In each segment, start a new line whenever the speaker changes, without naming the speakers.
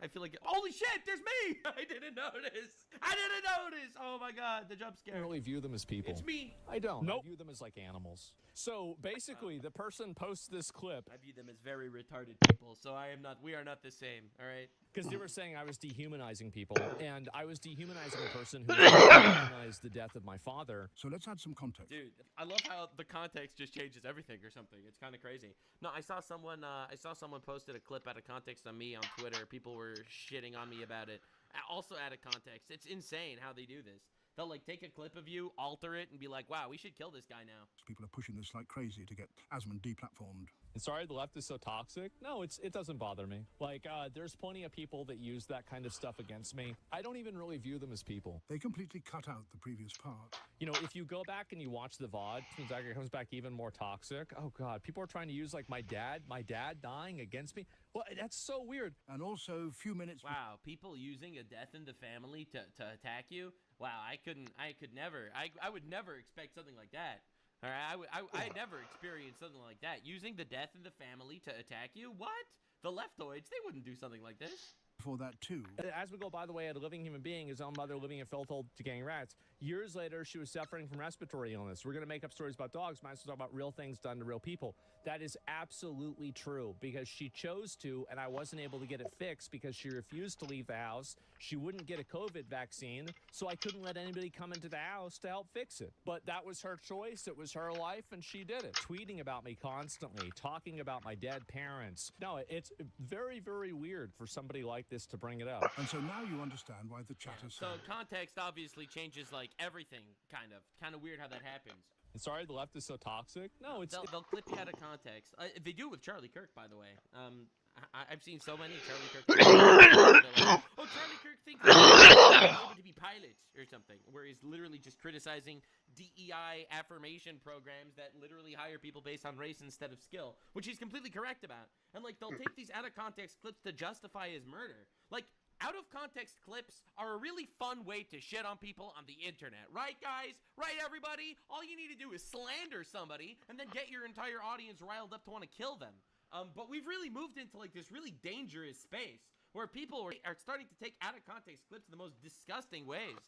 I feel like, holy shit, there's me! I didn't notice. Oh my god, the jump scare.
I don't really view them as people.
It's me.
I don't.
Nope.
I view them as like animals. So basically, the person posts this clip
I view them as very retarded people, so we are not the same, all right?
because they were saying I was dehumanizing people, and I was dehumanizing a person who dehumanized the death of my father.
So let's add some context.
Dude, I love how the context just changes everything or something. It's kind of crazy. No, I saw someone posted a clip out of context on me on Twitter. People were shitting on me about it. Also out of context. It's insane how they do this. They'll like take a clip of you, alter it, and be like, wow, we should kill this guy now.
People are pushing this like crazy to get Asmund deplatformed.
And sorry, the left is so toxic. No, it doesn't bother me. Like, there's plenty of people that use that kind of stuff against me. I don't even really view them as people.
They completely cut out the previous part.
You know, if you go back and you watch the VOD, Gonzaga comes back even more toxic. Oh God, people are trying to use like my dad dying against me. Well, that's so weird.
And also, few minutes.
Wow, people using a death in the family to attack you. Wow, I would never expect something like that. All right, I never experienced something like that. Using the death in the family to attack you? What? The leftoids, they wouldn't do something like this.
For that too.
As we go, by the way, at a living human being, his own mother living in filth to gang rats. Years later, she was suffering from respiratory illness. We're going to make up stories about dogs. Might as well talk about real things done to real people. That is absolutely true because she chose to, and I wasn't able to get it fixed because she refused to leave the house. She wouldn't get a COVID vaccine, so I couldn't let anybody come into the house to help fix it. But that was her choice. It was her life, and she did it. Tweeting about me constantly, talking about my dead parents. No, it's very, very weird for somebody like this to bring it up.
And so now you understand why the chat is
so context obviously changes like everything, kind of weird how that happens.
And sorry, the left is so toxic. No,
they'll clip you out of context. They do with Charlie Kirk, by the way. I've seen so many Charlie Kirk. Like, oh, Charlie Kirk thinks he's able to be pilots or something, where he's literally just criticizing DEI affirmation programs that literally hire people based on race instead of skill, which he's completely correct about. And like they'll take these out of context clips to justify his murder. Like out of context clips are a really fun way to shit on people on the internet, right guys? Right everybody? All you need to do is slander somebody and then get your entire audience riled up to want to kill them. But we've really moved into like this really dangerous space where people are starting to take out of context clips in the most disgusting ways.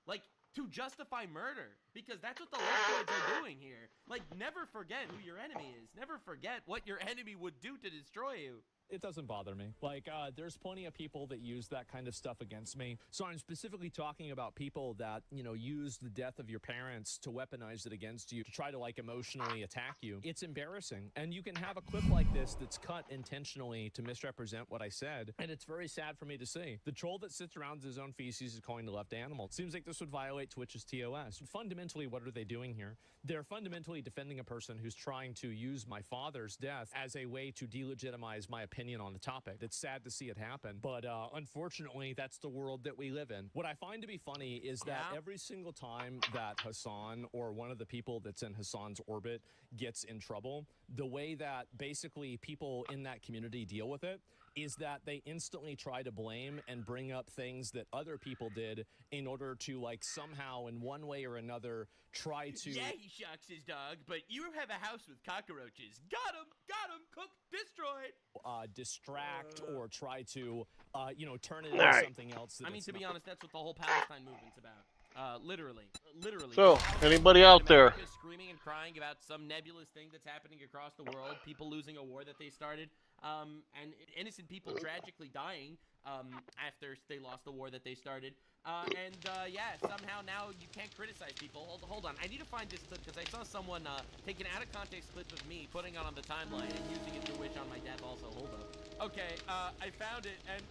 Like, to justify murder. Because that's what the leftoids are doing here. Like, never forget who your enemy is. Never forget what your enemy would do to destroy you.
It doesn't bother me. Like, there's plenty of people that use that kind of stuff against me. So I'm specifically talking about people that, you know, use the death of your parents to weaponize it against you, to try to, like, emotionally attack you. It's embarrassing. And you can have a clip like this that's cut intentionally to misrepresent what I said. And it's very sad for me to see. The troll that sits around his own feces is calling the left animal. Seems like this would violate Twitch's TOS. Fundamentally, what are they doing here? They're fundamentally defending a person who's trying to use my father's death as a way to delegitimize my opinion on the topic. It's sad to see it happen, but unfortunately, that's the world that we live in. What I find to be funny is that every single time that Hassan or one of the people that's in Hassan's orbit gets in trouble, the way that basically people in that community deal with it is that they instantly try to blame and bring up things that other people did in order to, like, somehow in one way or another try to...
Yeah, he shocks his dog, but you have a house with cockroaches. Got him, cooked, destroyed.
Distract or try to, you know, turn it into something else.
I mean, to be honest, that's what the whole Palestine movement's about. Literally.
So, anybody out there?
Screaming and crying about some nebulous thing that's happening across the world, people losing a war that they started, and innocent people tragically dying after they lost the war that they started. Yeah, somehow now you can't criticize people. Hold on, I need to find this clip because I saw someone take an out-of-context clip of me, putting it on the timeline, and using it to wish on my death also. Hold up. Okay, I found it, and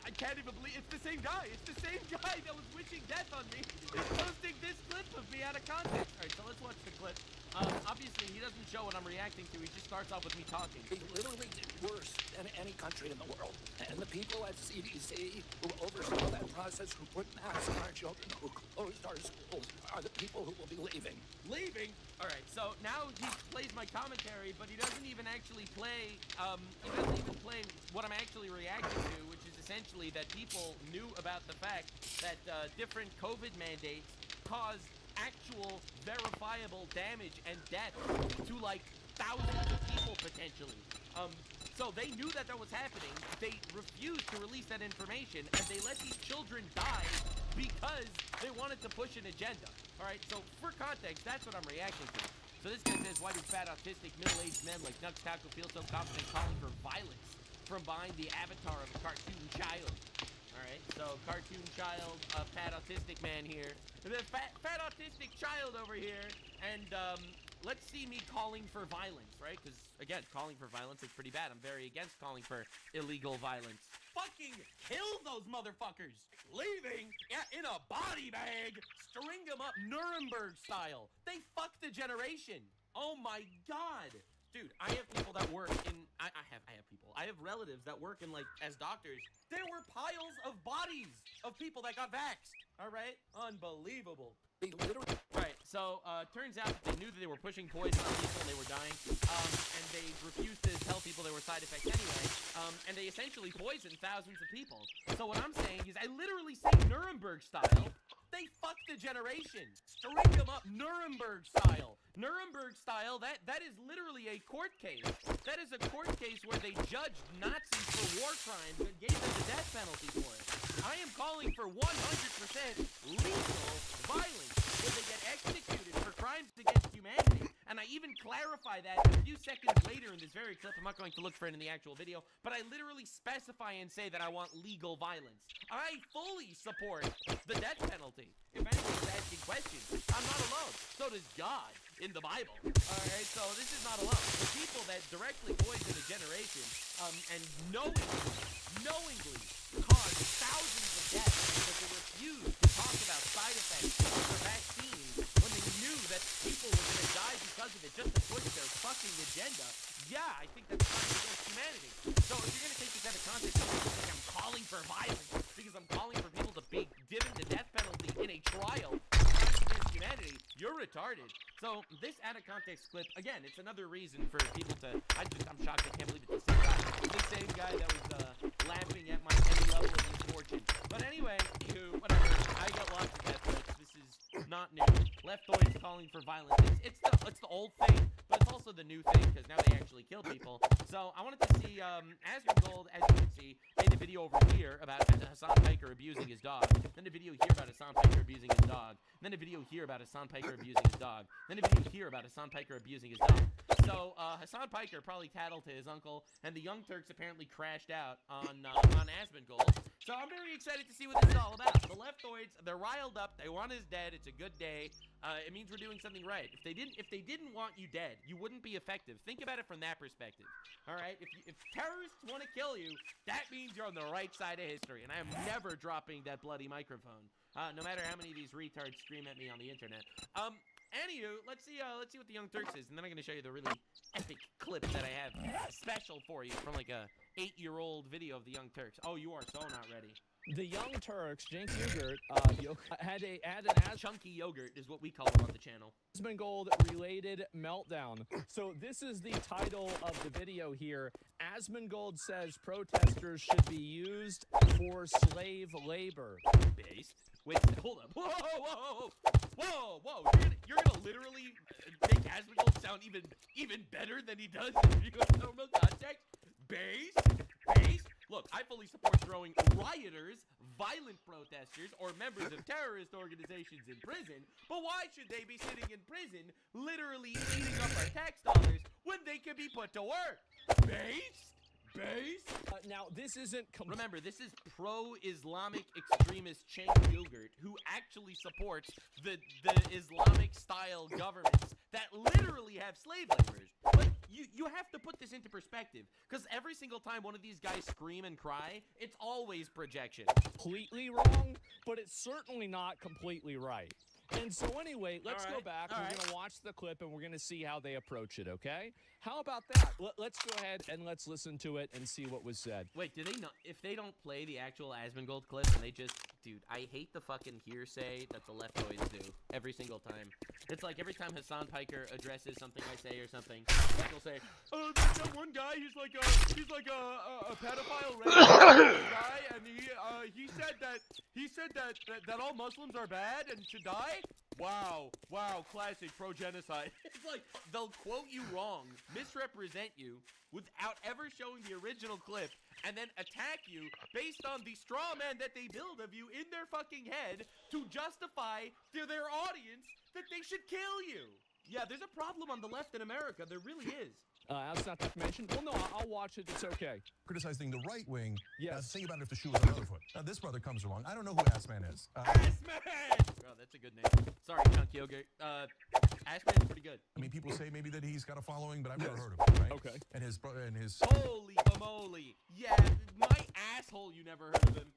I can't even believe it's the same guy. It's the same guy that was wishing death on me. He's posting this clip of me out of context. All right, so let's watch the clip. Obviously, he doesn't show what I'm reacting to. He just starts off with me talking.
We literally did worse than any country in the world. And the people at CDC who oversaw that process, who put masks on our children, who closed our schools, are the people who will be leaving.
Leaving? All right, so now he plays my commentary, but he doesn't even actually play, what I'm actually reacting to, which is essentially that people knew about the fact that different COVID mandates caused actual verifiable damage and death to like thousands of people potentially. So they knew that was happening. They refused to release that information, and they let these children die because they wanted to push an agenda. All right, so for context, that's what I'm reacting to. So this guy says, why do fat, autistic, middle-aged men like Nux Taco feel so confident calling for violence from behind the avatar of a cartoon child? All right, so cartoon child, fat, autistic man here. The fat, autistic child over here, and let's see me calling for violence, right? Because, again, calling for violence is pretty bad. I'm very against calling for illegal violence. Fucking kill those motherfuckers! Leaving in a body bag, string them up Nuremberg style. They fucked the generation. Oh my god. Dude, I have people that work in, I have relatives that work in, like, as doctors. There were piles of bodies of people that got vaxxed. All right? Unbelievable.
They literally...
Right, so, turns out that they knew that they were pushing poison on people and they were dying, and they refused to tell people there were side effects anyway, and they essentially poisoned thousands of people. So what I'm saying is, I literally say Nuremberg style. They fucked the generation. String them up Nuremberg style. Nuremberg style, that is literally a court case. That is a court case where they judged Nazis for war crimes and gave them the death penalty for it. I am calling for 100% legal violence where they get executed for crimes against humanity. And I even clarify that a few seconds later in this very clip. I'm not going to look for it in the actual video, but I literally specify and say that I want legal violence. I fully support the death penalty. If anyone's asking questions, I'm not alone. So does God in the Bible. Alright, so this is not alone. The people that directly poison a generation and knowingly cause thousands of deaths because they refuse to talk about side effects for vaccines when they knew that people were going to die because of it just to push their fucking agenda. Yeah, I think that's crimes against humanity. So if you're going to take this out of context, like I'm calling for violence because I'm calling for people to be given the death penalty in a trial for crimes against humanity, you're retarded. So this out of context clip, again, it's another reason for people to, I'm shocked, I can't believe it's the same guy that was laughing at my any level of misfortune. But anyway, whatever, I got lots of death threats. This is not new. Leftoids calling for violence. It's the old thing, but it's also the new thing because now they actually kill people. So I wanted to see, Asmongold, as you can see, made a video over here about Hassan Piker abusing his dog. Then a video here about Hassan Piker abusing his dog. Then a video here about Hassan Piker abusing his dog. Then a video here about Hassan Piker abusing his dog. So Hassan Piker probably tattled to his uncle, and the Young Turks apparently crashed out on Asmongold. So I'm very excited to see what this is all about. The leftoids, they're riled up. They want us dead. It's a good day. It means we're doing something right. If they didn't want you dead, you wouldn't be effective. Think about it from that perspective. All right. If terrorists want to kill you, that means you're on the right side of history. And I am never dropping that bloody microphone, no matter how many of these retards scream at me on the internet. Anywho, let's see what the Young Turks is, and then I'm gonna show you the really epic clip that I have special for you from like a 8-year-old video of the Young Turks. Oh, you are so not ready.
The Young Turks, Jink Yogurt, had an
Chunky yogurt is what we call them on the channel.
Asmongold related meltdown. So this is the title of the video here. Asmongold says protesters should be used for slave labor.
Based. Wait, hold up. Whoa. You're gonna literally make Asmongold sound even better than he does in normal context? Based? Look, I fully support throwing rioters, violent protesters, or members of terrorist organizations in prison, but why should they be sitting in prison, literally eating up our tax dollars, when they can be put to work? Based?
Now, this isn't...
Remember, this is pro-Islamic extremist Cenk Yogurt, who actually supports the Islamic-style governments that literally have slave laborers. Like, you have to put this into perspective, because every single time one of these guys scream and cry, it's always projection.
Completely wrong, but it's certainly not completely right. And so anyway, let's go back. We're going to watch the clip and we're going to see how they approach it, okay? How about that? Let's go ahead and let's listen to it and see what was said.
Wait, do they not? If they don't play the actual Asmongold clip and they just... Dude, I hate the fucking hearsay that the leftoids do every single time. It's like every time Hassan Piker addresses something I say or something, they'll say, oh, there's that one guy, he's like a pedophile guy, and he said that all Muslims are bad and should die. Wow, classic pro-genocide. It's like they'll quote you wrong, misrepresent you without ever showing the original clip, and then attack you based on the straw man that they build of you in their fucking head to justify to their audience that they should kill you. Yeah, there's a problem on the left in America. There really is.
That's not defamation. Well, no, I'll watch it. It's okay.
Criticizing the right wing.
Yes.
Say about it if the shoe was on the other foot. Now, this brother comes along. I don't know who Assman is.
Assman! Bro, that's a good name. Sorry, Chunk Yogurt. Assman's pretty good.
I mean, people say maybe that he's got a following, but I've never heard of him, right?
Okay.
And his brother and his.
Holy moly. Yeah, my asshole, you never heard of him.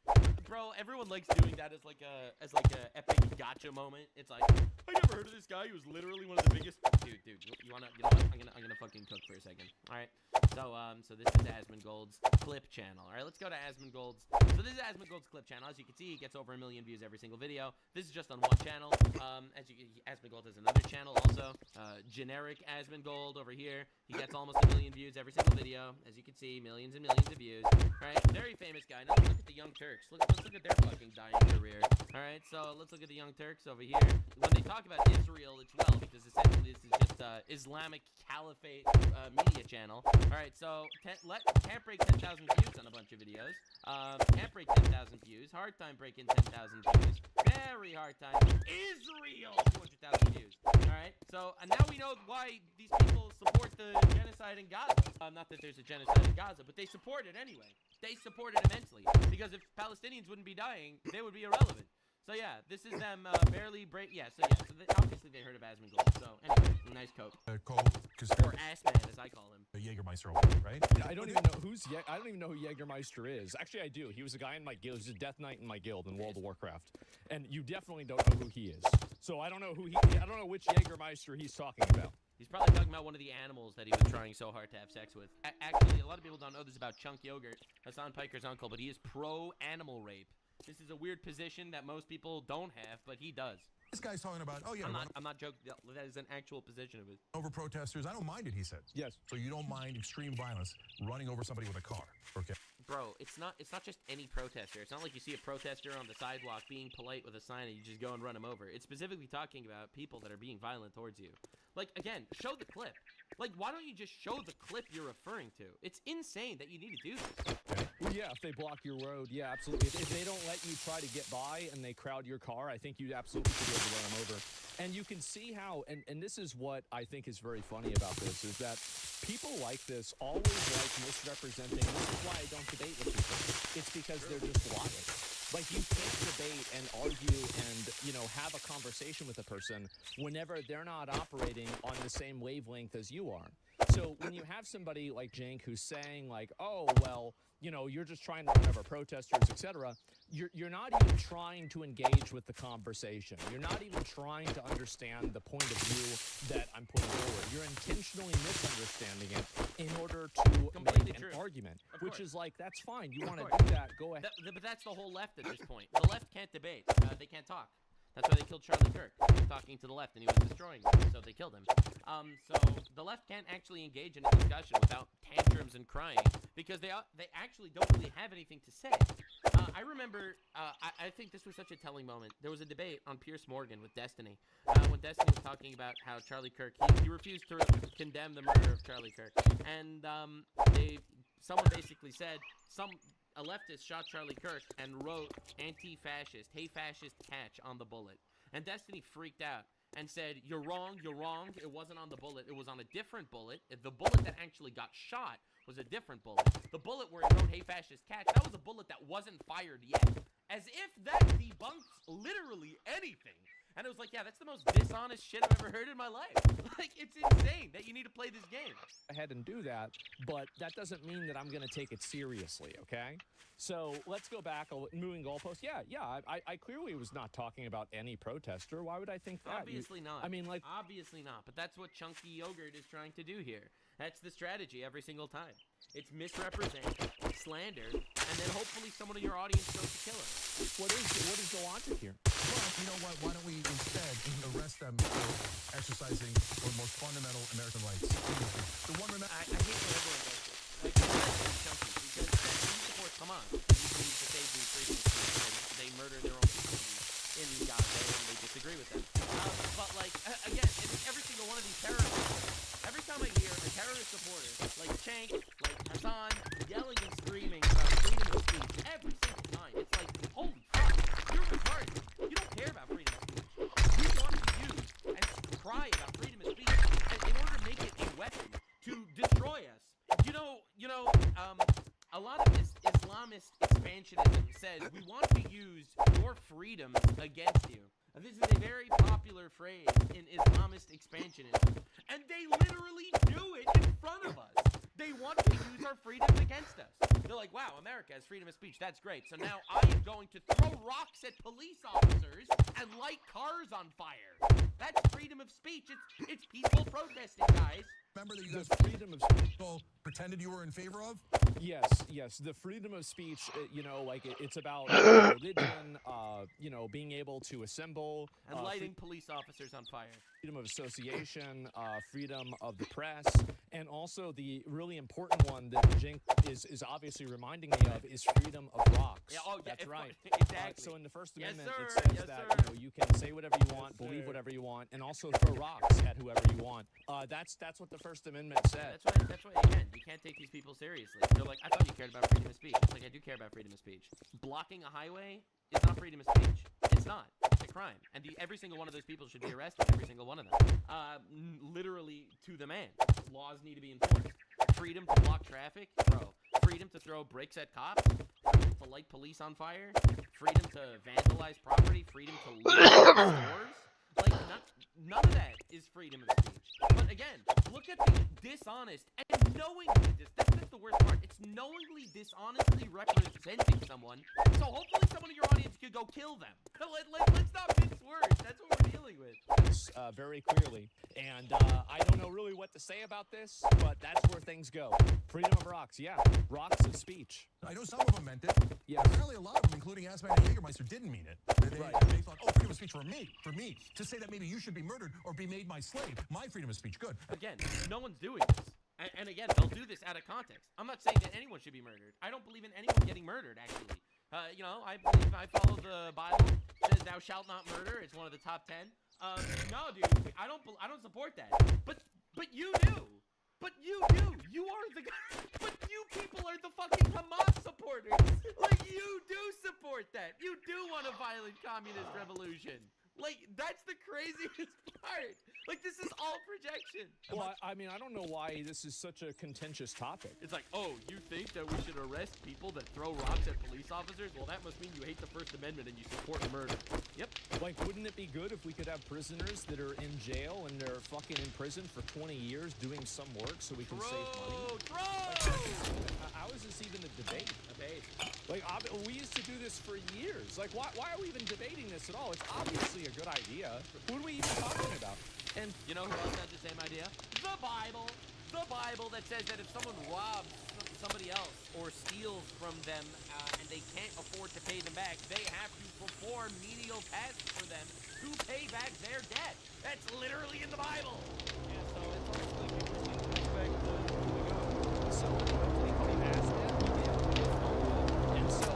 Bro, everyone likes doing that as like a epic gotcha moment. It's like, I never heard of this guy. He was literally one of the biggest. Dude, you know what? I'm gonna fucking cook for a second. All right. So this is Asmongold's clip channel. All right, let's go to Asmongold's. So this is Asmongold's clip channel. As you can see, he gets over 1 million views every single video. This is just on one channel. Asmongold has another channel also. Generic Asmongold over here. He gets almost 1 million views every single video. As you can see, millions and millions of views. All right, very famous guy. Now let's look at the Young Turks. Let's look at their fucking dying career. All right, so let's look at the Young Turks over here. When they talk about Israel, it's well because essentially this is just Islamic Caliphate media channel. All right, so can't break 10,000 views on a bunch of videos. Can't break 10,000 views. Hard time breaking 10,000 views. Very hard time. Israel, 200,000 views. All right, so now we know why these people support the genocide in Gaza. Not that there's a genocide in Gaza, but they support it anyway. They support it immensely because if Palestinians wouldn't be dying, they would be irrelevant. So yeah, this is them barely break. Yeah, so obviously they heard of Asmongold. So anyway, nice coat. Or Assman, as I call him.
Jägermeister, right?
Yeah, I don't even know I don't even know who Jägermeister is. Actually, I do. He was a guy in my guild. He was a Death Knight in my guild in World of Warcraft, and you definitely don't know who he is. So I don't know I don't know which Jägermeister he's talking about.
He's probably talking about one of the animals that he was trying so hard to have sex with. Actually, a lot of people don't know this about Chunk Yogurt, Hassan Piker's uncle, but he is pro-animal rape. This is a weird position that most people don't have, but he does.
This guy's talking about, oh yeah,
I'm not joking. That is an actual position of his.
over protesters. I don't mind it, he said.
Yes.
So you don't mind extreme violence, running over somebody with a car, okay?
Bro, it's not just any protester. It's not like you see a protester on the sidewalk being polite with a sign and you just go and run him over. It's specifically talking about people that are being violent towards you. Like, again, show the clip. Like, why don't you just show the clip you're referring to? It's insane that you need to do this.
Well, yeah, if they block your road, yeah, absolutely. If they don't let you try to get by and they crowd your car, I think you absolutely should be able to run them over. And you can see how, and this is what I think is very funny about this, is that people like this always like misrepresenting. This is why I don't debate with people. It's because they're just lying. Like, you can't debate and argue and, have a conversation with a person whenever they're not operating on the same wavelength as you are. So when you have somebody like Jank who's saying, like, oh, well, you're just trying to run over protesters, etc., you're not even trying to engage with the conversation. You're not even trying to understand the point of view that I'm putting forward. You're intentionally misunderstanding it in order to
Completely
make an
true.
argument,
Of
which
course.
is like, that's fine. You
Of
want to
course.
do that, go ahead.
But that's the whole left at this point. The left can't debate. They can't talk. That's why they killed Charlie Kirk. He was talking to the left and he was destroying them, so they killed him. So the left can't actually engage in a discussion without tantrums and crying because they actually don't really have anything to say. I remember, I think this was such a telling moment. There was a debate on Pierce Morgan with Destiny when Destiny was talking about how Charlie Kirk, he refused to condemn the murder of Charlie Kirk. And someone basically said, a leftist shot Charlie Kirk and wrote anti-fascist, hey fascist catch on the bullet. And Destiny freaked out and said, you're wrong, it wasn't on the bullet, it was on a different bullet. The bullet that actually got shot was a different bullet. The bullet where it wrote hey fascist catch, that was a bullet that wasn't fired yet. As if that debunks literally anything. And it was like, yeah, that's the most dishonest shit I've ever heard in my life. Like, it's insane that you need to play this game.
Ahead and do that, but that doesn't mean that I'm going to take it seriously, okay? So let's go back, moving goalposts. Yeah, I clearly was not talking about any protester. Why would I think that?
Obviously not.
I mean, like...
Obviously not, but that's what Chunky Yogurt is trying to do here. That's the strategy every single time. It's misrepresent, slander, and then hopefully someone in your audience goes to kill him.
What is the logic here?
Well, you know what? Why don't we instead arrest them for exercising one of the most fundamental American rights? The one
I hate when everyone does this. Like, Chunky, because he supports Hamas. He believes that they do freedom of speech. they murder their own people in Gaza and they disagree with them. But like again, in every single one of these terrorists, every time I hear a terrorist supporter like Cenk, like Hassan, yelling and screaming about freedom of speech every single time, it's like, holy fuck, you're retarded. You don't care about freedom of speech. You want to use and cry about freedom of speech in order to make it a weapon to destroy us. A lot of this Islamist expansionism says we want to use your freedoms against you. This is a very popular phrase in Islamist expansionism, and they literally do it in front of us. They want to use our freedoms against us. They're like, wow, America has freedom of speech. That's great. So now I am going to throw rocks at police officers and light cars on fire. That's freedom of speech. It's peaceful protesting, guys.
Remember that you guys
The freedom of speech.
pretended you were in favor of?
Yes. The freedom of speech, it's about religion, being able to assemble.
And lighting police officers on fire.
Freedom of association, freedom of the press, and also the really important one that Jink is obviously reminding me of is freedom of rocks.
Yeah,
That's right.
Exactly.
So in the First
Yes,
Amendment,
sir.
it says
Yes,
that
sir.
you can say whatever you want, believe whatever you want, and also throw rocks at whoever you want. That's what the First Amendment said.
That's why again, you can't take these people seriously. They're like, I thought you cared about freedom of speech. It's like, I do care about freedom of speech. Blocking a highway is not freedom of speech. It's not. It's a crime. And every single one of those people should be arrested. Every single one of them. Literally to the man. Laws need to be enforced. Freedom to block traffic, bro. Freedom to throw bricks at cops. Freedom to light police on fire. Freedom to vandalize property. Freedom to loot stores. Like, none of that is freedom of speech. But again, look at the dishonest and knowingly, that's the worst part. It's knowingly dishonestly representing someone, so hopefully someone in your audience could go kill them. Let's not mince words. That's what we're dealing with.
Very clearly. And I don't know really what to say about this, but that's where things go. Freedom of rocks, yeah. Rocks of speech.
I know some of them meant it.
Yes.
Apparently a lot of them, including Assman and Jägermeister, didn't mean it. They thought, oh, freedom of speech for me. To say that maybe you should be murdered or be made my slave. My freedom of speech, good.
Again, no one's doing this. And again, they'll do this out of context. I'm not saying that anyone should be murdered. I don't believe in anyone getting murdered, actually. I believe I follow the Bible. It says thou shalt not murder. It's one of the top 10. No, dude, I don't support that. But you do. But you do. You are the guy. But you people are the fucking Hamas supporters. Like, you do support that. You do want a violent communist revolution. Like, that's the craziest part. Like, this is all projection.
Well, I mean, I don't know why this is such a contentious topic.
It's like, oh, you think that we should arrest people that throw rocks at police officers? Well, that must mean you hate the First Amendment and you support murder. Yep.
Like, wouldn't it be good if we could have prisoners that are in jail and they're fucking in prison for 20 years doing some work so we can save money? How is this even a debate? Like, we used to do this for years. Like, why are we even debating this at all? It's obviously a good idea. Who are we even talking about?
And you know who else had the same idea? The Bible. The Bible that says that if someone robs somebody else or steals from them and they can't afford to pay them back, they have to perform menial tasks for them to pay back their debt. That's literally in the Bible. Yeah, so it's almost like people need to respect
So, we asked that. And so,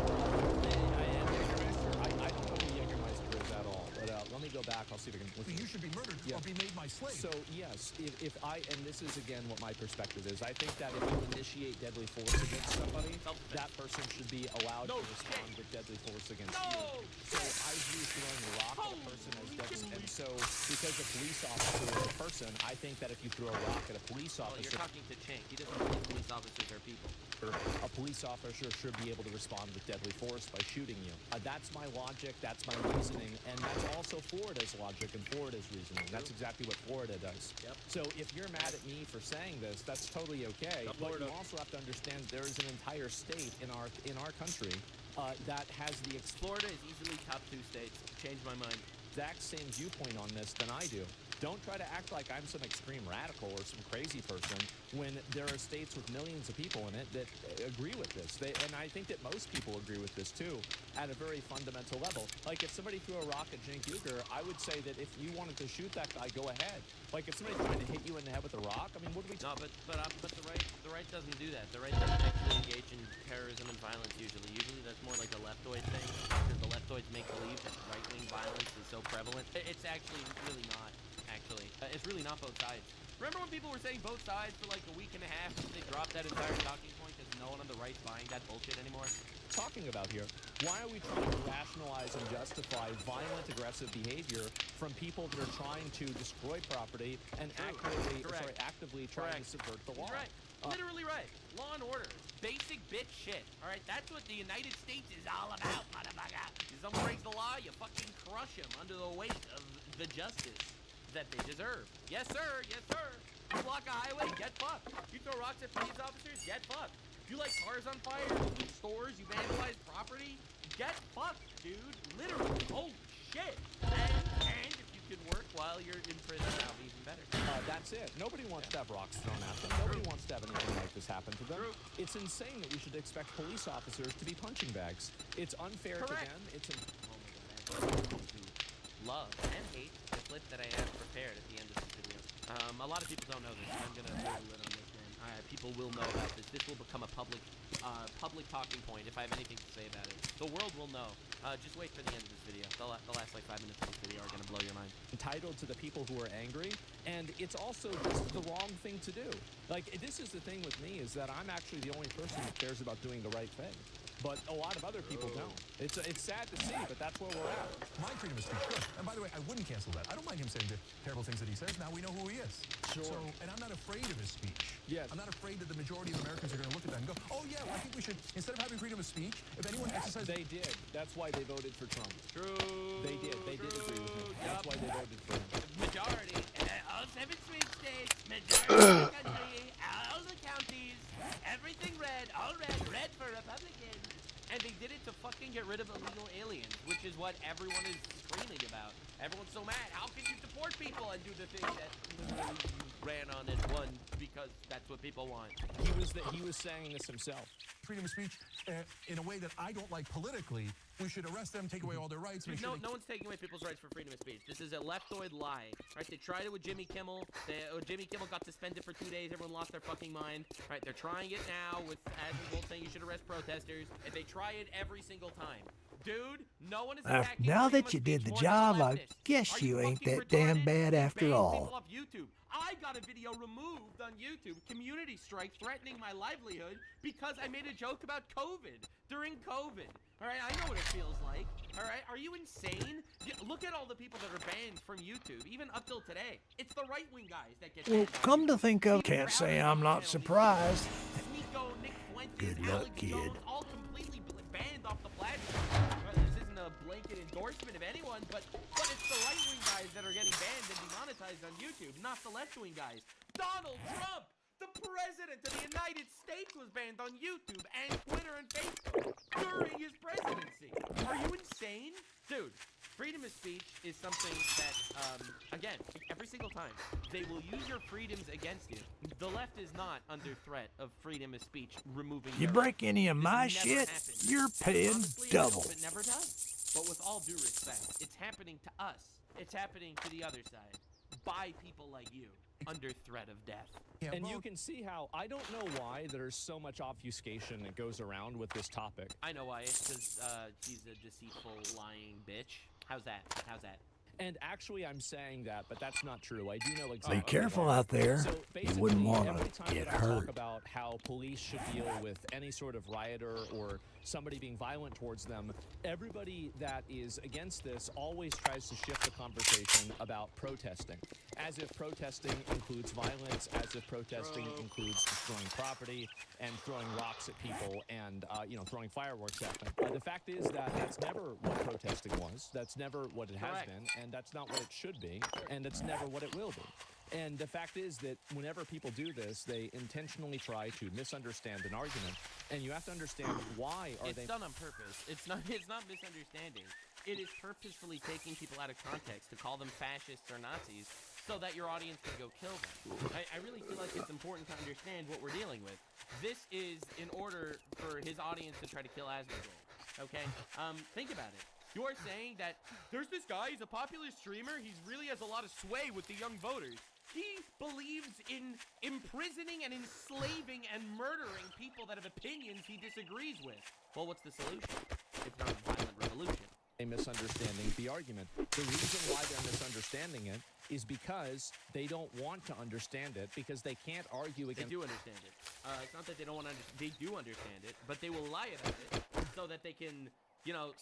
I don't know who Jägermeister is at all, but let me go back. I'll see if I can listen.
You should be murdered or be made my slave.
So, yes, and this is again what my perspective is, I think that if you initiate deadly force against somebody, that person should be allowed to respond with deadly force against you. So I view throwing a rock at a person as deadly, and so because a police officer is a person, I think that if you throw a rock at a police
Well, you're
officer,
talking to Cenk. He doesn't think police officers are people.
a police officer should be able to respond with deadly force by shooting you. That's my logic, that's my reasoning, and that's also Florida's logic and Florida's reasoning. That's exactly what Florida does.
Yep.
So if you're mad at me for saying this, that's totally okay. But you also have to understand there is an entire state in our country that has the
Florida is easily top 2 states. Changed my mind.
exact same viewpoint on this than I do. Don't try to act like I'm some extreme radical or some crazy person when there are states with millions of people in it that agree with this. And I think that most people agree with this too, at a very fundamental level. Like if somebody threw a rock at Cenk Uygur, I would say that if you wanted to shoot that guy, go ahead. Like if somebody's trying to hit you in the head with a rock, I mean, what do we?
No, but the right doesn't do that. The right doesn't actually engage in terrorism and violence usually. Usually that's more like a leftoid thing, because the leftoids make believe that right-wing violence is so prevalent. It's actually really not. Actually, it's really not both sides. Remember when people were saying both sides for like a week and a half? They dropped that entire talking point because no one on the right's buying that bullshit anymore.
Talking about here, why are we trying to rationalize and justify violent, aggressive behavior from people that are trying to destroy property and actively trying to subvert the law?
He's right. Literally right. Law and order. Basic bitch shit. All right, that's what the United States is all about, motherfucker. If someone breaks the law, you fucking crush them under the weight of the justice that they deserve. Yes, sir. Yes, sir. You block a highway, get fucked. You throw rocks at police officers, get fucked. You light cars on fire, you loot stores, you vandalize property, get fucked, dude. Literally. Holy shit. And if you can work while you're in prison, that'll be even better.
That's it. Nobody wants to have rocks thrown at them. Nobody wants to have anything like this happen to them. It's insane that we should expect police officers to be punching bags. It's unfair to them. It's
Oh my god, love and hate the clip that I have prepared at the end of this video. A lot of people don't know this. I'm gonna hold a lid on this, man. People will know about this. This will become a public talking point if I have anything to say about it. The world will know. Just wait for the end of this video. The last like 5 minutes of this video are gonna blow your mind.
entitled to the people who are angry, and it's also just the wrong thing to do. Like, this is the thing with me, is that I'm actually the only person that cares about doing the right thing. But a lot of other people don't. It's sad to see, but that's where we're at.
My freedom of speech, good. And by the way, I wouldn't cancel that. I don't mind him saying the terrible things that he says. Now we know who he is.
Sure.
So, and I'm not afraid of his speech.
Yes.
I'm not afraid that the majority of Americans are going to look at that and go, oh yeah, well, I think we should, instead of having freedom of speech, if anyone exercises...
They did. That's why they voted for Trump.
True.
They did. They did agree with him. That's why they voted for him.
Majority, all 7 swing states, majority of the country, all the counties, everything red, all red, red for Republicans. And they did it to fucking get rid of illegal aliens, which is what everyone is screaming about. Everyone's so mad. How can you support people and do the thing that you ran on and won because that's what people want?
He was saying this himself.
Freedom of speech in a way that I don't like politically. We should arrest them, take away all their rights.
No one's taking away people's rights for freedom of speech. This is a leftoid lie. Right? They tried it with Jimmy Kimmel. Jimmy Kimmel got suspended for 2 days. Everyone lost their fucking mind. Right? They're trying it now with Adam Bolt saying you should arrest protesters. And they try it every single time. Dude, no one is attacking
now
freedom
that
of
you did
speech
the
more than
job, I
leftists.
guess
Are
you ain't
fucking
that damn
retarded?
bad
You
after
banned
all.
people off YouTube. I got a video removed on YouTube, community strike threatening my livelihood because I made a joke about COVID during COVID. All right, I know what it feels like. All right, are you insane? Look at all the people that are banned from YouTube, even up till today. It's the right-wing guys that get
Well,
banned.
come to think of,
Steve
can't
Crowder
say I'm not
channel,
surprised.
Sneeko, Nick Fuentes,
Good luck,
Alex
kid.
Jones, all completely banned off the platform. Right, this isn't a blanket endorsement of anyone, but it's the right-wing guys that are getting banned and demonetized on YouTube, not the left-wing guys. Donald Trump, the president of the United States, was banned on YouTube and Twitter and Facebook during his presidency. Are you insane? Dude, freedom of speech is something that, again, every single time, they will use your freedoms against you. The left is not under threat of freedom of speech removing
You
their
break any of
This
my
never
shit,
happened.
you're paying
Honestly, I
double.
hope it never does. But with all due respect, it's happening to us. It's happening to the other side. By people like you, under threat of death.
Yeah,
And you
vote.
can see how, I don't know why there's so much obfuscation that goes around with this topic.
I know why. It's because she's a deceitful, lying bitch. How's that? How's that?
And actually, I'm saying that, but that's not true. I do know exactly.
Be careful out there.
So
You
basically,
wouldn't want
every
to
time
get
that I
hurt.
talk about how police should deal with any sort of rioter or somebody being violent towards them, everybody that is against this always tries to shift the conversation about protesting, as if protesting includes violence, as if protesting includes destroying property and throwing rocks at people and throwing fireworks at them. The fact is that that's never what protesting was. That's never what it has
Correct.
been, and that's not what it should be, and it's never what it will be. And the fact is that whenever people do this, they intentionally try to misunderstand an argument, and you have to understand why are
It's
they.
done on purpose. It's not misunderstanding. It is purposefully taking people out of context to call them fascists or Nazis so that your audience can go kill them. I really feel like it's important to understand what we're dealing with. This is in order for his audience to try to kill Asmongold. Okay? Think about it. You are saying that there's this guy, he's a popular streamer, he really has a lot of sway with the young voters. He believes in imprisoning and enslaving and murdering people that have opinions he disagrees with. Well, what's the solution? If not a violent revolution.
Misunderstanding the argument. The reason why they're misunderstanding it is because they don't want to understand it, because they can't argue
They
against.
do understand it. It's not that they don't want to understand. They do understand it, but they will lie about it so that they can, you know,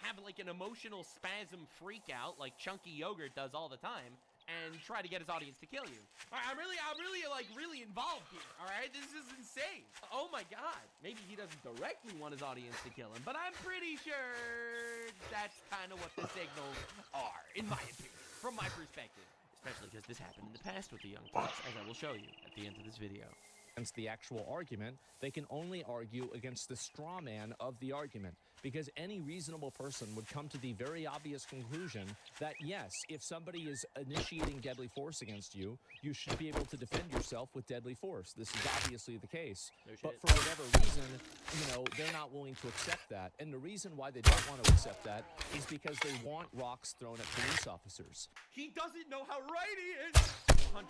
have like an emotional spasm freak out like Chunky Yogurt does all the time, and try to get his audience to kill you. All right, I'm really involved here. All right, this is insane. Oh my God. Maybe he doesn't directly want his audience to kill him, but I'm pretty sure that's kind of what the signals are, in my opinion, from my perspective. Especially because this happened in the past with the young kids, as I will show you at the end of this video.
Against the actual argument, they can only argue against the straw man of the argument, because any reasonable person would come to the very obvious conclusion that yes, if somebody is initiating deadly force against you, you should be able to defend yourself with deadly force. This is obviously the case.
No
But
shit.
for whatever reason, you know, they're not willing to accept that. And the reason why they don't want to accept that is because they want rocks thrown at police officers.
He doesn't know how right he is. 100%.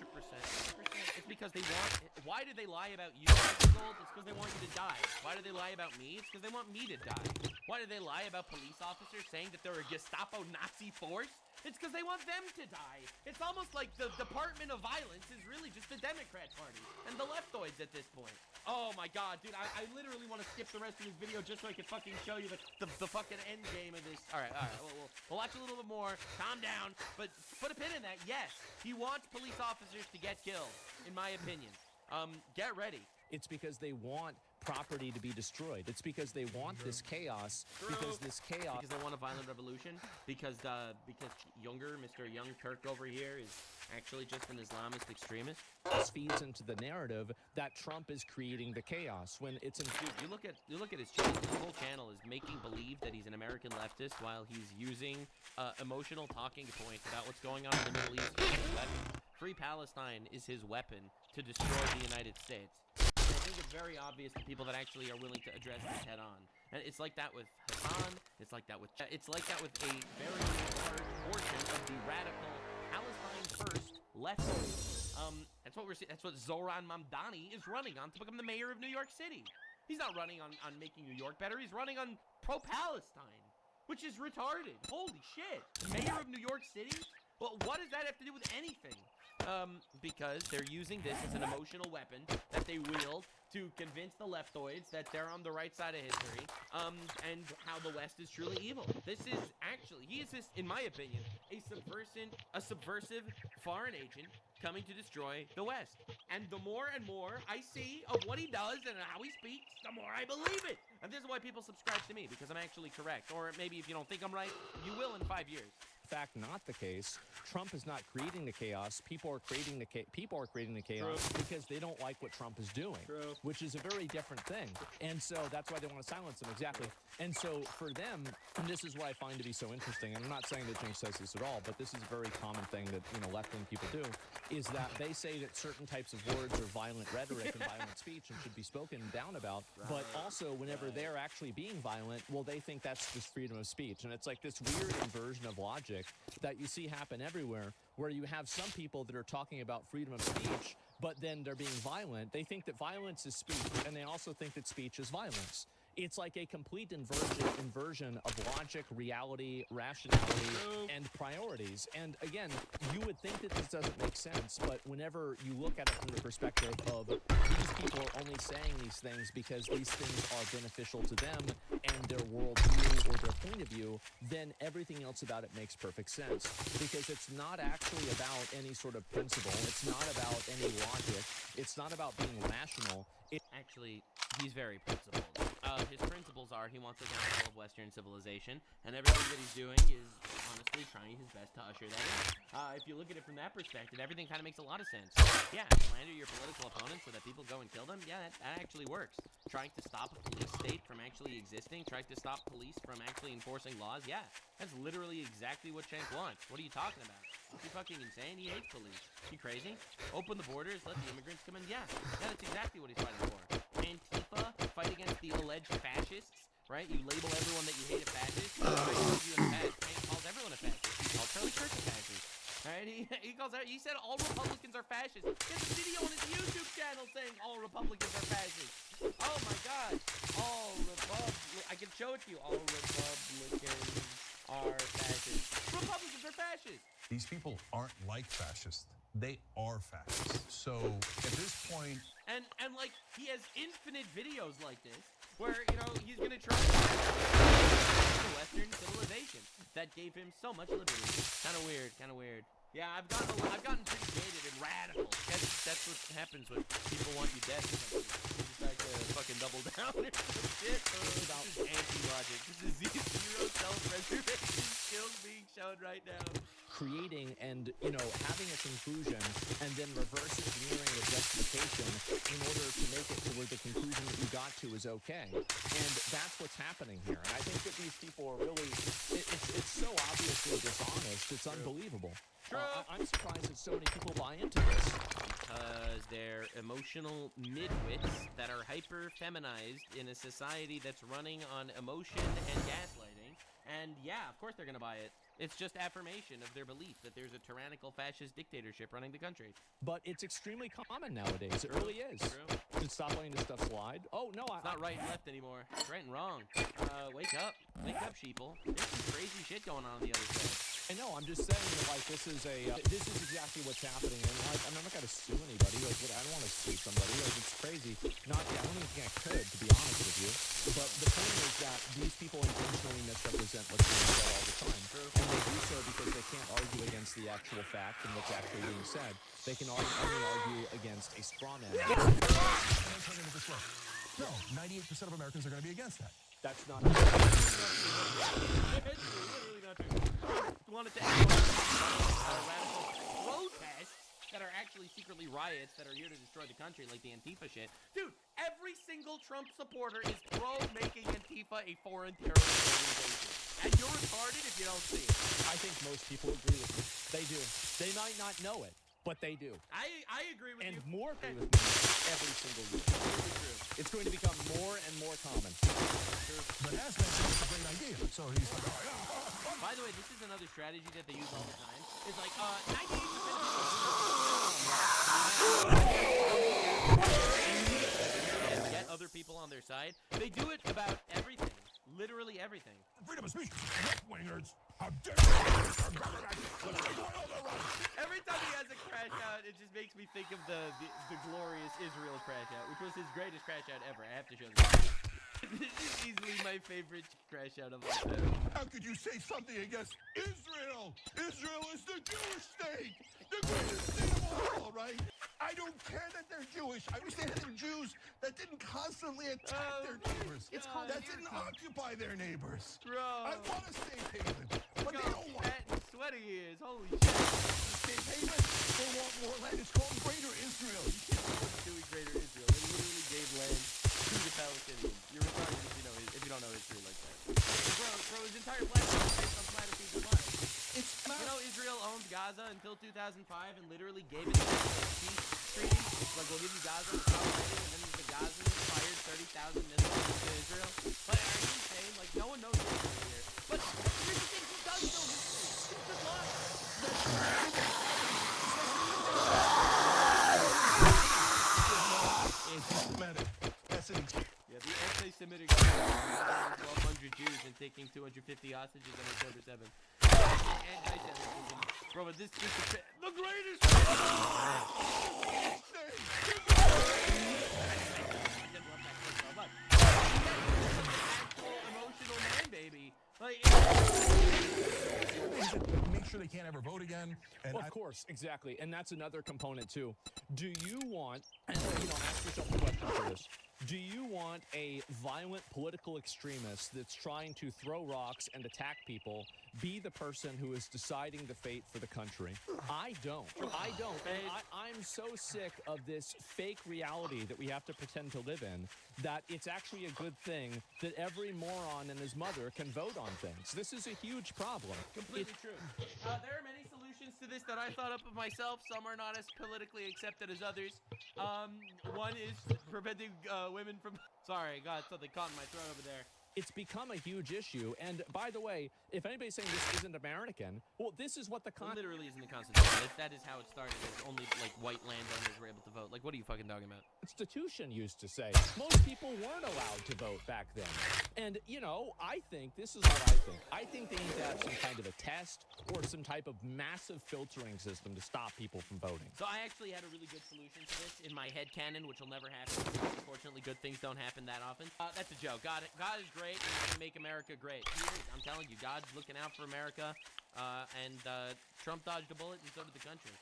It's because they want. Why do they lie about you, Gold? It's because they want you to die. Why do they lie about me? It's because they want me to die. Why do they lie about police officers saying that they're a Gestapo Nazi force? It's because they want them to die. It's almost like the Department of Violence is really just the Democrat Party and the leftoids at this point. Oh my God, dude, I literally want to skip the rest of this video just so I can fucking show you the fucking end game of this. All right, we'll watch a little bit more. Calm down, but put a pin in that. Yes, he wants police officers to get killed, in my opinion. Get ready.
It's because they want property to be destroyed. It's because they want this chaos. Because this chaos.
Because they want a violent revolution. Because Mr. Young Turk over here is actually just an Islamist extremist.
This feeds into the narrative that Trump is creating the chaos when it's in.
Dude, you look at his channel. His whole channel is making believe that he's an American leftist while he's using emotional talking points about what's going on in the Middle East. Free Palestine is his weapon to destroy the United States. And I think it's very obvious to people that actually are willing to address this head on. And it's like that with Hassan. It's like that with a very large portion of the radical Palestine first leftists. That's what we're seeing. That's what Zoran Mamdani is running on to become the mayor of New York City. He's not running on making New York better. He's running on pro-Palestine, which is retarded. Holy shit. The mayor of New York City? Well, what does that have to do with anything? Because they're using this as an emotional weapon that they wield to convince the leftoids that they're on the right side of history, and how the West is truly evil. This is actually, he is this, in my opinion, a subversive foreign agent coming to destroy the West. And the more and more I see of what he does and how he speaks, the more I believe it. And this is why people subscribe to me, because I'm actually correct. Or maybe if you don't think I'm right, you will in 5 years.
Fact, not the case. Trump is not creating the chaos. People are creating the chaos because they don't like what Trump is doing, which is a very different thing. And so that's why they want to silence him. Exactly. And so for them, and this is what I find to be so interesting, and I'm not saying that James says this at all, but this is a very common thing that, you know, left-wing people do, is that they say that certain types of words are violent rhetoric and violent speech and should be spoken down about. But also, whenever they're actually being violent, well, they think that's just freedom of speech. And it's like this weird inversion of logic that you see happen everywhere, where you have some people that are talking about freedom of speech, but then they're being violent. They think that violence is speech, and they also think that speech is violence. It's like a complete inversion of logic, reality, rationality, and priorities. And again, you would think that this doesn't make sense, but whenever you look at it from the perspective of these people are only saying these things because these things are beneficial to them and their worldview or their point of view, then everything else about it makes perfect sense. Because it's not actually about any sort of principle. It's not about any logic. It's not about being rational.
Actually, he's very principled. his principles are he wants the downfall of Western civilization, and everything that he's doing is honestly trying his best to usher that in. If you look at it from that perspective, everything kind of makes a lot of sense. Yeah, slander your political opponents so that people go and kill them. Yeah, that actually works. Trying to stop a police state from actually existing, trying to stop police from actually enforcing laws. Yeah, that's literally exactly what Shank wants. What are you talking about? Is he fucking insane? He hates police. You crazy? Open the borders, let the immigrants come in. Yeah, that's exactly what he's fighting for. Antifa, fight against the alleged fascists, right? You label everyone that you hate a fascist. He calls everyone a fascist. He calls Charlie Kirk a fascist. Right? He said all Republicans are fascists. He has a video on his YouTube channel saying all Republicans are fascists. Oh my God. I can show it to you. All Republicans are fascists. Republicans are fascists.
These people aren't like fascists. They are fascists. So at this point,
and like he has infinite videos like this where he's gonna try to Western civilization that gave him so much liberty. Kind of weird. Yeah, I've gotten pretty jaded and radical. That's what happens when people want you dead. You decide to fucking double down or some shit. This is anti-logic. This is zero self-preservation skills being shown right now.
Creating and having a conclusion and then reverse engineering the justification in order to make it to where the conclusion that you got to is okay. And that's what's happening here. And I think that these people are really it's so obviously dishonest. It's unbelievable. I'm surprised that so many people buy into this.
Because they're emotional midwits that are hyper-feminized in a society that's running on emotion and gaslighting. And yeah, of course they're gonna buy it. It's just affirmation of their belief that there's a tyrannical fascist dictatorship running the country.
But it's extremely common nowadays. It really is.
True.
Should stop letting this stuff slide. Oh, no,
It's not right and left anymore. It's right and wrong. Wake up. Wake up, sheeple. There's some crazy shit going on the other side.
I know. I'm just saying that, like, this is exactly what's happening. And like, I'm not gonna sue anybody. Like, I don't want to sue somebody. Like, it's crazy. I don't even think I could, to be honest with you. But the point is that these people intentionally misrepresent what's being said all the time.
True.
And they do so because they can't argue against the actual fact and what's actually being said. They can only argue against a straw man.
no, 98% of Americans are going to be against that.
That's not.
It's literally not true. Wanted to add radical protests that are actually secretly riots that are here to destroy the country, like the Antifa shit. Dude, every single Trump supporter is pro-making Antifa a foreign terrorist organization. And you're retarded if you don't see it.
I think most people agree with me. They do. They might not know it, but they do.
I agree with you.
And more agree with me every single year. It's going to become more and more common.
But Hazmat said it's a great idea, so he's like, oh, yeah.
By the way, this is another strategy that they use all the time. It's like, 98% of get other people on their side. They do it about everything. Literally everything.
Freedom of speech, left-wingers. How dare you?
Every time he has a crash out, it just makes me think of the glorious Israel crash out, which was his greatest crash out ever. I have to show this. This is easily my favorite crash out of all time.
How could you say something against Israel? Israel is the Jewish state, the greatest state of all right? I don't care that they're Jewish. I wish they had some Jews that didn't constantly attack their neighbors. That didn't occupy their neighbors.
Bro.
I want a safe haven, but they don't want
fat and sweaty he is. Holy shit.
safe haven. They want more land. It's called Greater Israel.
You can't know what's doing Greater Israel. They literally gave land to the Palestinians. You're retarded if you don't know history like that. Bro, his entire platform is based on platitudes and lies. Israel owned Gaza until 2005 and literally gave it to the peace treaty. Like, we'll give you Gaza without fighting, and then the Gazans fired 30,000 missiles into Israel. Like, are you insane? Like, no one knows history here. But here's the thing, he does know history. It's just lies.
Anti-Semitic. That's an
Yeah, the anti-Semitic 1,200 Jews and taking 250 hostages on October 7th. Anti-Semitism. Bro, but this is the greatest emotional man, baby. Like,
make sure they can't ever vote again. And
Well, of course, exactly. And that's another component, too. Do you want, and ask yourself the question for this. Do you want a violent political extremist that's trying to throw rocks and attack people be the person who is deciding the fate for the country? I don't. I don't. And I'm so sick of this fake reality that we have to pretend to live in that it's actually a good thing that every moron and his mother can vote on things. This is a huge problem.
Completely true. There are many solutions to this that I thought up of myself. Some are not as politically accepted as others. One is preventing women from... Sorry, I got something caught in my throat over there.
It's become a huge issue. And by the way, if anybody's saying this isn't American, well, this is what the
It literally isn't the Constitution. That is how it started. It's only like white landowners were able to vote. Like, what are you fucking talking about?
Constitution used to say most people weren't allowed to vote back then. And, you know, I think, this is what I think. I think they need to have some kind of a test or some type of massive filtering system to stop people from voting.
So I actually had a really good solution to this in my head canon, which will never happen. Unfortunately, good things don't happen that often. That's a joke. God is great. And he's gonna make America great. He is. I'm telling you, God's looking out for America. And Trump dodged a bullet, and so did the country.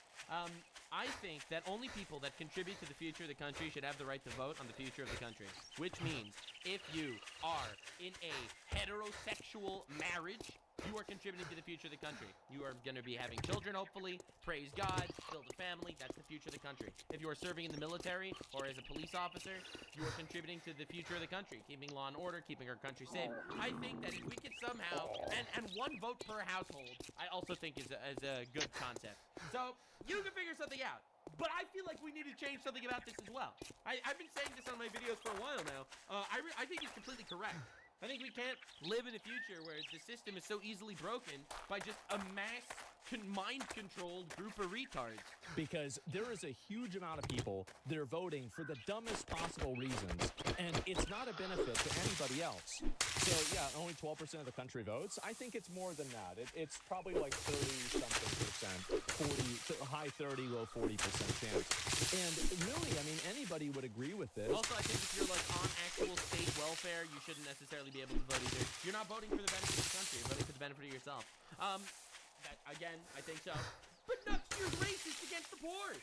I think that only people that contribute to the future of the country should have the right to vote on the future of the country. Which means, if you are in a heterosexual marriage, you are contributing to the future of the country. You are going to be having children, hopefully. Praise God. Build a family. That's the future of the country. If you are serving in the military or as a police officer, you are contributing to the future of the country. Keeping law and order, keeping our country safe. I think that if we could somehow... And one vote per household, I also think is a good concept. So, you can figure something out. But I feel like we need to change something about this as well. I've been saying this on my videos for a while now. I think it's completely correct. I think we can't live in a future where the system is so easily broken by just a mass mind-controlled group of retards.
Because there is a huge amount of people that are voting for the dumbest possible reasons, and it's not a benefit to anybody else. So yeah, only 12% of the country votes. I think it's more than that. It's probably like 30-something percent, 40, high 30, low 40% chance. And really, I mean, anybody would agree with this.
Also, I think if you're like on actual state welfare, you shouldn't necessarily be able to vote either. You're not voting for the benefit of the country. You're voting for the benefit of yourself. Again, I think so. But nuts, you're racist against the poor.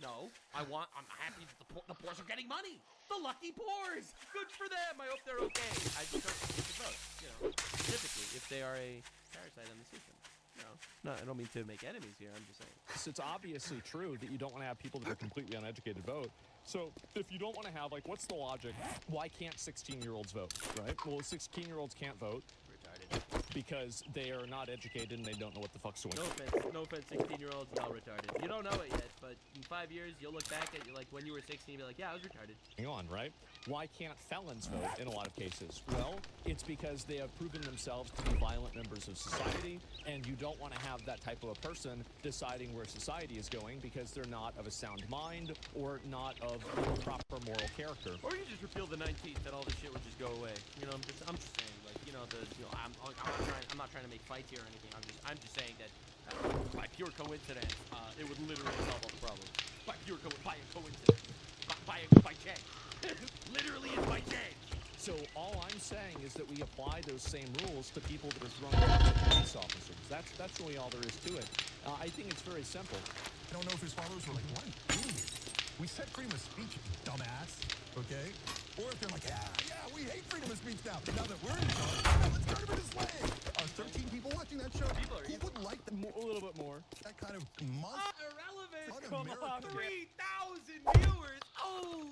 No, I'm happy that the poors are getting money. The lucky poors. Good for them. I hope they're okay. I just don't think they should vote. You know, specifically if they are a parasite on the system. No, I don't mean to make enemies here. I'm just saying.
So it's obviously true that you don't want to have people that are completely uneducated vote. So if you don't want to have, like, what's the logic? Why can't 16-year-olds vote, right? Well, 16-year-olds can't vote. Because they are not educated and they don't know what the fuck's going on.
No offense, 16-year-olds, y'all retarded. You don't know it yet, but in 5 years, you'll look back at like when you were 16 and be like, yeah, I was retarded.
Hang on, right? Why can't felons vote in a lot of cases? Well, it's because they have proven themselves to be violent members of society, and you don't want to have that type of a person deciding where society is going because they're not of a sound mind or not of proper moral character.
Or you just repeal the 19th and all this shit would just go away. You know, I'm just saying, like, you know, I'm not trying to make fights here or anything. I'm just saying that by pure coincidence, it would literally solve all the problems. By a coincidence, by chance, literally is by chance.
So all I'm saying is that we apply those same rules to people that are thrown out as police officers. That's really all there is to it. I think it's very simple.
I don't know if his followers were like, what an idiot. We said freedom of speech, dumbass, okay? Or if they're like, yeah, we hate freedom of speech now. Now that we're in charge, let's turn him into slave. 13 people watching that show. Who would like
A little bit more.
that kind of monster?
Irrelevant.
Come on.
3,000 viewers. Oh.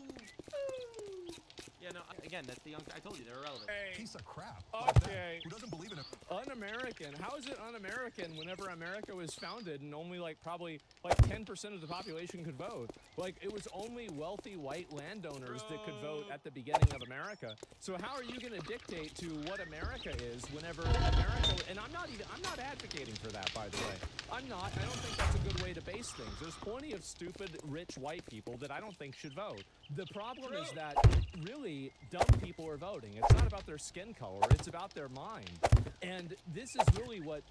Yeah, no. Again, that's the young. I told you they're irrelevant.
Piece of crap.
Okay.
Who doesn't believe in it?
Un-American. How is it un-American whenever America was founded and only probably 10% of the population could vote? Like, it was only wealthy white landowners that could vote at the beginning of America. So how are you going to dictate to what America is whenever America? And I'm not advocating for that, by the way. I'm not. I don't think that's a good way to base things. There's plenty of stupid, rich white people that I don't think should vote. The problem is that really dumb people are voting. It's not about their skin color. It's about their mind. And this is really what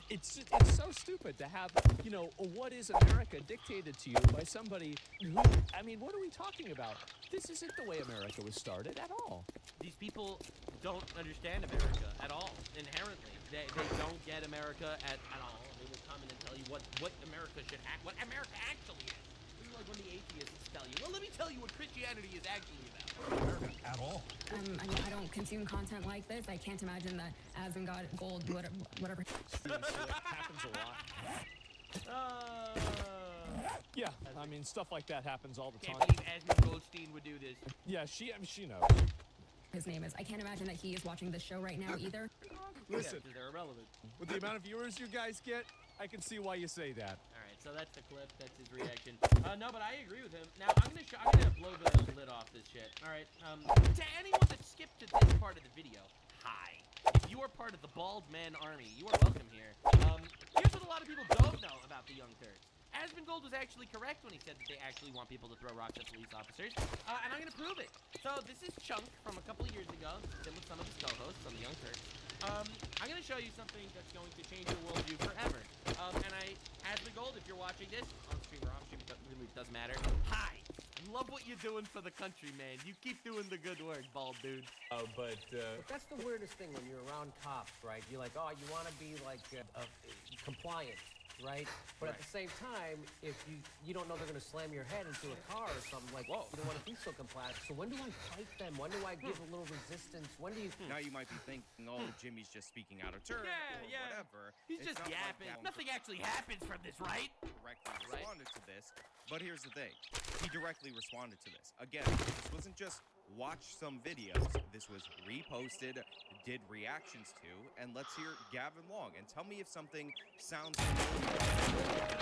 it's so stupid to have, you know, what is America dictated to you by somebody who, I mean, what are we talking about? This isn't the way America was started at all.
These people don't understand America at all, inherently. They don't get America at all. They will come in and tell you what America should act, what America actually is. This is like when the atheists tell you, well, let me tell you what Christianity is actually about.
America at all.
I mean, I don't consume content like this. I can't imagine that Asmongold, Gold, whatever.
Happens a lot. Yeah, I mean, stuff like that happens all the
Can't
time.
believe Asmund Goldstein would do this.
Yeah, she knows.
His name is. I can't imagine that he is watching this show right now either.
Listen,
Yeah, 'cause they're irrelevant.
with the amount of viewers you guys get, I can see why you say that.
All right, so that's the clip. That's his reaction. No, but I agree with him. Now I'm gonna blow the lid off this shit. All right. To anyone that skipped to this part of the video, hi. If you are part of the Bald Man Army, you are welcome here. Here's what a lot of people don't know about the Young Turks. Asmongold was actually correct when he said that they actually want people to throw rocks at police officers, and I'm gonna prove it. So this is Chunk from a couple years ago. Him with some of his co-hosts on the Young Turks. I'm gonna show you something that's going to change your worldview forever. And Asmongold, if you're watching this on stream or off stream, it really doesn't matter. Hi. I love what you're doing for the country, man. You keep doing the good work, bald dude.
But that's the weirdest thing when you're around cops, right? You're like, oh, you want to be like compliant, right? But at the same time, if you don't know they're going to slam your head into a car or something, like, whoa, you don't want to be so compliant. So when do I fight them? When do I give a little resistance? When do you?
Now you might be thinking, oh, Jimmy's just speaking out of turn or whatever.
He's
It's
just
not like
yapping.
that.
Nothing actually happens from this, right?
Directly responded to this, but here's the thing. He directly responded to this. Again, this wasn't just watch some videos. This was reposted, did reactions to, and let's hear Gavin Long and tell me if something sounds familiar.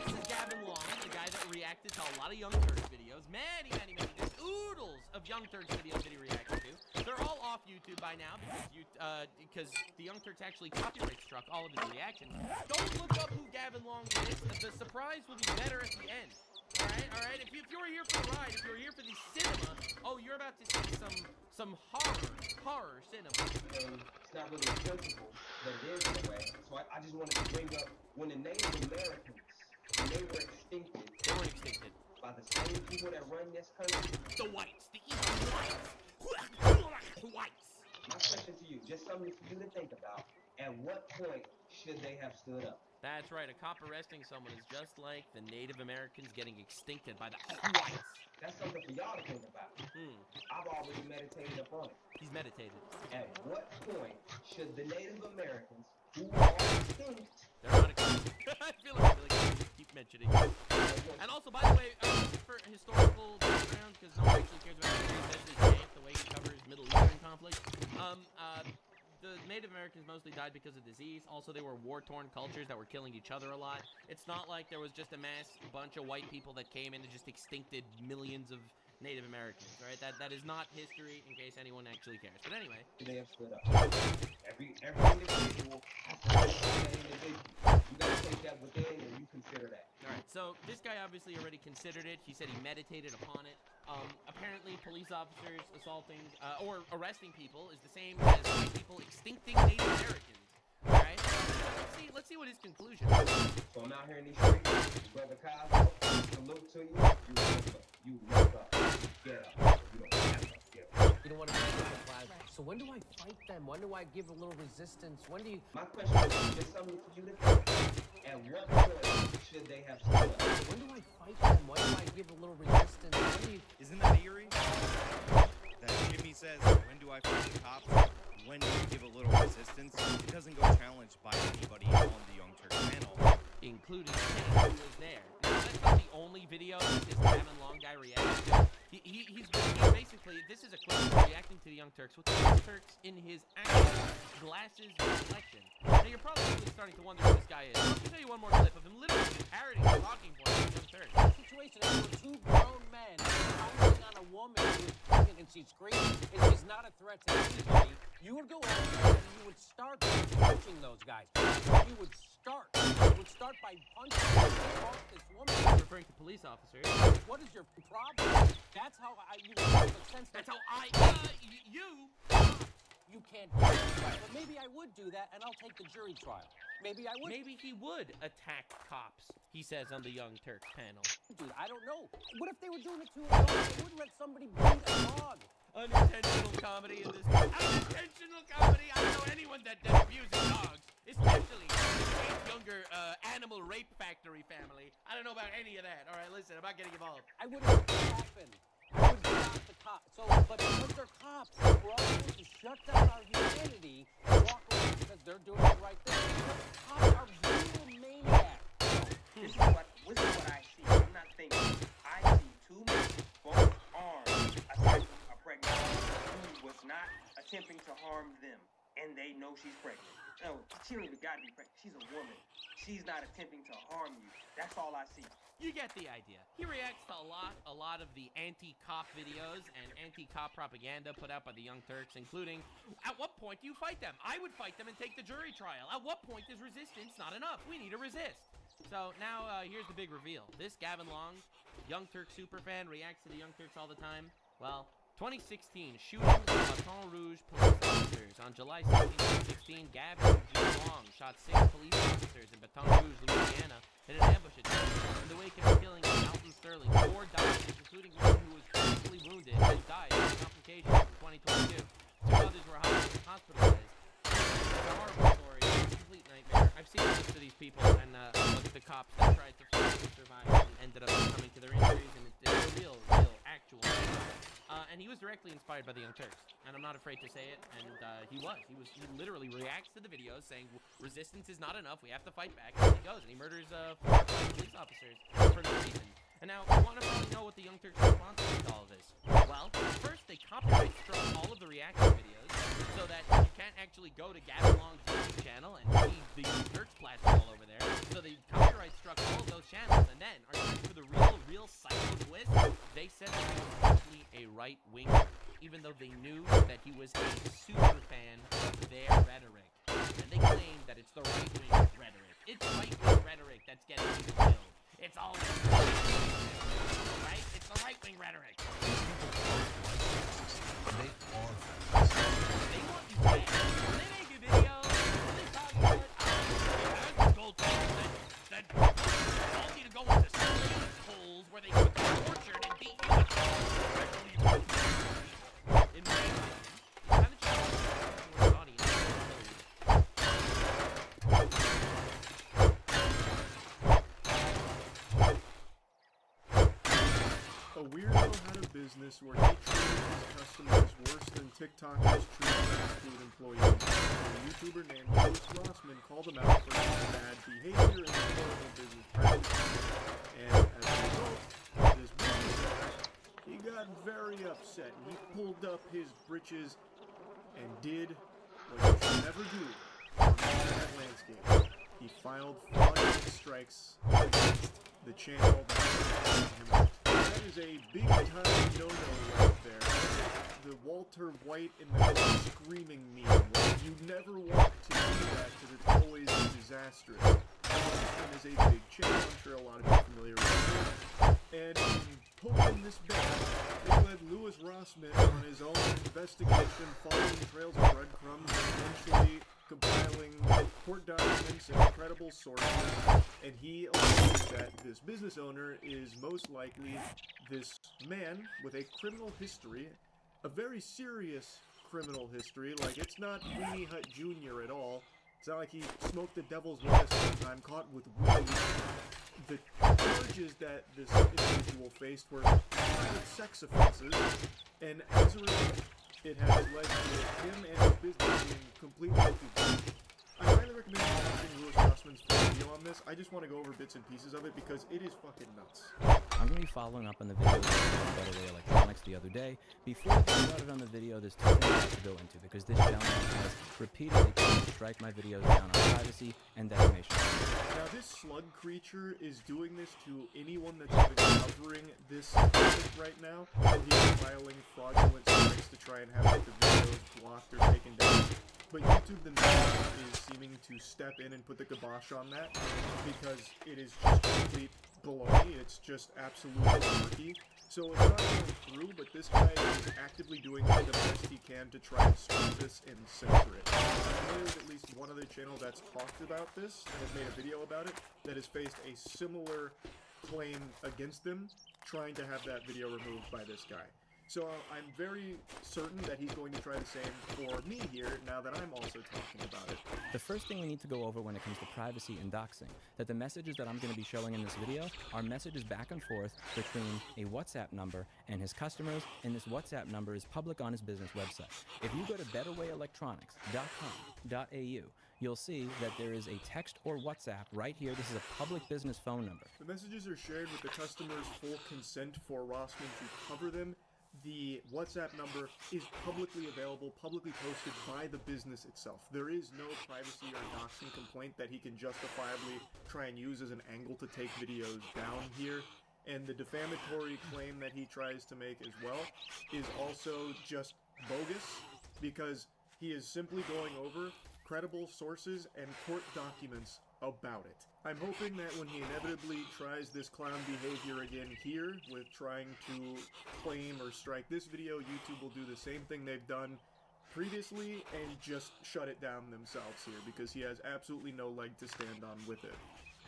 This is Gavin Long, the guy that reacted to a lot of Young Turks videos. Many. There's oodles of Young Turks videos that he reacted to. They're all off YouTube by now because the Young Turks actually copyright struck all of his reactions. Don't look up who Gavin Long is. The surprise will be better at the end. All right. If you're here for the ride, if you're here for the cinema, oh, you're about to see some horror cinema.
It's not really a principle, but it is in a way. So I just wanted to bring up when the Native Americans, when they were extincted.
They weren't extincted.
By the same people that run this country.
The whites, the evil whites. Whites.
My question to you, just something for you to think about. At what point should they have stood up?
That's right. A cop arresting someone is just like the Native Americans getting extincted by the whites.
That's something for y'all to think about. I've already meditated upon it.
He's meditated.
At what point should the Native Americans, who are extinct,
they're not extinct. I feel like keep mentioning. And also, by the way, for historical background, because no one actually cares about the way he covers Middle Eastern conflict. The Native Americans mostly died because of disease. Also, they were war-torn cultures that were killing each other a lot. It's not like there was just a mass bunch of white people that came in and just extincted millions of Native Americans, right? That is not history, in case anyone actually cares. But anyway.
They have stood up. Every individual has to take that individual. You gotta take that within and you consider that.
Alright, so this guy obviously already considered it. He said he meditated upon it. Apparently police officers assaulting or arresting people is the same as white people extincting Native Americans. Alright? Let's see what his conclusion is.
So I'm out here in these streets, Brother Cosmo, salute to you. You wake up. Get up. You don't have to get up.
You don't want to be compliant. So when do I fight them? When do I give a little resistance? When do you?
My question is just something for you to think. At what point should they have stood up?
When do I fight them? When do I give a little resistance? When do you?
Isn't that eerie? That Jimmy says, when do I fight the cops? When do you give a little resistance? It doesn't go challenged by anybody on the Young Turks panel.
Including Kenny, who was there. Now, that's not the only video that this Gavin Long guy reacted to. He's basically, this is a clip of reacting to the Young Turks with the Young Turks in his actual glasses reflection. Now, you're probably starting to wonder who this guy is. Let me show you one more clip of him literally parroting the talking point of the Young Turks.
Situation is where two grown men pouncing on a woman who is pregnant and she's screaming and she's not a threat to anybody. You would go over there and you would start punching those guys. You would start. You would start by punching this woman.
Referring to police officers.
What is your problem? That's how you make sense.
That's how
You can't do that. But maybe I would do that and I'll take the jury trial. Maybe I would.
Maybe he would attack cops, he says on the Young Turks panel.
Dude, I don't know. What if they were doing it to a dog? They wouldn't let somebody beat a dog.
Unintentional comedy in this. Unintentional comedy? I don't know anyone that abuses dogs. Especially the younger animal rape factory family. I don't know about any of that. All right, listen, I'm not getting involved.
I wouldn't let that happen. I would stop the cops. So So, but because they're cops, we're all supposed to shut down our humanity and walk away because they're doing the right thing. Because cops are real maniacs.
This is what I see. I'm not thinking. I see two men, both armed, attacking a pregnant woman who was not attempting to harm them, and they know she's pregnant. No, she don't even gotta be pregnant. She's a woman. She's not attempting to harm you. That's all I see.
You get the idea. He reacts to a lot of the anti-cop videos and anti-cop propaganda put out by the Young Turks, including, at what point do you fight them? I would fight them and take the jury trial. At what point is resistance not enough? We need to resist. So now here's the big reveal. This Gavin Long, Young Turk superfan, reacts to the Young Turks all the time. Well, 2016, shooting of Baton Rouge police officers. On July 16, 2016, Gavin Eugene Long shot 6 police officers in Baton Rouge, Louisiana, in an ambush attack. In the wake of the killing of Alton Sterling, 4 died, including one who was critically wounded and died of complications in 2022. 2 others were hospitalized. It's a horrible story. It's a complete nightmare. I've seen most of these people and looked at the cops that tried to fight and survive and ended up coming to their injuries, and it's a real, actual and he was directly inspired by the Young Turks, and I'm not afraid to say it, and he literally reacts to the videos saying, resistance is not enough, we have to fight back, and he goes, and he murders 4 or 5 police officers for no reason. And now, you want to probably know what the Young Turks' response is to all of this. Well, first, they copyright struck all of the reaction videos, so that you can't actually go to Gavin Long's YouTube channel and see the Young Turks plastered all over there. So they copyright struck all of those channels, and then, are you ready for the real psycho twist? They said that he was actually a right-winger, even though they knew that he was a super fan of their rhetoric. And they claim that it's the right-wing rhetoric. It's right-wing rhetoric that's getting people killed. It's all right? It's the right-wing rhetoric.
They are.
They want you dead. When they make a video, when they talk about it, there's the gold that all need to go into slave holes where they put them tortured and beat you. In my opinion, it's kind of challenging for an audience.
A weirdo had a business where he treated his customers worse than TikTokers treat fast food employees. A YouTuber named Louis Rossman called him out for his bad behavior and horrible business practices. And as a result, this business owner, he got very upset. He pulled up his britches and did what you should never do on the internet landscape. He filed fraudulent strikes against the channel that was him out. That is a big-time no-no right there. That's the Walter White in the screaming meme, where you never want to do that because it's always disastrous. Livestream is a big channel, I'm sure a lot of you are familiar with it. And in poking this bear, they led Louis Rossman on his own investigation, following trails of breadcrumbs, and eventually compiling court documents and credible sources, and he alleges that this business owner is most likely this man with a criminal history, a very serious criminal history. Like, it's not Weenie Hut Jr. at all. It's not like he smoked the devil's lettuce sometime, caught with weed. The charges that this individual faced were violent sex offenses, and as a result, it has led to him and his business being completely debauched. I highly recommend watching Louis Rossman's full video on this. I just want to go over bits and pieces of it because it is fucking nuts.
I'm going to be following up on the video on Better Way Electronics the other day. Before we get started on the video, there's 2 things I have to go into because this gentleman has repeatedly tried to strike my videos down on privacy and defamation.
Now this slug creature is doing this to anyone that's even covering this topic right now. He's filing fraudulent strikes to try and have the videos blocked or taken down. But YouTube themselves is seeming to step in and put the kibosh on that because it is just complete baloney. It's just absolutely murky. So it's not going through, but this guy is actively doing the best he can to try and stop this and censor it. I'm familiar with at least one other channel that's talked about this and has made a video about it that has faced a similar claim against them, trying to have that video removed by this guy. So I'm very certain that he's going to try the same for me here now that I'm also talking about it.
The first thing we need to go over when it comes to privacy and doxing, that the messages that I'm going to be showing in this video are messages back and forth between a WhatsApp number and his customers, and this WhatsApp number is public on his business website. If you go to betterwayelectronics.com.au, you'll see that there is a text or WhatsApp right here. This is a public business phone number.
The messages are shared with the customer's full consent for Rossman to cover them. The WhatsApp number is publicly available, publicly posted by the business itself. There is no privacy or doxing complaint that he can justifiably try and use as an angle to take videos down here. And the defamatory claim that he tries to make as well is also just bogus, because he is simply going over credible sources and court documents about it. I'm hoping that when he inevitably tries this clown behavior again here with trying to claim or strike this video, YouTube will do the same thing they've done previously and just shut it down themselves here, because he has absolutely no leg to stand on with it.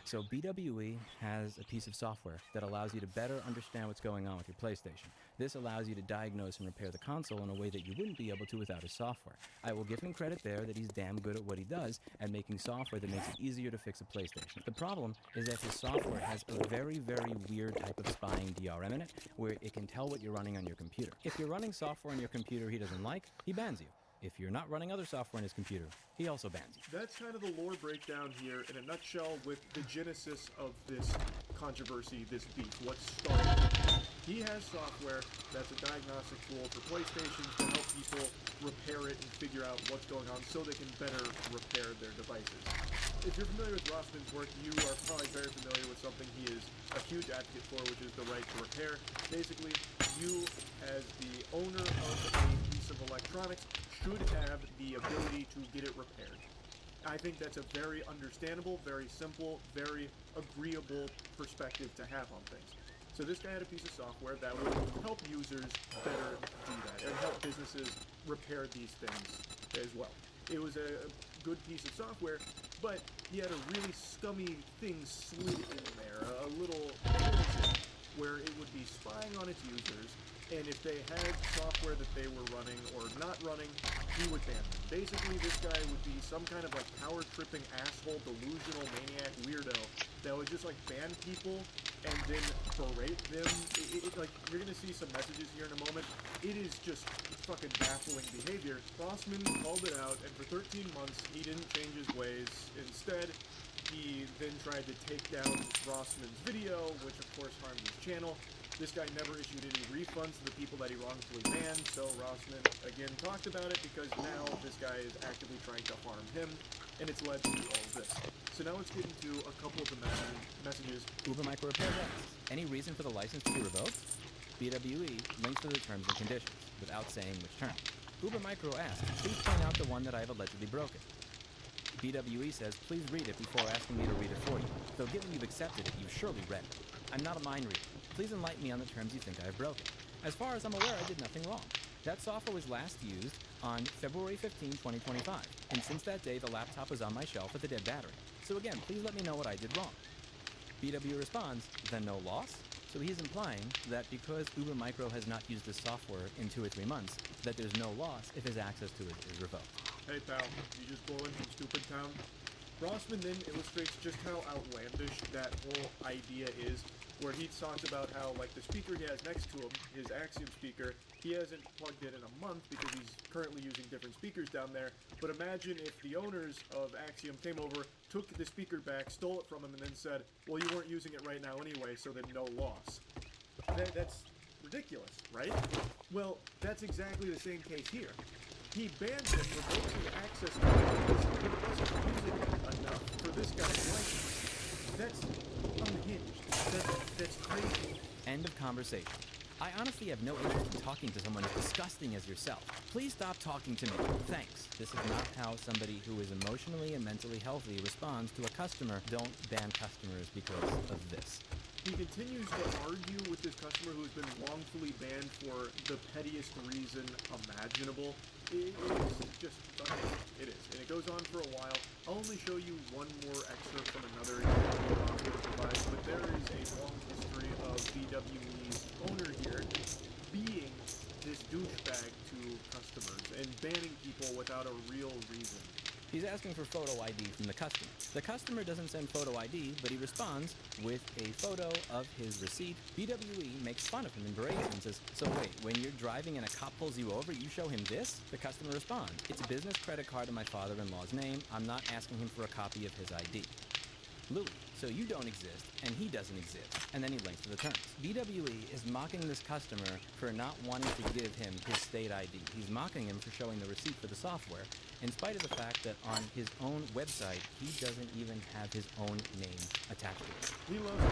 So BWE has a piece of software that allows you to better understand what's going on with your PlayStation. This allows you to diagnose and repair the console in a way that you wouldn't be able to without his software. I will give him credit there that he's damn good at what he does at making software that makes it easier to fix a PlayStation. The problem is that his software has a very, very weird type of spying DRM in it, where it can tell what you're running on your computer. If you're running software on your computer he doesn't like, he bans you. If you're not running other software on his computer, he also bans you.
That's kind of the lore breakdown here in a nutshell with the genesis of this controversy, this beef, what started it. He has software that's a diagnostic tool for PlayStations to help people repair it and figure out what's going on so they can better repair their devices. If you're familiar with Rossman's work, you are probably very familiar with something he is a huge advocate for, which is the right to repair. Basically, you, as the owner of a piece of electronics, should have the ability to get it repaired. I think that's a very understandable, very simple, very agreeable perspective to have on things. So this guy had a piece of software that would help users better do that, and help businesses repair these things as well. It was a good piece of software, but he had a really scummy thing slid in there, a little bullshit, where it would be spying on its users, and if they had software that they were running or not running, he would ban them. Basically, this guy would be some kind of like power-tripping asshole, delusional maniac weirdo that would just like ban people and then berate them. Like, you're gonna see some messages here in a moment. It is just fucking baffling behavior. Rossman called it out, and for 13 months, he didn't change his ways. Instead, he then tried to take down Rossman's video, which of course harmed his channel. This guy never issued any refunds to the people that he wrongfully banned, so Rossman again talked about it because now this guy is actively trying to harm him, and it's led to all of this. So now let's get into a couple of the messages.
Uber Micro Repair asks, any reason for the license to be revoked? BWE links to the terms and conditions, without saying which term. Uber Micro asks, please point out the one that I have allegedly broken. BWE says, please read it before asking me to read it for you. Though given you've accepted it, you've surely read it. I'm not a mind reader. Please enlighten me on the terms you think I have broken. As far as I'm aware, I did nothing wrong. That software was last used on February 15, 2025, and since that day, the laptop was on my shelf with a dead battery. So again, please let me know what I did wrong. BW responds, then no loss? So he's implying that because Uber Micro has not used this software in 2 or 3 months, that there's no loss if his access to it is revoked.
Hey pal, you just blowing from Stupid Town? Rossman then illustrates just how outlandish that whole idea is, where he talks about how, like, the speaker he has next to him, his Axiom speaker, he hasn't plugged in a month because he's currently using different speakers down there. But imagine if the owners of Axiom came over, took the speaker back, stole it from him, and then said, well, you weren't using it right now anyway, so then no loss. That's ridiculous, right? Well, that's exactly the same case here. He banned him, revoking access to it because he wasn't using it enough for this guy's license. That's unhinged. That's crazy.
End of conversation. I honestly have no interest in talking to someone as disgusting as yourself. Please stop talking to me. Thanks. This is not how somebody who is emotionally and mentally healthy responds to a customer. Don't ban customers because of this.
He continues to argue with this customer who has been wrongfully banned for the pettiest reason imaginable. It is just unhinged. It is. And it goes on for a while. I'll only show you one more excerpt from another example Rossman provides, but there is a long history of BWE's owner here being this douchebag to customers and banning people without a real reason.
He's asking for photo ID from the customer. The customer doesn't send photo ID, but he responds with a photo of his receipt. BWE makes fun of him and berates him and says, so wait, when you're driving and a cop pulls you over, you show him this? The customer responds, it's a business credit card in my father-in-law's name. I'm not asking him for a copy of his ID. Louis, so you don't exist, and he doesn't exist. And then he links to the terms. BWE is mocking this customer for not wanting to give him his state ID. He's mocking him for showing the receipt for the software, in spite of the fact that on his own website, he doesn't even have his own name attached to it.
He loves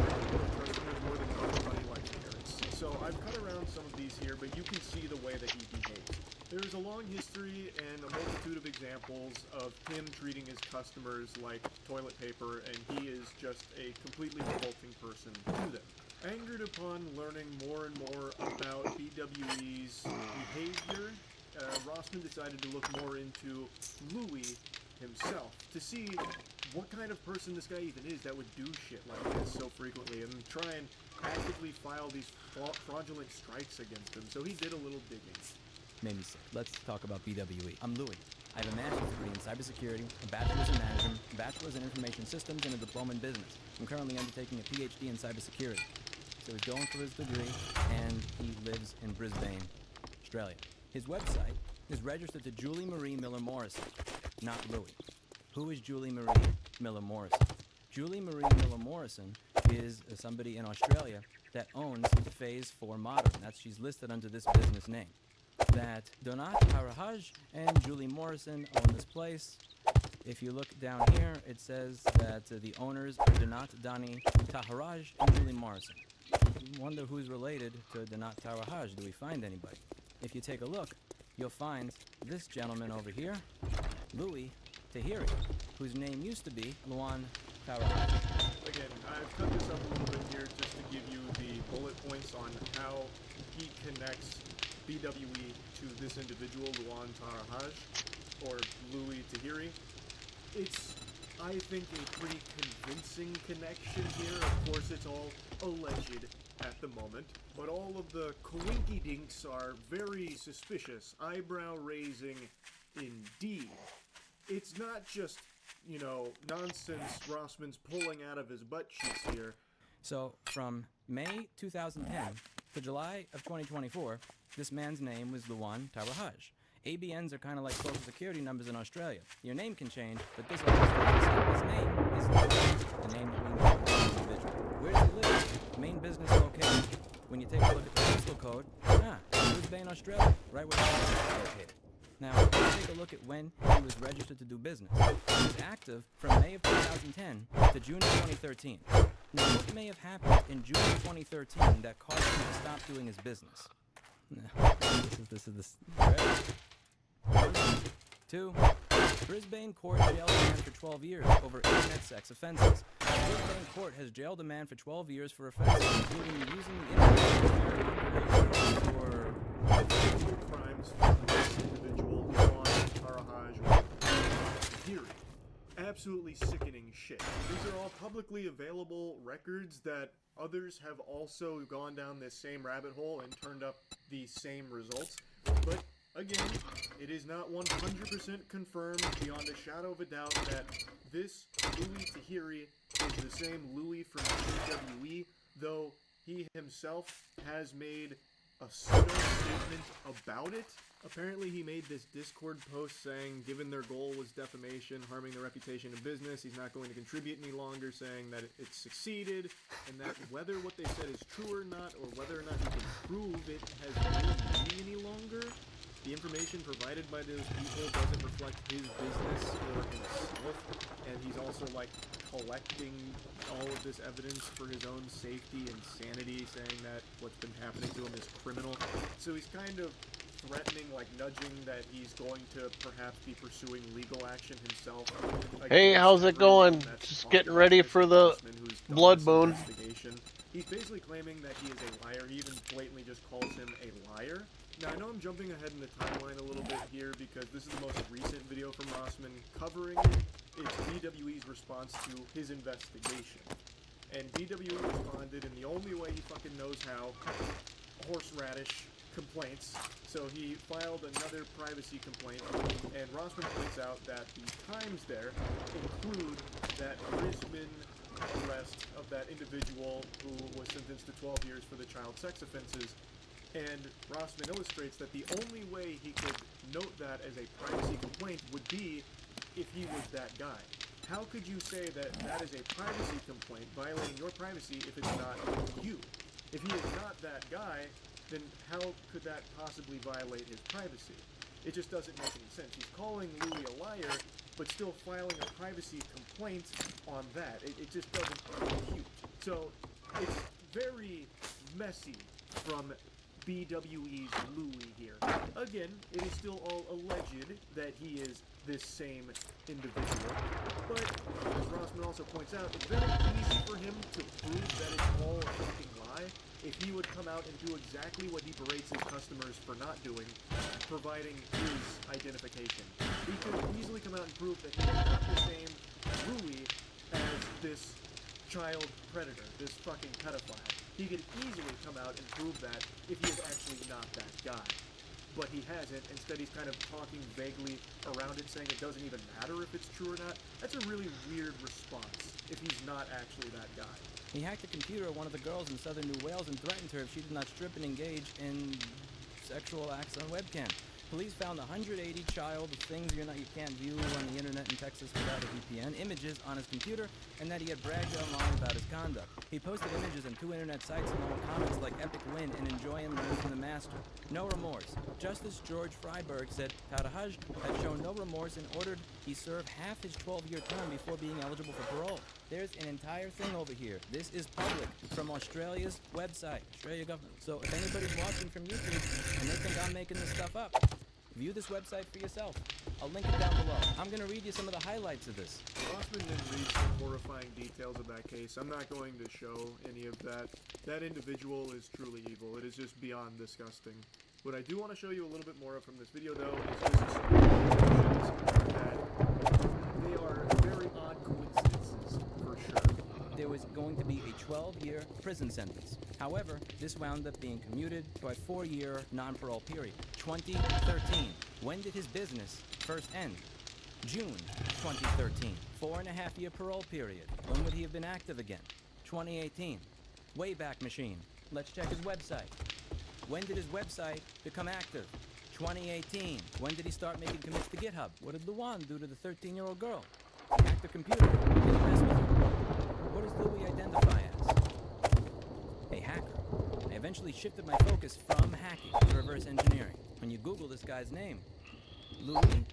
customers more than anybody likes parents. So I've cut around some of these here, but you can see the way that he behaves. There's a long history and a multitude of examples of him treating his customers like toilet paper, and he is just a completely revolting person to them. Angered upon learning more and more about BWE's behavior, Rossman decided to look more into Louis himself to see what kind of person this guy even is that would do shit like this so frequently and try and actively file these fraudulent strikes against him. So he did a little digging.
Made me sick. Let's talk about BWE. I'm Louis. I have a master's degree in cybersecurity, a bachelor's in management, a bachelor's in information systems, and a diploma in business. I'm currently undertaking a PhD in cybersecurity. So he's going for his degree, and he lives in Brisbane, Australia. His website is registered to Julie Marie Miller Morrison, not Louis. Who is Julie Marie Miller Morrison? Julie Marie Miller Morrison is somebody in Australia that owns Phase 4 Modern. She's listed under this business name. That Donat Harahaj and Julie Morrison own this place. If you look down here, it says that the owners are Donat Dani Taharaj and Julie Morrison. You wonder who's related to Donat Taharaj. Do we find anybody? If you take a look, you'll find this gentleman over here, Louis Tahiri, whose name used to be Luan Taharaj.
Again, I've cut this up a little bit here just to give you the bullet points on how he connects BWE to this individual, Luan Taharaj, or Louis Tahiri. It's, I think, a pretty convincing connection here. Of course, it's all alleged at the moment, but all of the coinky-dinks are very suspicious, eyebrow-raising indeed. It's not just, you know, nonsense Rossman's pulling out of his butt cheeks here.
So, from May 2010 to July of 2024, this man's name was Luan Taharaj. ABNs are kind of like social security numbers in Australia. Your name can change, but this always stays the same. His name is Luan, the name that we know for the individual. Where does he live? Main business location. When you take a look at the postal code, Brisbane, Australia, right where the office is located. Now, let's take a look at when he was registered to do business. He was active from May of 2010 to June of 2013. Now, what may have happened in June of 2013 that caused him to stop doing his business? This is ready? 1, 2. Brisbane court jailed a man for 12 years over internet sex offenses. Brisbane court has jailed a man for 12 years for offenses including using the internet for
crimes from this individual, Luan Taharaj, Tahiri. Absolutely sickening shit. These are all publicly available records that others have also gone down this same rabbit hole and turned up the same results. But again, it is not 100% confirmed beyond a shadow of a doubt that this Louis Tahiri is the same Louis from WWE, though he himself has made a pseudo-statement about it. Apparently he made this Discord post saying, given their goal was defamation, harming the reputation of business, he's not going to contribute any longer, saying that it succeeded, and that whether what they said is true or not, or whether or not he can prove it has no meaning any longer, the information provided by those people doesn't reflect his business or himself, and he's also, like, collecting all of this evidence for his own safety and sanity, saying that what's been happening to him is criminal. So he's kind of threatening, like nudging, that he's going to perhaps be pursuing legal action himself.
Hey, how's it going? Just getting ready for the blood moon.
He's basically claiming that he is a liar. He even blatantly just calls him a liar. Now, I know I'm jumping ahead in the timeline a little bit here because this is the most recent video from Rossman covering it. It's BWE's response to his investigation. And BWE responded in the only way he fucking knows how, horseradish, complaints. So he filed another privacy complaint, and Rossman points out that the times there include that Brisbane arrest of that individual who was sentenced to 12 years for the child sex offenses. And Rossman illustrates that the only way he could note that as a privacy complaint would be if he was that guy. How could you say that that is a privacy complaint, violating your privacy, if it's not you? If he is not that guy, then how could that possibly violate his privacy? It just doesn't make any sense. He's calling Louis a liar, but still filing a privacy complaint on that. It just doesn't compute. So it's very messy from BWE's Louis here. Again, it is still all alleged that he is this same individual, but as Rossman also points out, it's very easy for him to prove that it's all a fucking lie if he would come out and do exactly what he berates his customers for not doing, providing his identification. He could easily come out and prove that he is not the same Louis as this child predator, this fucking pedophile. He could easily come out and prove that if he is actually not that guy. But he hasn't. Instead, he's kind of talking vaguely around it, saying it doesn't even matter if it's true or not. That's a really weird response if he's not actually that guy.
He hacked the computer of one of the girls in southern New Wales and threatened her if she did not strip and engage in sexual acts on webcam. Police found 180 child things you can't view on the internet in Texas without a VPN, images on his computer, and that he had bragged online about his conduct. He posted images on 2 internet sites along with comments like epic win and enjoy and learn from the master. No remorse. Justice George Freiberg said Tarahaj had shown no remorse and ordered he serve half his 12-year term before being eligible for parole. There's an entire thing over here. This is public from Australia's website, Australia government. So if anybody's watching from YouTube and they think I'm making this stuff up, view this website for yourself. I'll link it down below. I'm going to read you some of the highlights of this.
Rossman then reads some horrifying details of that case. I'm not going to show any of that. That individual is truly evil. It is just beyond disgusting. What I do want to show you a little bit more of from this video, though, is just that they are very odd coincidences, for sure.
There was going to be a 12-year prison sentence. However, this wound up being commuted to a 4-year non-parole period. 2013. When did his business first end? June 2013. 4.5-year parole period. When would he have been active again? 2018. Wayback Machine. Let's check his website. When did his website become active? 2018. When did he start making commits to GitHub? What did Luan do to the 13-year-old girl? He hacked the computer. Did he mess with her? What does Louis identify as? A hacker. I eventually shifted my focus from hacking to reverse engineering. When you Google this guy's name, Louis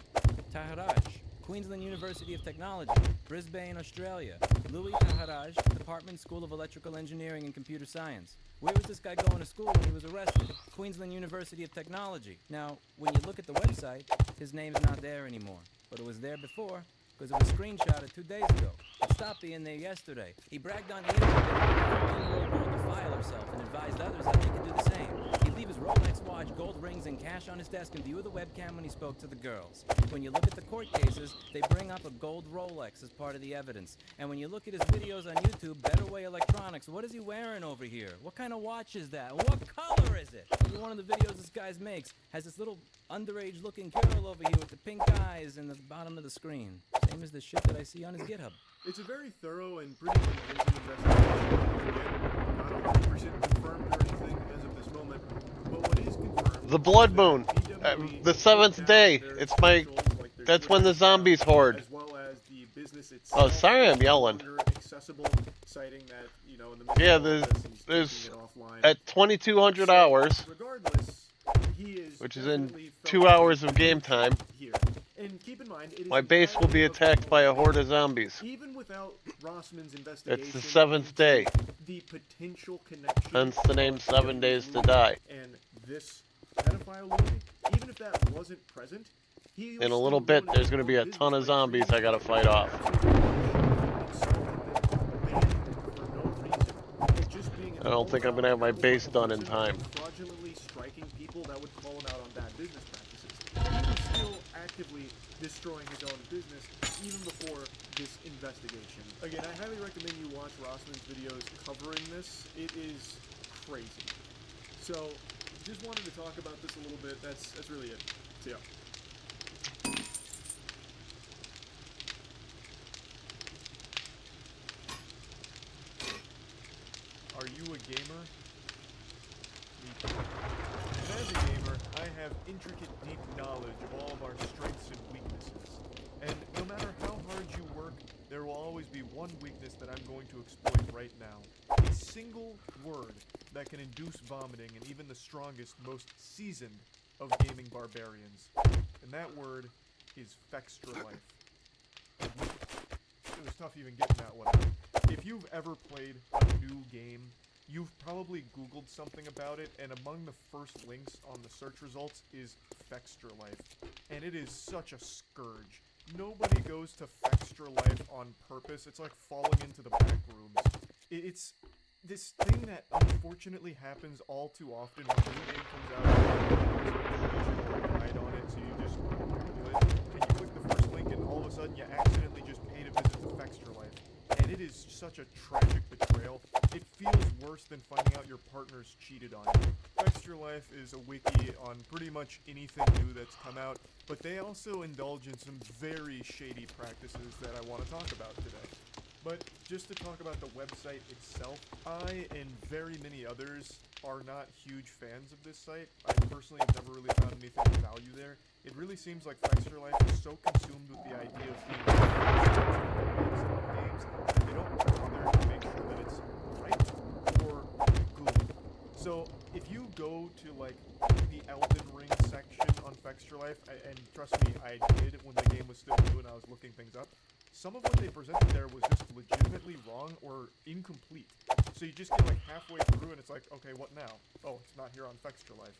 Taharaj, Queensland University of Technology, Brisbane, Australia. Louis Taharaj, Department School of Electrical Engineering and Computer Science. Where was this guy going to school when he was arrested? Queensland University of Technology. Now, when you look at the website, his name's not there anymore. But it was there before, because it was screenshotted 2 days ago. It stopped being there yesterday. He bragged on the internet that he was 13-year-old girl to file herself and advised others that they could do the same. He'd leave his Rolex watch, gold rings, and cash on his desk in view of the webcam when he spoke to the girls. When you look at the court cases, they bring up a gold Rolex as part of the evidence. And when you look at his videos on YouTube, Better Way Electronics, what is he wearing over here? What kind of watch is that? What color is it? Every one of the videos this guy makes has this little underage-looking girl over here with the pink eyes in the bottom of the screen. Same as the shit that I see on his GitHub.
It's a very thorough and pretty convincing investigation. Again, not 100% confirmed or anything as of this moment, but what is confirmed...
The blood moon. The 7th day. It's my... That's when the zombies horde.
As well as the business itself.
Oh, sorry I'm yelling.
Accessible, citing that, you know, in the
yeah, there's at 2200 hours, which is in 2 hours of game time,
and keep in mind,
my base will be attacked by a horde of zombies.
Even without Rossman's investigation,
it's the 7th day.
The potential connection,
hence the name 7 Days to Die.
And this pedophile Louis, even if that wasn't present,
in a little bit, there's going to be a ton of zombies I got to fight off. I don't think I'm going to have my base done in time.
Fraudulently striking people that would call him out on bad business practices. He was still actively destroying his own business even before this investigation. Again, I highly recommend you watch Rossman's videos covering this. It is crazy. So, just wanted to talk about this a little bit. That's really it. So, yeah. Are you a gamer? Me too. And as a gamer, I have intricate, deep knowledge of all of our strengths and weaknesses. And no matter how hard you work, there will always be one weakness that I'm going to exploit right now. A single word that can induce vomiting in even the strongest, most seasoned of gaming barbarians. And that word is Fextra Life. It was tough even getting that one out. If you've ever played a new game, you've probably Googled something about it, and among the first links on the search results is Fextra Life. And it is such a scourge. Nobody goes to Fextra Life on purpose. It's like falling into the back rooms. It's this thing that unfortunately happens all too often when a new game comes out. You guide on it, so you just Google it, and you click the first link, and all of a sudden you accidentally just paid a visit to Fextra Life. And it is such a tragic betrayal. It feels worse than finding out your partner's cheated on you. Fextra Life is a wiki on pretty much anything new that's come out, but they also indulge in some very shady practices that I want to talk about today. But just to talk about the website itself, I and very many others are not huge fans of this site. I personally have never really found anything of value there. It really seems like Fextra Life is so consumed with the idea of being games that they don't bother to make sure that it's right or good. So if you go to like the Elden Ring section on Fextra Life, and trust me, I did when the game was still new and I was looking things up, some of what they presented there was just legitimately wrong or incomplete. So you just get like halfway through and it's like, okay, what now? Oh, it's not here on Fextra Life.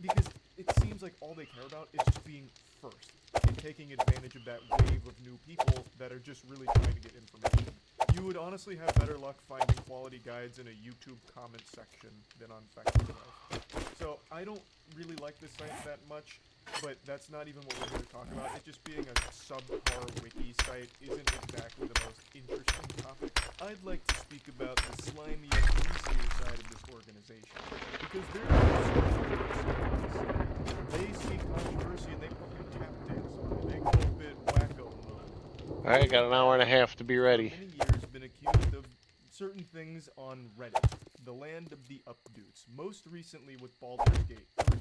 Because it seems like all they care about is just being first and taking advantage of that wave of new people that are just really trying to get information. You would honestly have better luck finding quality guides in a YouTube comment section than on Fextra Life. So I don't really like this site that much, but that's not even what we're here to talk about. It just being a subpar wiki site isn't exactly the most interesting topic. I'd like to speak about the slimy and greasier side of this organization, because they're they see controversy and they fucking tap dance on it. They go a bit wacko mode.
Alright, got an hour and a half to be ready.
For many years been accused of certain things on Reddit, the land of the updoots, most recently with Baldur's Gate 3.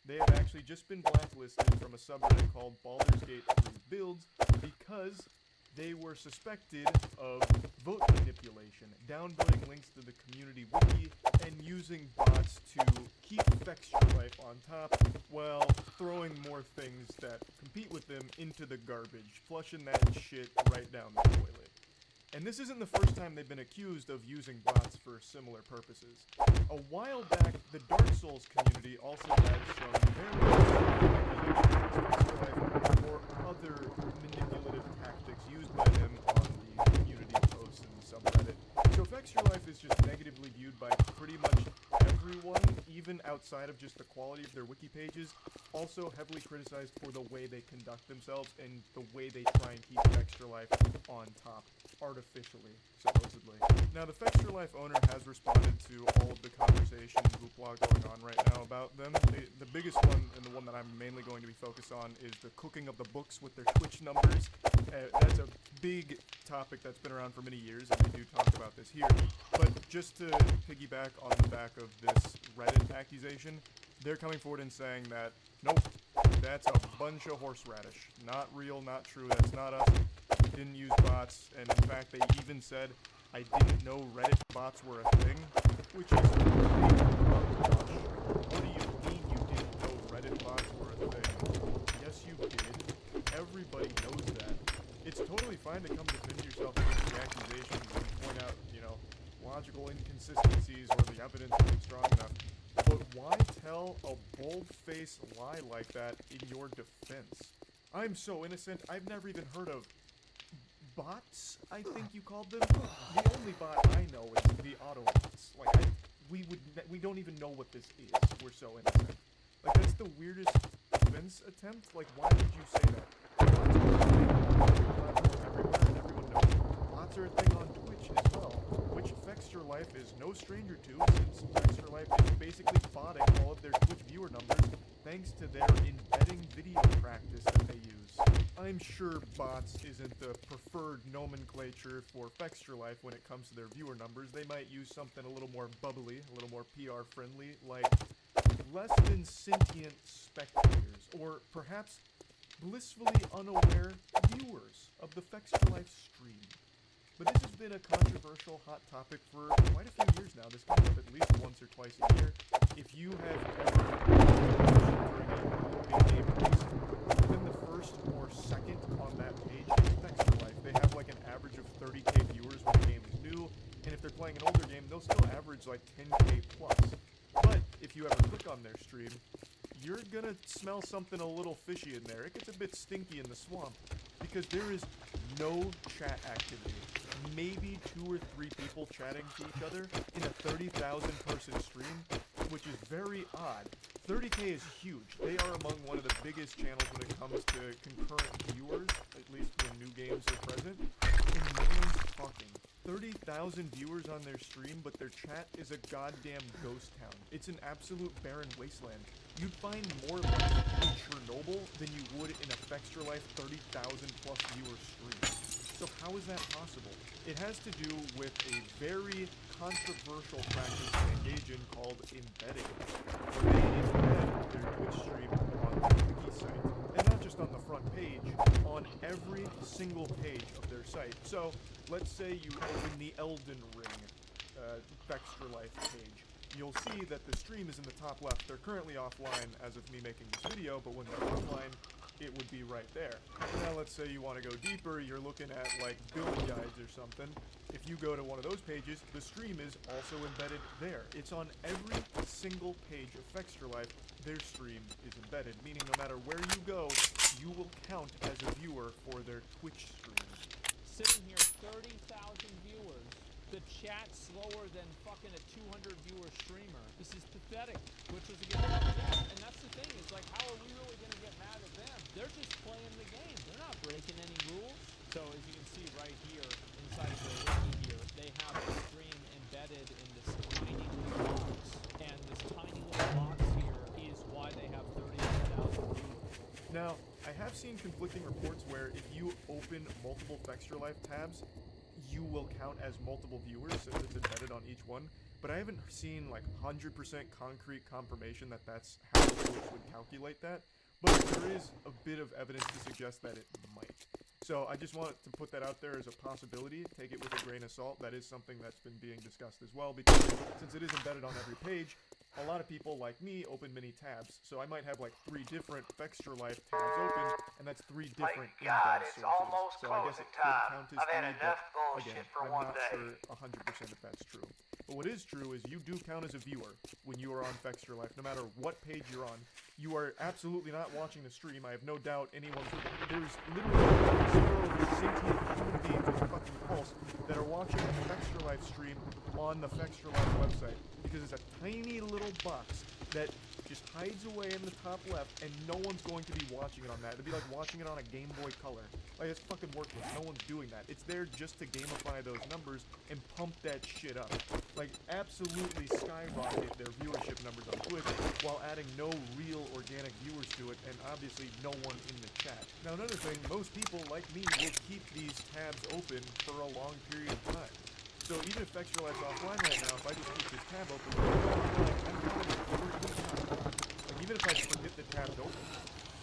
They have actually just been blacklisted from a subreddit called Baldur's Gate 3 Builds because they were suspected of vote manipulation, downvoting links to the community wiki, and using bots to keep Fextra Life on top while throwing more things that compete with them into the garbage, flushing that shit right down the toilet. And this isn't the first time they've been accused of using bots for similar purposes. A while back, the Dark Souls community also had some very or other manipulative tactics used by them on the community posts and subreddit. So Fextra Life is just negatively viewed by pretty much everyone, even outside of just the quality of their wiki pages, also heavily criticized for the way they conduct themselves and the way they try and keep Fextra Life on top. Artificially, supposedly. Now, the Fextra Life owner has responded to all of the conversation and hoopla going on right now about them. The biggest one, and the one that I'm mainly going to be focused on, is the cooking of the books with their Twitch numbers. That's a big topic that's been around for many years, and they do talk about this here. But just to piggyback on the back of this Reddit accusation, they're coming forward and saying that, nope, that's a bunch of horseradish. Not real, not true, that's not us. Didn't use bots, and in fact they even said I didn't know Reddit bots were a thing, which is what do you mean you didn't know Reddit bots were a thing? Yes, you did. Everybody knows that. It's totally fine to come defend yourself against the accusations and point out, logical inconsistencies or the evidence isn't strong enough. But why tell a bold-faced lie like that in your defense? I'm so innocent, I've never even heard of bots, I think you called them. The only bot I know is the Autobots. Like, we don't even know what this is. We're so innocent. Like, that's the weirdest defense attempt. Like, why would you say that? Bots are everywhere, and everyone knows it. Bots are a thing on Twitch as well, which Fextra Life is no stranger to, since Fextra Life is basically botting all of their Twitch viewer numbers thanks to their embedding video practice that they use. I'm sure bots isn't the preferred nomenclature for Fextra Life when it comes to their viewer numbers. They might use something a little more bubbly, a little more PR friendly, like less than sentient spectators, or perhaps blissfully unaware viewers of the Fextra Life stream. But this has been a controversial hot topic for quite a few years now. This comes up at least once or twice a year. If you have ever during a big game release, within the first or second on that page is Fextra Life. They have like an average of 30k viewers when the game is new, and if they're playing an older game, they'll still average like 10k plus. But if you ever click on their stream, you're gonna smell something a little fishy in there. It gets a bit stinky in the swamp, because there is no chat activity. Maybe 2 or 3 people chatting to each other in a 30,000 person stream, which is very odd. 30k is huge. They are among one of the biggest channels when it comes to concurrent viewers, at least when new games are present, and no one's talking. 30,000 viewers on their stream, but their chat is a goddamn ghost town. It's an absolute barren wasteland. You'd find more life in Chernobyl than you would in a Fextra Life 30,000 plus viewer stream. So how is that possible? It has to do with a very controversial practice they engage in called embedding, where they embed their Twitch stream on the wiki site, and not just on the front page, on every single page of their site. So let's say you open the Elden Ring Fextra Life page. You'll see that the stream is in the top left. They're currently offline as of me making this video, but when they're online, it would be right there. Now let's say you want to go deeper, you're looking at like build guides or something. If you go to one of those pages, the stream is also embedded there. It's on every single page of Fextra Life, their stream is embedded, meaning no matter where you go, you will count as a viewer for their Twitch stream.
Sitting here, 30,000 viewers. The chat slower than fucking a 200 viewer streamer. This is pathetic. Twitch was against them. And that's the thing, is like, how are we really gonna get mad at them? They're just playing the game. They're not breaking any rules. So as you can see right here, inside of the wiki here, they have the stream embedded in this tiny little box. And this tiny little box here is why they have 30,000 viewers.
Now, I have seen conflicting reports where if you open multiple Fextra Life tabs, you will count as multiple viewers since it's embedded on each one, but I haven't seen like 100% concrete confirmation that that's how Twitch would calculate that, but there is a bit of evidence to suggest that it might. So I just wanted to put that out there as a possibility. Take it with a grain of salt. That is something that's been being discussed as well, because since it is embedded on every page, a lot of people like me open many tabs, so I might have like 3 different Fextra Life tabs open, and that's 3 different embed sources. So I guess it could count as 3, but again, I'm not sure 100% if that's true. But what is true is you do count as a viewer when you are on Fextra Life, no matter what page you're on. You are absolutely not watching the stream. I have no doubt anyone. There's literally 0 sentient human beings with a fucking pulse that are watching a Fextra Life stream on the Fextra Life website, because it's a tiny little box that just hides away in the top left, and no one's going to be watching it on that. It'd be like watching it on a Game Boy Color. Like, it's fucking worthless. No one's doing that. It's there just to gamify those numbers and pump that shit up. Like, absolutely skyrocket their viewership numbers on Twitch while adding no real organic viewers to it, and obviously no one in the chat. Now, another thing, most people, like me, will keep these tabs open for a long period of time. So even if Fextra Life's offline right now, if I just keep this tab open, I'm counting it for a good time. Like, even if I forget the tab's open,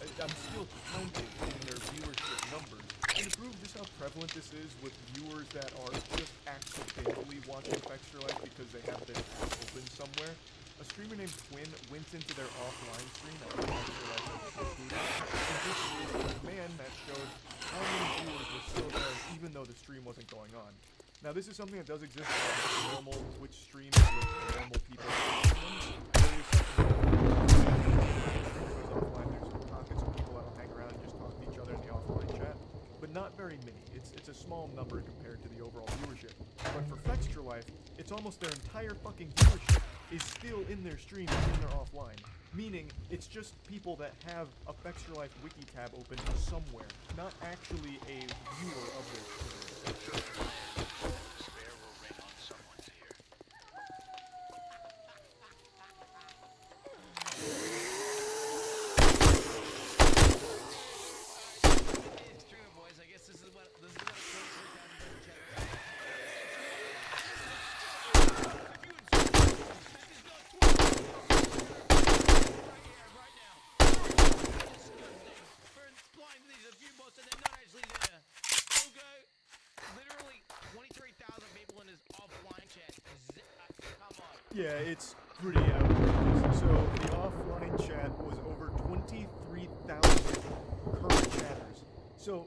I'm still counting in their viewership numbers. And to prove just how prevalent this is with viewers that are just accidentally watching Fextra Life because they have this tab open somewhere, a streamer named Twin went into their offline stream at Fextra Life and just created a command that showed how many viewers were still there even though the stream wasn't going on. Now, this is something that does exist on normal Twitch streams with normal people. There is something that offline. There's pockets of people that'll hang around and just talk to each other in the offline chat, but not very many. It's a small number compared to the overall viewership. But for Fextra Life, it's almost their entire fucking viewership is still in their stream when they're offline. Meaning, it's just people that have a Fextra Life wiki tab open somewhere, not actually a viewer of their stream. Yeah, it's pretty outrageous. So the offline chat was over 23,000 current chatters. So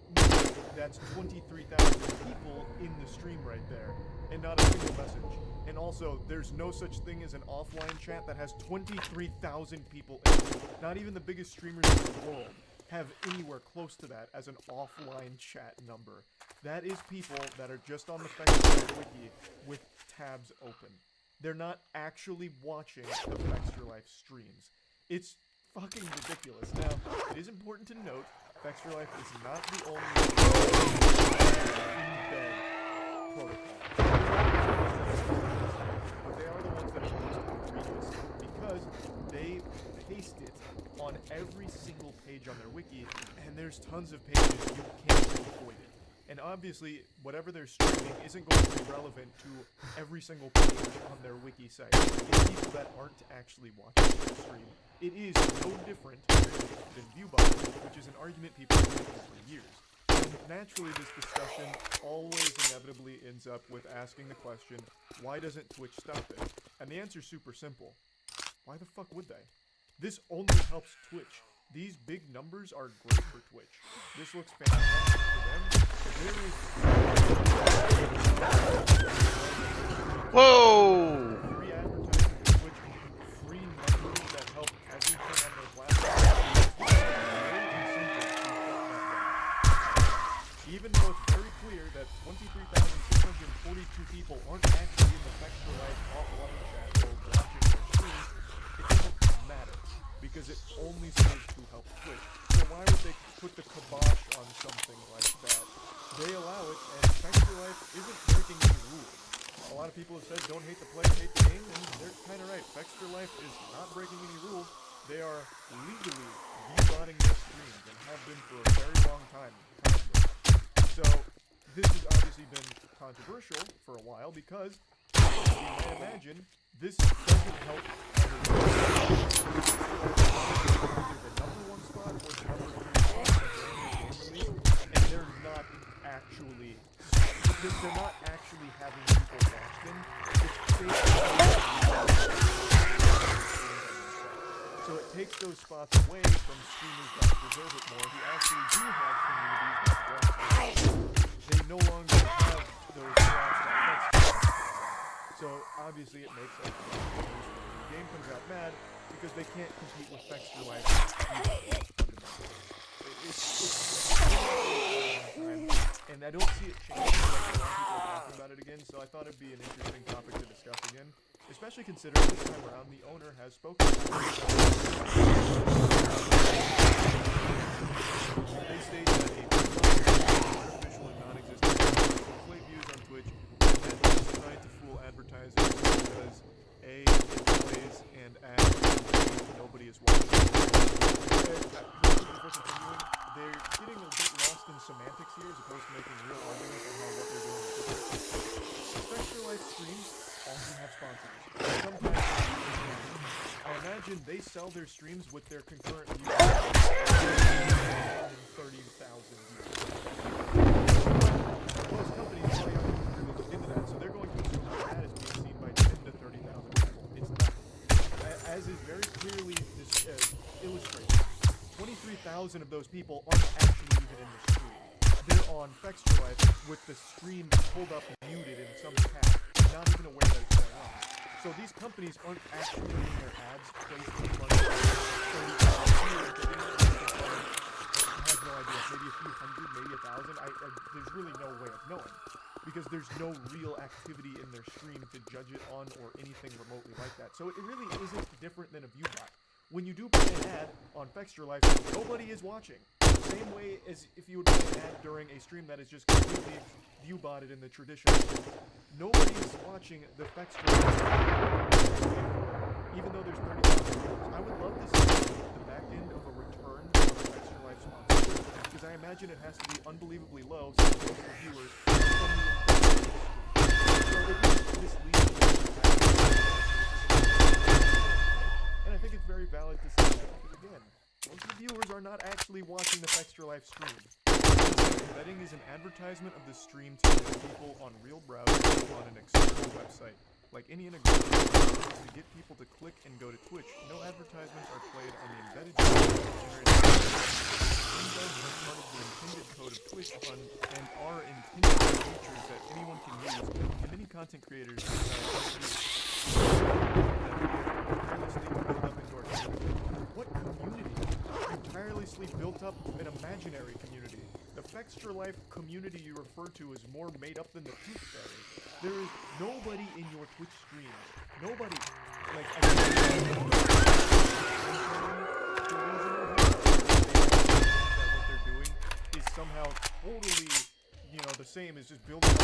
that's 23,000 people in the stream right there, and not a single message. And also, there's no such thing as an offline chat that has 23,000 people in it. Not even the biggest streamers in the world have anywhere close to that as an offline chat number. That is people that are just on the Fextra wiki with tabs open. They're not actually watching the Fextra Life streams. It's fucking ridiculous. Now, it is important to note, Fextra Life is not the only in-bed protocol. But they are the ones that are most egregious because they paste it on every single page on their wiki, and there's tons of pages you can't avoid it. And obviously, whatever they're streaming isn't going to be relevant to every single page on their wiki site. It's people that aren't actually watching the stream. It is no different than ViewBot, which is an argument people have been making for years. And naturally, this discussion always inevitably ends up with asking the question, why doesn't Twitch stop it? And the answer's super simple. Why the fuck would they? This only helps Twitch. These big numbers are great for Twitch. This looks fantastic for them.
Whoa!
Free advertising to Twitch, free numbers that help everything on their platform. Even though it's very clear that 23,642 people aren't actually in the Fextra Life offline chat or watching their streams, it doesn't matter, because it only serves to help Twitch. So why would they put the kibosh on something like that? They allow it, and Fextra Life isn't breaking any rules. A lot of people have said, don't hate the player, hate the game, and they're kind of right. Fextra Life is not breaking any rules. They are legally viewbotting their streams, and have been for a very long time, currently. So, this has obviously been controversial for a while, because, as you might imagine, this doesn't help everyone. Either the #1 spot or the #3 spot at the end of the game release, and they're not actually having people watch them. It's so it takes those spots away from streamers that deserve it more, who actually do have communities that watch them. They no longer have those spots that next to them. So obviously it makes sense. The game comes out mad because they can't compete with Fextra Life. And I don't see it changing. Like, a lot of people are talking about it again, so I thought it'd be an interesting topic to discuss again. Especially considering this time around the owner has spoken about it. They state that a artificial and non-existent inflate views on Twitch, and that is designed to fool advertisers because A, it plays, and as nobody is watching. They're getting a bit lost in semantics here as opposed to making real arguments on what they're doing with Twitch. Fextra Life streams often have sponsors. Sometimes I imagine they sell their streams with their concurrent views and 30,000 views. Most companies probably haven't really looked into that, so they're going to assume that is being seen by 10 to 30,000 people. It's not. As is very clearly illustrated. 23,000 of those people aren't actually even in the stream. They're on Fextra Life with the stream pulled up and muted in some tab, not even aware that it's going on. So these companies aren't actually getting their ads placed in front of them. I have no idea, maybe a few hundred, maybe 1,000. There's really no way of knowing, because there's no real activity in their stream to judge it on or anything remotely like that. So it really isn't different than a ViewBot. When you do play an ad on Fextra Life, nobody is watching. Same way as if you would play an ad during a stream that is just completely view-botted in the traditional sense. Nobody is watching the Fextra Life. Even though there's 30,000 viewers. I would love to see the back end of a return on a Fextra Life sponsorship, because I imagine it has to be unbelievably low since most of the viewers are from the so it is misleading. And I think it's very valid to say that, because again, most of the viewers are not actually watching the Fextra Life stream. Embedding is an advertisement of the stream to people on real browsers on an external website. Like any integration to get people to click and go to Twitch, no advertisements are played on the embedded These are part of the intended code of Twitch and are intended features that anyone can use, and many content creators What community? You tirelessly built up an imaginary community. The Fextra Life community you refer to is more made up than the Tooth Fairy. There is nobody in your Twitch stream. Nobody. Like, that what they're doing is somehow totally, you know, the same as just building up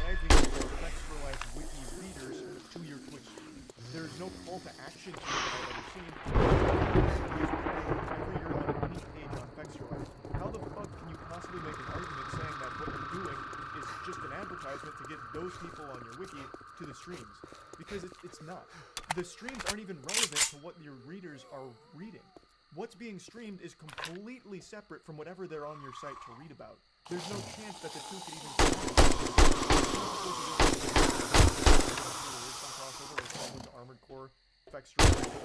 driving your Fextra Life wiki readers to your Twitch stream. There's no call to action to it that I've ever seen. Whenever you're on any page on Fextra Life, how the fuck can you possibly make an argument saying that what you're doing is just an advertisement to get those people on your wiki to the streams? Because it's not. The streams aren't even relevant to what your readers are reading. What's being streamed is completely separate from whatever they're on your site to read about. There's no chance that the two could even the Armored Core Fextra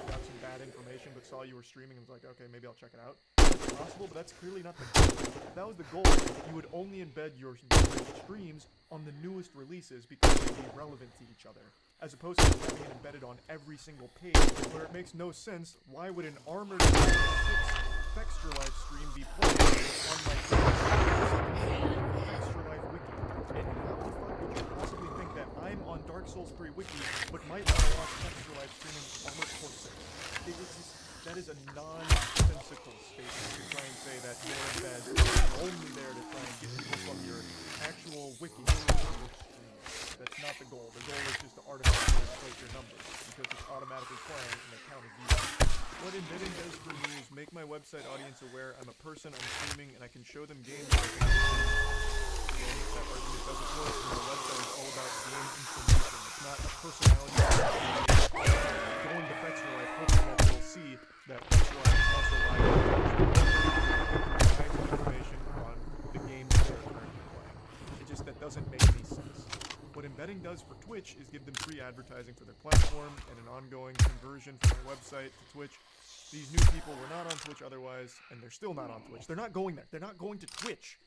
got some bad information but saw you were streaming and was like, okay, maybe I'll check it out. That's possible, but that's clearly not the goal. If that was the goal, you would only embed your streams on the newest releases because they'd be relevant to each other, as opposed to having it embedded on every single page where it makes no sense. Why would an Armored Core 6 Fextra Life stream be played on my Fextra Life wiki? And how the fuck would you possibly think that I'm on Dark Souls 3 wiki but might want to watch Fextra Life streaming Armored Core 6? That is a nonsensical statement to try and say that your embed is only there to try and get people from your actual wiki to your stream. That's not the goal. The goal is just to artificially inflate your numbers because it's automatically playing and they count as views. What embedding does for me is make my website audience aware I'm a person, I'm streaming, and I can show them games. Again, that argument doesn't work when the website is all about game information. It's not a personality. Going to Fextra Life, hoping that they'll see that Fextra Life is also live information on the games that they're currently playing. It just, that doesn't make any sense. What embedding does for Twitch is give them free advertising for their platform and an ongoing conversion from their website to Twitch. These new people were not on Twitch otherwise, and they're still not on Twitch. They're not going there. They're not going to Twitch.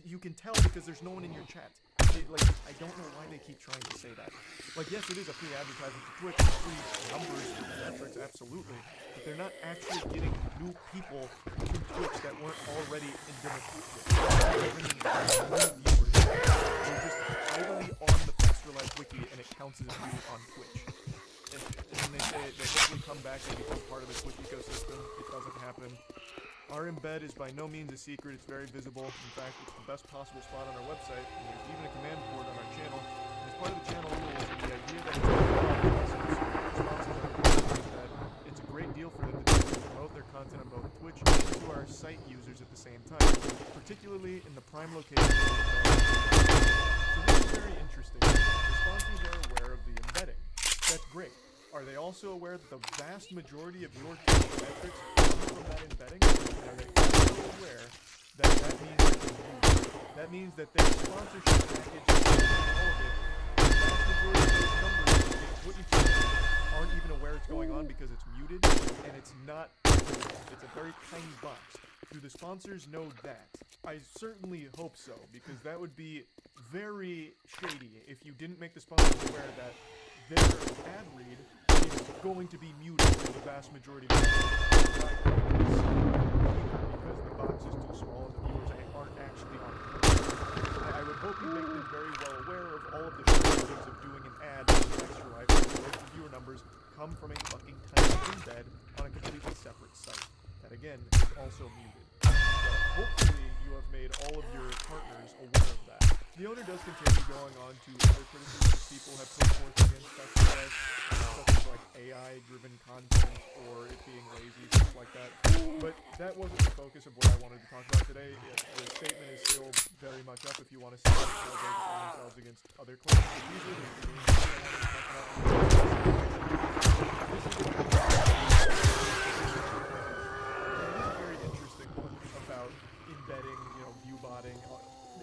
You can tell because there's no one in your chat. I don't know why they keep trying to say that. Like, yes, it is a free advertisement to Twitch, free numbers, metrics, absolutely. But they're not actually getting new people to Twitch that weren't already endemic to Twitch. They're bringing new viewers. They're just idly on the Fextra Life wiki, and it counts as a view on Twitch. And then they say they hopefully come back and become part of the Twitch ecosystem. It doesn't happen. Our embed is by no means a secret, it's very visible. In fact, it's the best possible spot on our website, and there's even a command port on our channel. And as part of the channel rules, the idea that it's a great deal for them to promote their content on both Twitch and to our site users at the same time, particularly in the prime location of the embed. So this is very interesting. The sponsors are aware of the embedding. That's great. Are they also aware that the vast majority of your Twitch metrics come from that embedding? And are they also aware that means that means that their sponsorship package and all of it, the vast majority of those numbers that they put into it aren't even aware it's going on because it's muted and it's not visible. It's a very tiny box. Do the sponsors know that? I certainly hope so, because that would be very shady if you didn't make the sponsors aware that their ad read is going to be muted for the vast majority of the time because the box is too small and the viewers aren't actually on it. I would hope you make them very well aware of all of the shortcomings of doing an ad on Fextra Life where the viewer numbers come from a fucking tiny embed on a completely separate site. That again is also muted. So hopefully you have made all of your partners aware of that. The owner does continue going on to other criticisms people have put forth against Fextra Life, such as like AI-driven content or it being lazy, stuff like that. But that wasn't the focus of what I wanted to talk about today. The statement is still very much up if you want to see how they defend themselves against other claims. But usually there's the games that I want to talk about. This is a very interesting one about embedding, view botting.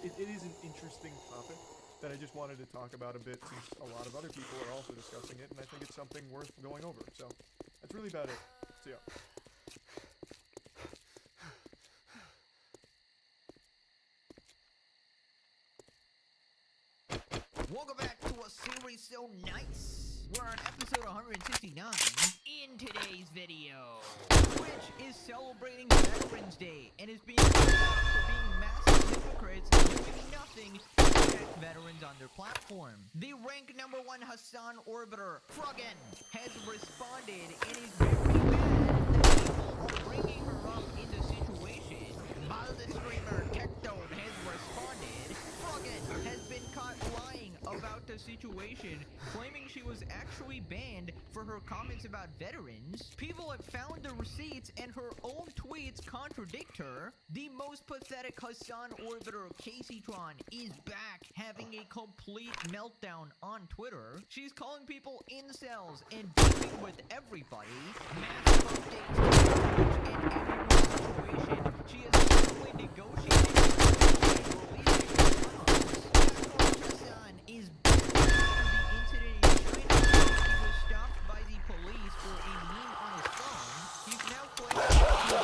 it is an interesting topic that I just wanted to talk about a bit since a lot of other people are also discussing it, and I think it's something worth going over. So that's really about it. So yeah.
Welcome back to a series so nice. We're on episode 169. In today's video, Twitch is celebrating Veterans Day and is being called out for being massive hypocrites and doing nothing to protect veterans on their platform. The rank number 1 Hassan Orbiter, Froggen, has responded and is very mad that people are bringing her up in the situation. While the streamer Tectone has responded, Froggen has been caught lying about the situation, claiming she was actually banned for her comments about veterans. People have found the receipts and her own tweets contradict her. The most pathetic Hassan Orbiter, Caseytron, is back having a complete meltdown on Twitter. She's calling people incels and dealing with everybody. Massive updates to Twitch and everyone's situation. She is currently negotiating and releasing her songs. Hassan is back after the incident in China. He was stopped by the police for a meme on his phone. He's now claiming to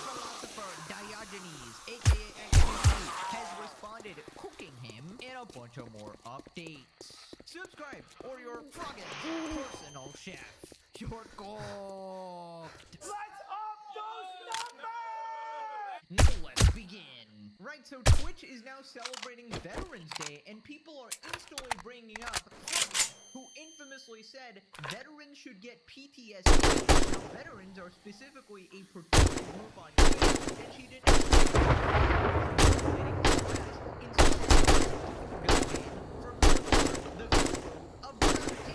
philosopher Diogenes, aka XQC, has responded, cooking him, and a bunch of more updates. Subscribe or your Froggen personal chef. You're cooked.
Let's up those numbers!
Now let's begin. Right, so Twitch is now celebrating Veterans Day, and people are instantly bringing up Froggen, who infamously said veterans should get PTSD. Now, veterans are specifically a protected group on Twitch, and she didn't the guru of gravity.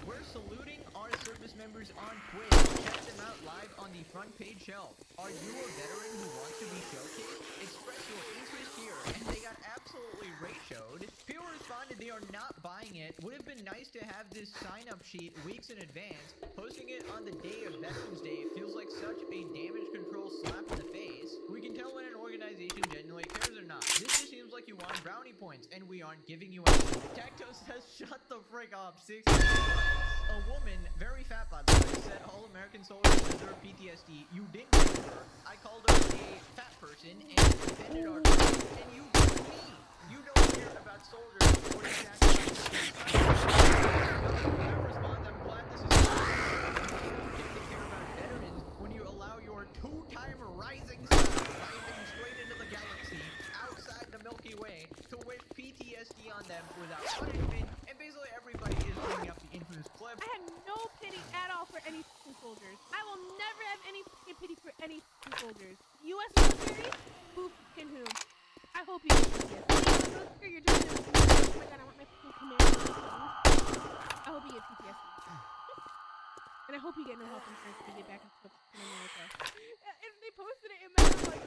We're saluting our service members on Twitch. Check them out live on the front page shelf. Are you a veteran who wants to be showcased? Express your interest here. And they got absolutely ratioed. People responded they are not buying it. Would have been nice to have this sign-up sheet weeks in advance. Posting it on the day of Veterans Day feels like such a damage control slap in the face. We can tell when an organization genuinely cares or not. This just seems like you want brownie points, and we aren't giving you any. Tacto says, shut the frick up. 6 A woman, very fat by the way, said all American soldiers deserve PTSD. You didn't bring her. I called her a fat person and defended our country, and you beat me. You don't care about soldiers or the sacrifices. Response, I'm glad this is you care about veterans when you allow your 2-time rising sun rising straight into the galaxy outside the Milky Way to wish PTSD on them without punishment, and basically everybody is bringing up the infamous clip.
I have no pity at all for any soldiers. I will never have any pity for any soldiers. U.S. military? Who f***ing who? I hope you get PTSD. Military, you're doing this. Oh my god, I want my fucking commando. I hope you get PTSD. And I hope you get no health insurance when you get back into the America. And they posted it in there, I'm like,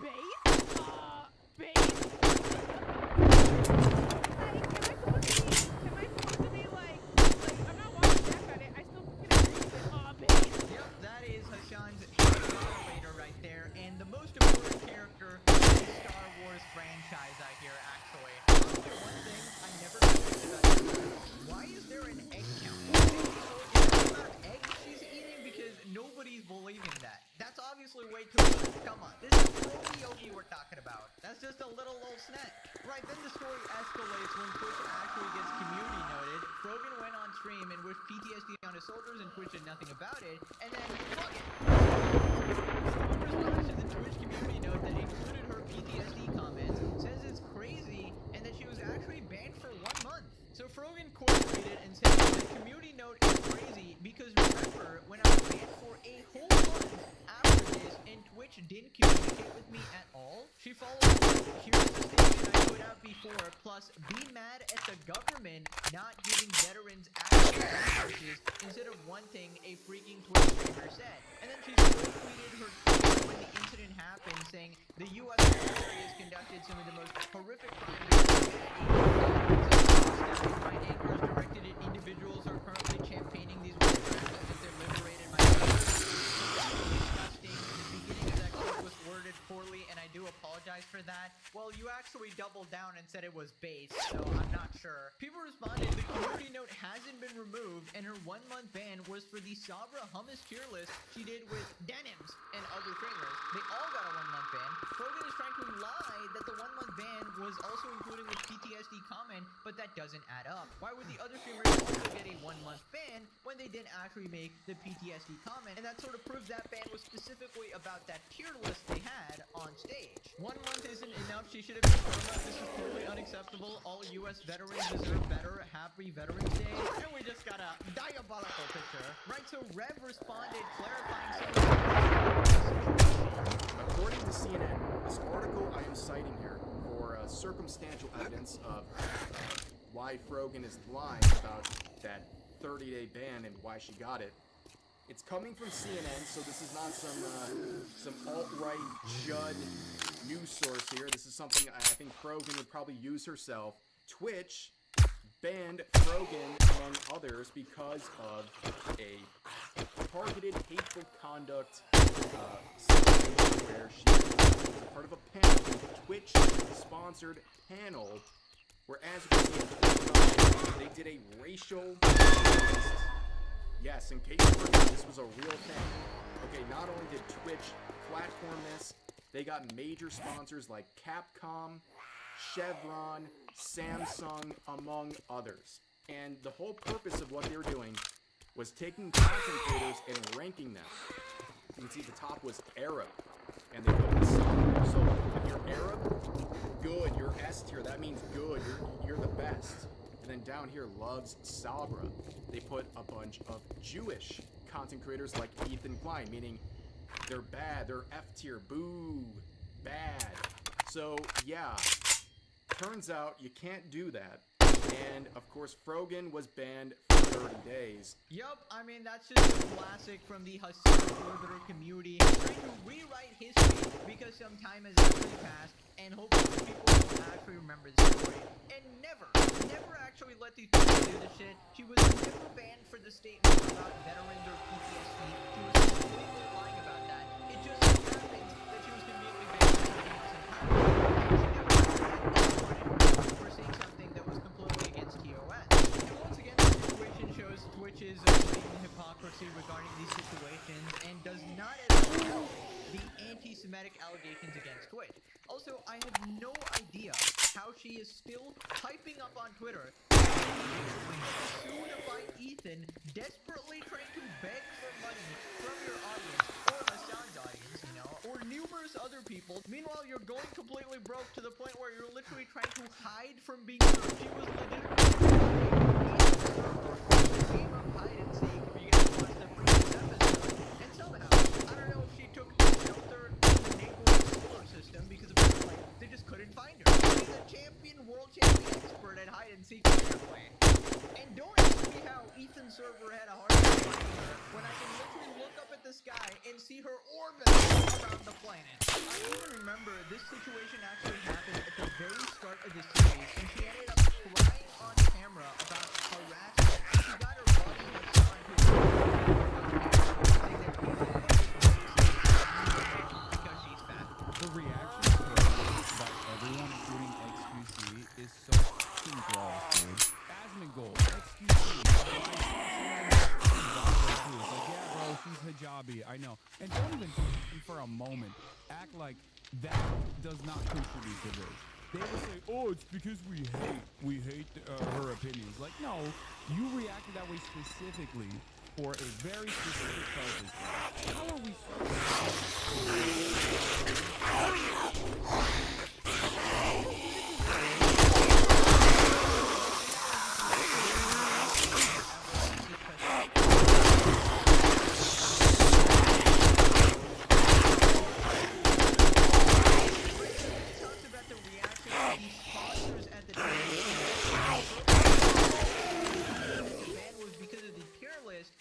base? Base? Am I supposed to be like, I'm not walking back on it, I still fucking agree with base?
Yep, that is Hassan's moderator right there, and the most important character in the Star Wars franchise, I hear, actually. One thing I never noticed about this, why is there an egg count? Eggs she's eating, because nobody's believing that. That's obviously way too much. Come on, this is Yogi we're talking about. That's just a little old snack. Right, then the story escalates when Twitch actually gets community noted. Froggen went on stream and wished PTSD on his soldiers, and Twitch did nothing about it. And then, fuck it. Someone responds to the Twitch community note that included her PTSD comments, says it's crazy, and that she was actually banned for 1 month. So Froggen quote-tweeted and said the community note is crazy because remember when I was banned for a whole month after this and Twitch didn't communicate with me at all? She followed up, here's the statement I put out before, plus be mad at the government not giving veterans access to resources instead of one thing a freaking Twitch streamer said. And then she quote-tweeted her tweet when the incident happened saying the U.S. military has conducted some of the most horrific crimes against humanity. My anger is directed at individuals who are currently championing these war crimes as if they're liberated my country. that? Well, you actually doubled down and said it was base, so I'm not sure. People responded, the community note hasn't been removed, and her 1-month ban was for the Sabra hummus tier list she did with Denims and other streamers. They all got a 1-month ban. Frogan is trying to lie that the 1-month ban was also including the PTSD comment, but that doesn't add up. Why would the other streamers also get a 1-month ban when they didn't actually make the PTSD comment? And that sort of proves that ban was specifically about that tier list they had on stage. 1 month isn't enough. She should have been firmer. This is totally unacceptable. All U.S. veterans deserve better. Happy Veterans Day. And we just got a diabolical picture. Right, so Rev responded clarifying some
According to CNN, this article I am citing here for circumstantial evidence of why Frogan is lying about that 30-day ban and why she got it. It's coming from CNN, so this is not some alt-right Judd news source here. This is something I think Frogan would probably use herself. Twitch banned Frogan, among others, because of a targeted hateful conduct situation where she was a part of a panel, a Twitch-sponsored panel, where, as you can see, they did a racial test. Yes, in case you forgot, this was a real thing. Okay, not only did Twitch platform this, they got major sponsors like Capcom, Chevron, Samsung, among others. And the whole purpose of what they were doing was taking content creators and ranking them. You can see the top was Arab, and they put this on. So if you're Arab, good, you're S tier. That means good, you're the best. And then down here, loves Sabra. They put a bunch of Jewish content creators like Ethan Klein, meaning they're bad, they're F tier, boo, bad. So yeah, turns out you can't do that. And of course, Frogan was banned for 30 days.
Yup, I mean, that's just a classic from the Hassan Orbiter community, trying to rewrite history because some time has actually passed, and hopefully people will actually remember the story. And never actually let these people do this shit. She was never banned for the statement about veterans or PTSD. She was completely lying about that. It just so happens that she was conveniently banned for something else entirely. For saying something that was completely against TOS. And once again, the situation shows Twitch's blatant hypocrisy regarding these situations and does not at all help the anti-Semitic allegations against Twitch. Also, I have no idea how she is still typing up on Twitter, sued by Ethan, desperately trying to beg for money from your audience, or Hassan's audience, you know, or numerous other people. Meanwhile, you're going completely broke to the point where you're literally trying to hide from being served. She was legitimately the game of hide and seek if you guys watched the previous episode. And somehow, I don't know if she took shelter in the neighborhood solar system because apparently they just couldn't find her. She's a champion, world champion expert at hide and seek apparently. And don't ask me how Ethan's server had a hard time finding her when I can literally look up at the sky and see her orbit around the planet. I even remember this situation actually happened at the very start of the series, and she ended up crying on camera about harassment. She got her buddy Hassan to because she's fat.
The reaction by everyone, including XQC, is so fucking gross, dude. Asmongold, XQC, it's like, yeah, bro, she's hijabi, I know. And don't even for a moment act like that does not contribute to this. They will say, oh, it's because we hate her opinions. Like, no, you reacted that way specifically for a very specific purpose. How are we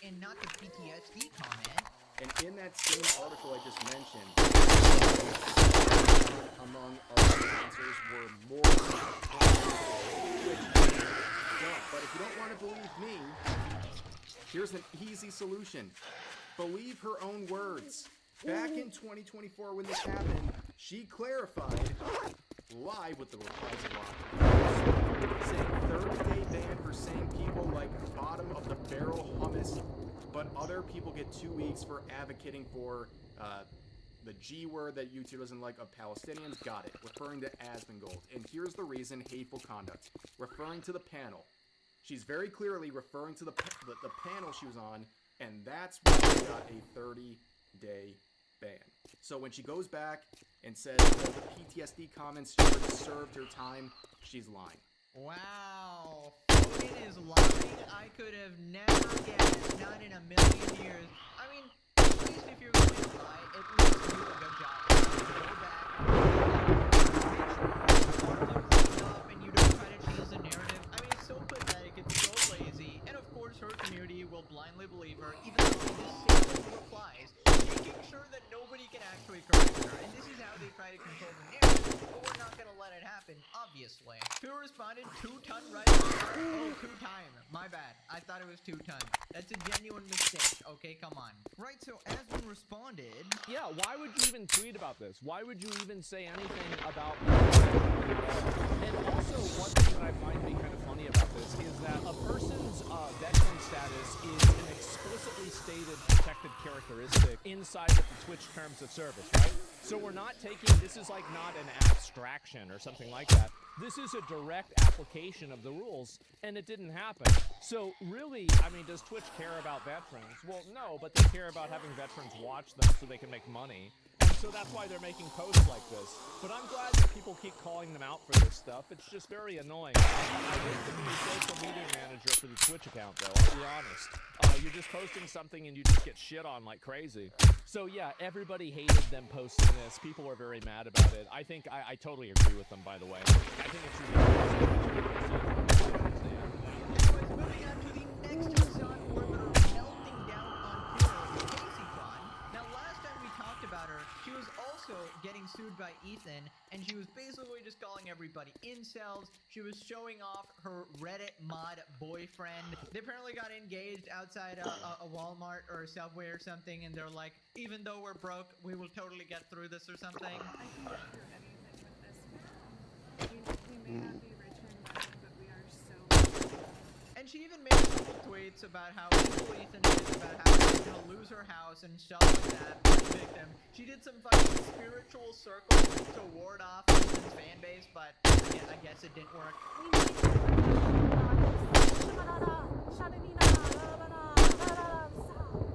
and not the PTSD comment.
And in that same article I just mentioned, among our sponsors were more but if you don't want to believe me, here's an easy solution. Believe her own words. Back in 2024 when this happened,
she clarified live with the replies locked, saying 30-day ban for saying people like bottom of the barrel hummus, but other people get 2 weeks for advocating for the G word that YouTube doesn't like of Palestinians. Got it. Referring to Asmongold. And here's the reason: hateful conduct. Referring to the panel. She's very clearly referring to the panel she was on, and that's why she got a 30-day ban. So when she goes back and says that the PTSD comments she already served her time, she's lying.
Wow, Foden is lying. I could have never guessed, not in a million years. I mean, at least if you're going to lie, at least do a good job. Go back, clean up, and you don't try to change the narrative. I mean, it's so pathetic, it's so lazy, and of course her community will blindly believe her, even though she disables replies, making sure that nobody can actually correct her. And this is how they try to control the narrative, but we're not going to let it happen, obviously. Who responded 2-ton right there? Oh, 2-time. My bad. I thought it was 2-ton. That's a genuine mistake. Okay, come on. Right, so Asmon responded.
Yeah, why would you even tweet about this? Why would you even say anything about And also, one thing that I find to be kind of funny about this is that a person's veteran status is an explicitly stated protected characteristic inside of the Twitch terms of service, right? So we're not taking, this is like not an abstraction or something like that. This is a direct application of the rules, and it didn't happen. So really, I mean, does Twitch care about veterans? Well, no, but they care about having veterans watch them so they can make money. And so that's why they're making posts like this. But I'm glad that people keep calling them out for this stuff. It's just very annoying. I hate to be the social media manager for the Twitch account, though, I'll be honest. You're just posting something and you just get shit on like crazy. So yeah, everybody hated them posting this. People were very mad about it. I think I totally agree with them, by the way. I think it's ridiculous.
Moving on to the next Sun orbiter melting down on Twitter, Casey Con. Now, last time we talked about her, she was also getting sued by Ethan, and she was basically just calling everybody incels. She was showing off her Reddit mod boyfriend. They apparently got engaged outside a Walmart or a Subway or something, and they're like, even though we're broke, we will totally get through this or something.
I can share anything with this. We may not be rich and money, but we are so.
And she even made a couple tweets about how evil Ethan is, about how she's gonna lose her house and stuff like that. Victim. She did some fucking spiritual circles to ward off Ethan's fan base, but I guess it didn't work.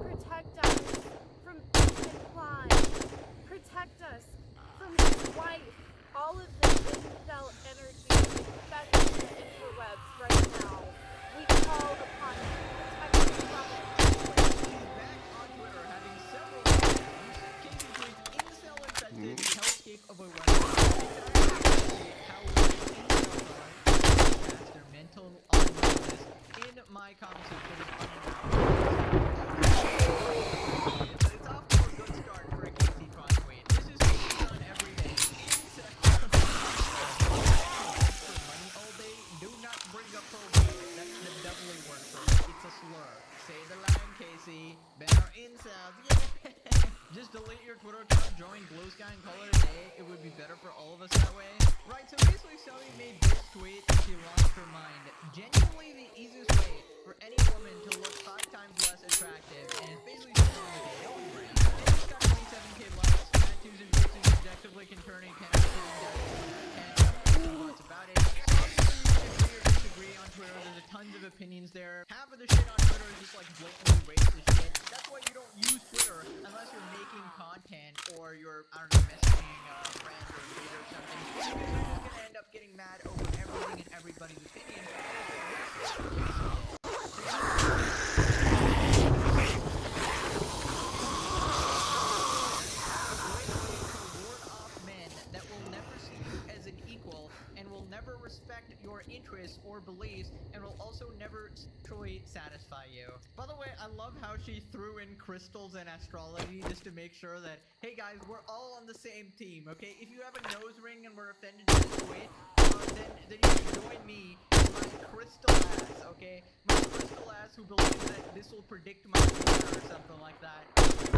Protect us from Ethan Klein. Protect us from his wife. All of this incel energy is infecting the interwebs right now. We call upon you to protect us from it.
She's back on Twitter having several problems. Casey tweets, incel infected hellscape of a weapon. How incels are their mental unwellness in my comment section. It's off to a good start for a Casey Con tweet. This is Casey Con every day. For money all day, do not bring up probate. That's the doubly word for it. It's a slur. Say the line, Casey. Banner incels. Yeah. Just delete your Twitter account, join Blue Sky, and call it a day. It would be better for all of us that way. Right, so basically Zoe made this tweet and she lost her mind. Genuinely the easiest way for any woman to look 5 times less attractive, and it's basically something with a yellow brand. And it's got 27k likes, tattoos and piercings objectively can turn a pen into and what's about it. Obviously, you can agree or disagree on Twitter. There's tons of opinions there. Half of the shit on Twitter is just like blatantly racist shit. That's why you don't use Twitter unless you're making content or you're, I don't know, messaging a friend or a date or something. Because you're just gonna end up getting mad over everything and everybody's opinion. That will never see you as an equal and will never respect your interests or beliefs and will also never truly satisfy you. By the way, I love how she threw in crystals and astrology just to make sure that, hey guys, we're all on the same team, okay? If you have a nose ring and we're offended in this way, then you can join me and my crystal ass, okay? My crystal ass who believes that this will predict my future or something like that. Just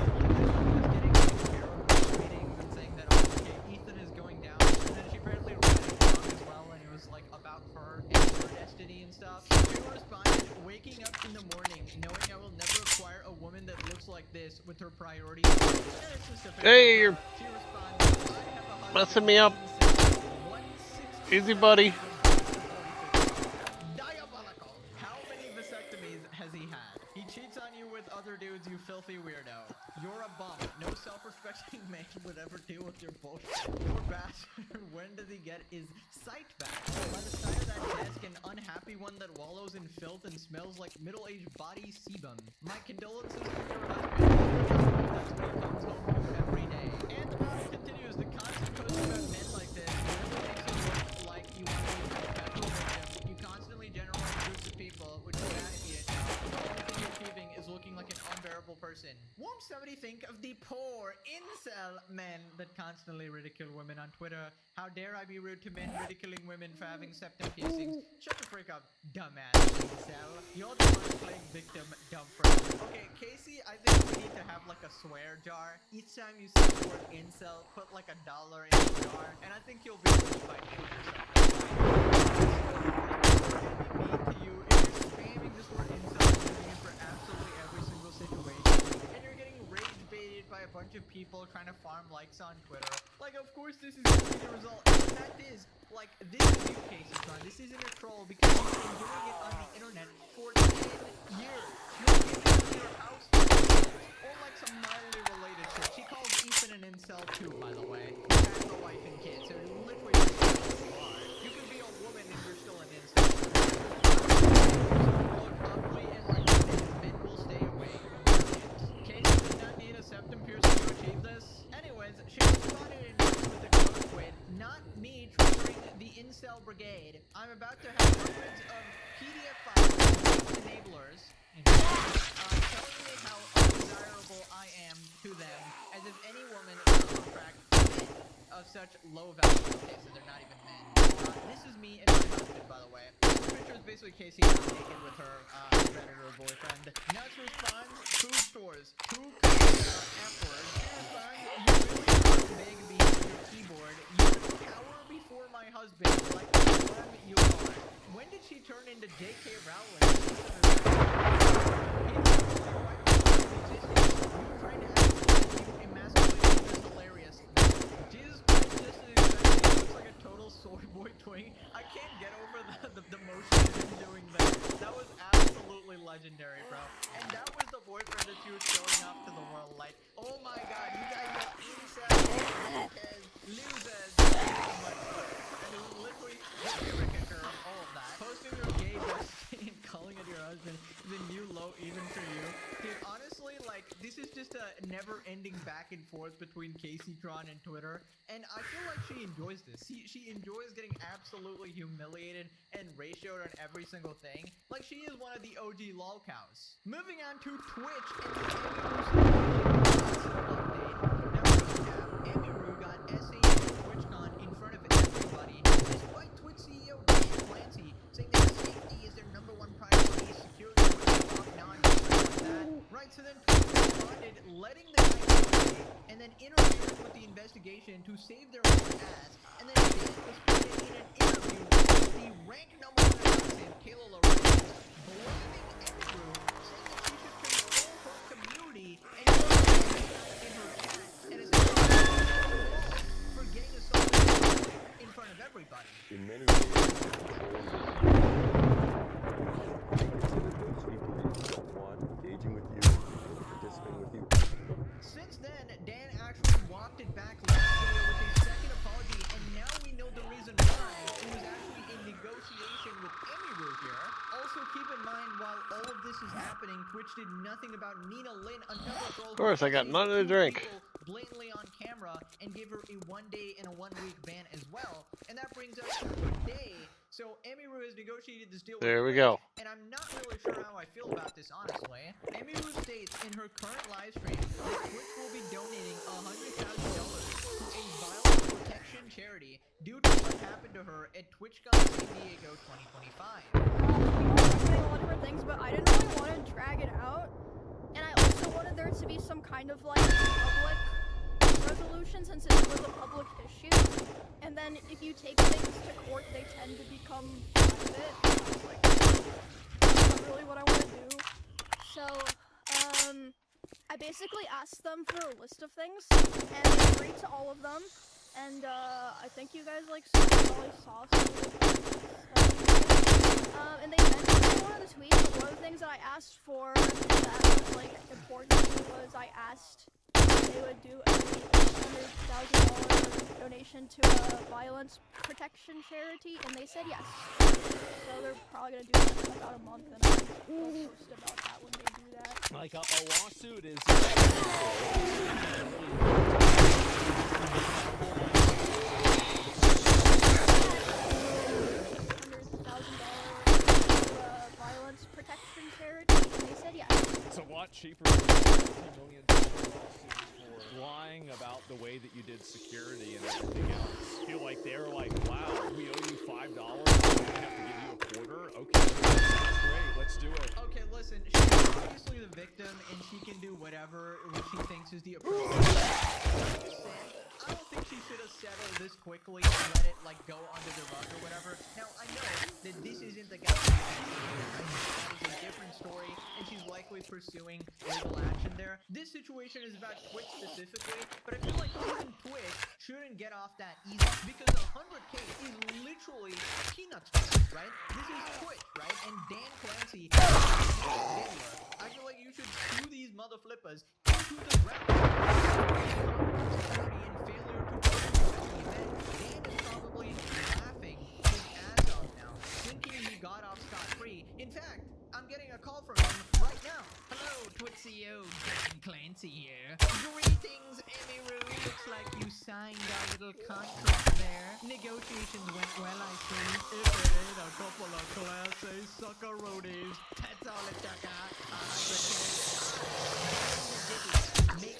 getting like, readings and saying that, oh, okay, Ethan looks like this with her priorities. And it's just a
Hey, you're
she responds, I have a
messing me up. Easy, buddy.
Diabolical. How many vasectomies has he had? He cheats on you with other dudes, you filthy weirdo. You're a bum. No self-respecting man would ever deal with your bullshit. Poor bastard. When does he get his sight back? By the side of that desk, an unhappy one that wallows in filth and smells like middle-aged body sebum. My condolences to your husband. That's what he comes home to every day. And the battle continues. The constant posting about men like this really makes it look like you want to be a perpetual victim. You constantly generalize groups of people, which is bad idiot. The only thing you're achieving is looking like an unbearable person. Won't somebody think of the poor incel men that constantly ridicule women on Twitter? How dare I be rude to men ridiculing women for having septum piercings? Shut the frick up, dumbass incel. You're the one playing victim, dumb frick. Okay, Casey, I think we need to have like a swear jar. Each time you say the word incel, put like $1 in the jar, and I think you'll be rich by doing to you if you're spamming this word incel and using it for absolutely every single situation, and you're getting rage baited by a bunch of people trying to farm likes on Twitter. Like, of course this is going to be the result. And the fact is, like, this is you, Casey Tron. This isn't a troll because you've been doing it on the internet for 10 years. You're giving it your house or like some mildly related shit. She calls Ethan an incel too, by the way. He has a wife and kids, so literally you are. You can be a woman and you're still an incel. Ugly and like men will stay away. Casey did not need a septum piercing to achieve this. Anyways, she responded in with a quote with, "Not me triggering the incel brigade. I'm about to have hundreds of PDF files enablers telling me how undesirable I am to them, as if any woman would attract men of such low value." Okay, so they're not even men. This is me and my husband, by the way. This picture is basically Casey naked with her predator boyfriend. Nuts responds, food stores, two F-words. She responds, you really are big behind your keyboard. You would cower before my husband like the worm you are. When did she turn into J.K. Rowling? Jesus Christ, this looks like a total soy boy twink. I can't get over the motion of him doing that. That was absolutely legendary, bro. And that was the boyfriend that she was showing off to the world. Like, oh my god, you guys are incels, losers. And it was literally the caricature of all of that. Posting your gay bestie and calling it your husband is a new low even for you. Dude, honestly, like, this is just a never-ending back and forth between Casey Tron and Twitter, and I feel like she enjoys this. She enjoys getting absolutely humiliated and ratioed on every single thing. Like, she is one of the OG lol cows. Moving on to Twitch and the Emiru got SAE at TwitchCon in front of everybody, despite Twitch CEO Dan Clancy saying that safety is their #1 priority, security was non-stuff like that. Right, so then Twitch responded, letting the guy get away, and then interfered with the investigation to save their own ass, and then Dan was put in an interview with the rank #1 assassin, Kayla Lorenz, blaming Emiru, saying that she should control her community, and in her chat, and essentially for getting assaulted in front of everybody.
In many ways, engaging with you, participating with you.
Since then, Dan actually walked it back last video with his second apology, and now we know the reason why. It was actually in negotiation with Emiru here. Also, keep in mind, while all of this is happening, Twitch did nothing about Nina Lynn, another troll.
Of course, I got none of the drink.
Blatantly on camera and gave her a 1-day and a 1-week ban as well. And that brings us to today. So Emiru has negotiated this deal with
There we
Twitch,
go.
and I'm not really sure how I feel about this, honestly. Emiru states in her current live stream that Twitch will be donating $100,000 to a violence protection charity due to what happened to her at TwitchCon San Diego 2025.
Saying a lot of different things, but I didn't really want to drag it out, and I also wanted there to be some kind of like public resolution since it was a public issue. And then if you take things to court, they tend to become private. Like, that's not really what I want to do. So,
I basically asked them for a list of things, and they agreed to all of them. And I think you guys like probably saw some of the things. And they mentioned in one of the tweets that one of the things that I asked for that was like important to me was I asked if they would do a $100,000 donation to a violence protection charity, and they said yes. So they're probably gonna do that in about a month, and I'll post about that when they do that.
Like a lawsuit is.
Violence protection charity, and they said yes.
It's a lot cheaper than $50 million lawsuits for lying about the way that you did security and everything else. I feel like they're like, wow, we owe you $5, we have to give you a quarter? Okay, that's great, let's do it.
Okay, listen, she's obviously the victim, and she can do whatever she thinks is the appropriate thing. I don't think she should have settled this quickly and let it, like, go under the rug or whatever. Now, I know that this isn't the guy that is a different story, and she's likely pursuing legal action there. This situation is about Twitch specifically, but I feel like even Twitch shouldn't get off that easy, because 100K is literally peanuts, right? This is Twitch, right? And Dan Clancy, I feel like you should sue these mother flippers into the ground. Failure to Dan is probably laughing his ass off now, thinking he got off scot-free. In fact, I'm getting a call from him right now. Hello, Twitch CEO Dan Clancy here. Greetings, Emiru. Looks like you signed our little contract there. Negotiations went well, I see. If it ain't a couple of class A suckaroonies, that's all it took. Make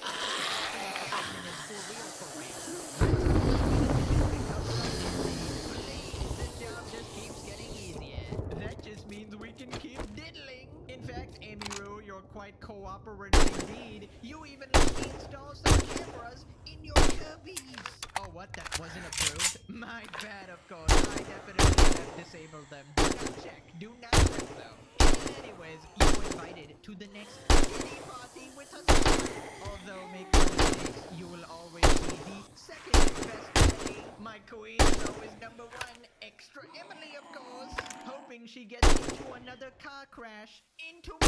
that just means we can keep diddling. In fact, Emiru, you're quite cooperative indeed. You even let me install some cameras in your cubbies. Oh, what? That wasn't approved? My bad, of course. I definitely have disabled them. Do not check. Do not check, though. Anyways, you're invited to the next kitty party with us. Although, make no mistakes, you will always be the second best lady. My queen is always number one. Extra Emily, of course. Hoping she gets into another car crash. Into me.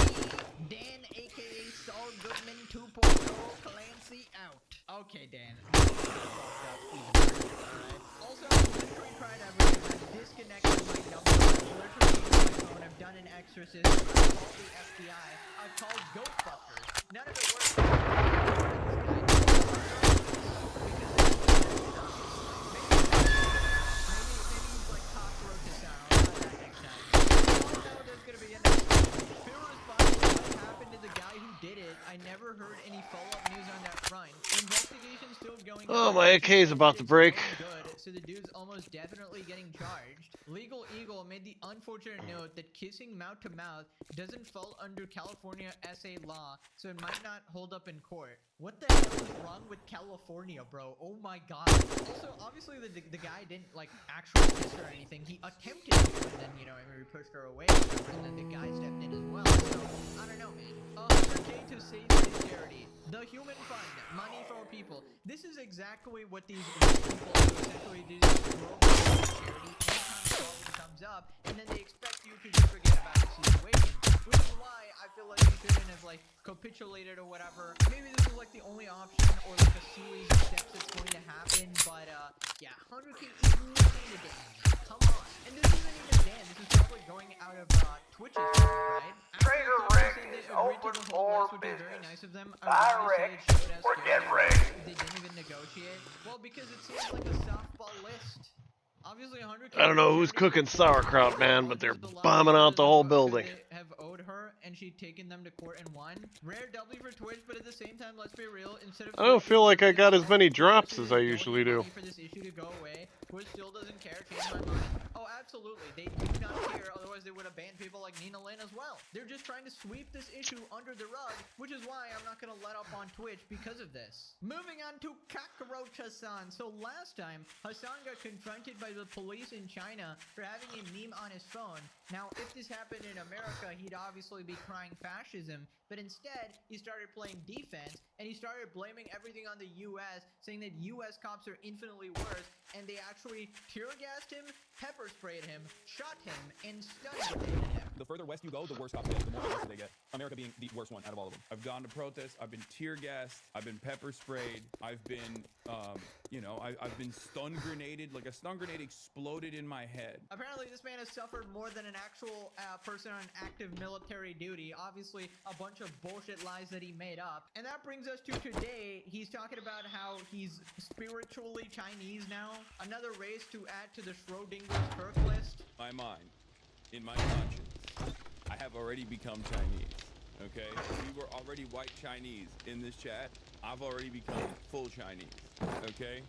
Dan, a.k.a. Saul Goodman 2.0. Clancy out. Okay, Dan. Also, literally tried everything. I've disconnected my number. Literally used my phone. I've done an exorcism. I've called the FBI. I've called Ghostbusters. None of it works. I never heard any follow-up news on that front. Investigation's still going on.
Oh, my AK is about to break.
Good, so the dude's almost definitely getting charged. Legal Eagle made the unfortunate note that kissing mouth to mouth doesn't fall under California SA law, so it might not hold up in court. What the hell is wrong with California, bro? Oh my god. Also, obviously the guy didn't like actually kiss her or anything. He attempted to, and then, you know, Emery pushed her away, and then the guy stepped in as well. So, I don't know, man. 100K to save the charity. The Human Fund. Money for people. This is exactly what these people do. Essentially do this charity anytime a problem comes up, and then they expect you to just forget about the situation. Which is why I feel like you shouldn't have like capitulated or whatever. Maybe this is like the only option or like a series of steps that's going to happen, but yeah, 100K is nothing to Dan. Come on. And this isn't even Dan, this is probably going out of Twitch's right?
Trader Rick is open for business.
Very nice of them.
Bye, Rick. We're dead, Rick.
They didn't even negotiate. Well, because it seems like a softball list. Obviously, 100K.
I don't know who's cooking sauerkraut, man, but they're bombing out the whole building.
Have owed her, and she'd taken them to court and won. Rare W for Twitch, but at the same time, let's be real. Instead of
I don't feel like I got as many drops as I usually do.
for this issue to go away, Twitch still doesn't care. Change my mind. Oh, absolutely. They do not care. Otherwise, they would have banned people like Nina Lynn as well. They're just trying to sweep this issue under the rug, which is why I'm not going to let up on Twitch because of this. Moving on to Cockroach Hassan. So last time, Hassan got confronted by the police in China for having a meme on his phone. Now, if this happened in America, he'd obviously be crying fascism, but but instead he started playing defense and he started blaming everything on the U.S., saying that U.S. cops are infinitely worse, and they actually tear gassed him, pepper sprayed him, shot him, and stun grenaded him.
The further west you go, the worse cops get, the more arrested they get. America being the worst one out of all of them. I've gone to protests, I've been tear gassed, I've been pepper sprayed, I've been, I've been stun grenaded, like a stun grenade exploded in my head.
Apparently, this man has suffered more than an actual person on active military duty. Obviously, a bunch of bullshit lies that he made up. And that brings us to today. He's talking about how he's spiritually Chinese now. Another race to add to the Schrodinger's Kirk list.
My mind, in my conscience, I have already become Chinese, okay? We were already white Chinese in this chat. I've already become full Chinese, okay?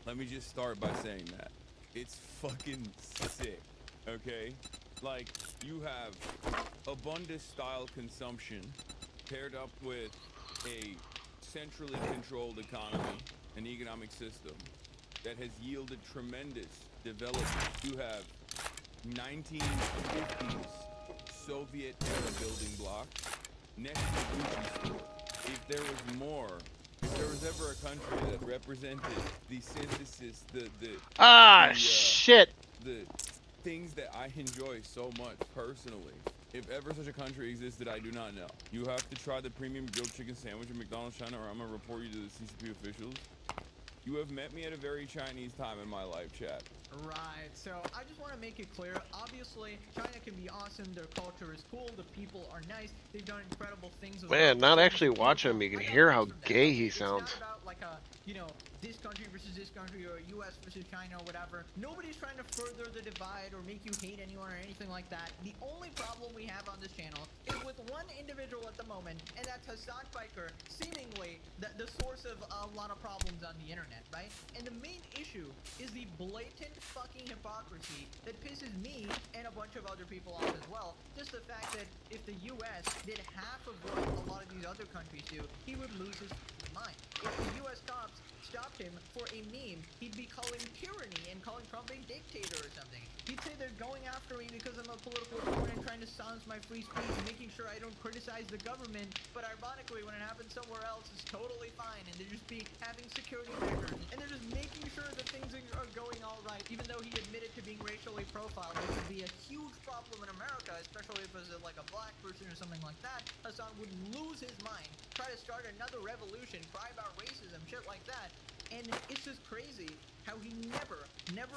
Let me just start by saying that. It's fucking sick, okay? Like, you have abundant style consumption paired up with a centrally controlled economy and economic system that has yielded tremendous development. You have 1950s Soviet-era building blocks next to the Gucci store. If there was ever a country that represented the synthesis,
shit.
The things that I enjoy so much personally. If ever such a country existed, I do not know. You have to try the premium grilled chicken sandwich at McDonald's China, or I'm gonna report you to the CCP officials. You have met me at a very Chinese time in my life, chat.
Right, so I just want to make it clear, obviously, China can be awesome, their culture is cool, the people are nice, they've done incredible things.
Man, not actually watching him, you can hear how gay he sounds.
It's not about like a, this country versus this country, or US versus China, or whatever. Nobody's trying to further the divide or make you hate anyone or anything like that. The only problem we have on this channel is with one individual at the moment, and that's Hassan Biker, seemingly the source of a lot of problems on the internet, right? And the main issue is the blatant fucking hypocrisy that pisses me and a bunch of other people off as well. Just the fact that if the US did half of what a lot of these other countries do, he would lose his mind. If the US cops stopped him for a meme, he'd be calling tyranny and calling Trump a dictator or something. He'd say they're going after me because I'm a political opponent trying to silence my free speech, making sure I don't criticize the government, but ironically when it happens somewhere else it's totally fine, and they're just having security measures, and they're just making sure that things are going all right, even though he admitted to being racially profiled, which would be a huge problem in America, especially if it was like a black person or something like that. Hassan would lose his mind, try to start another revolution, cry about racism, shit like that. And it's just crazy how he never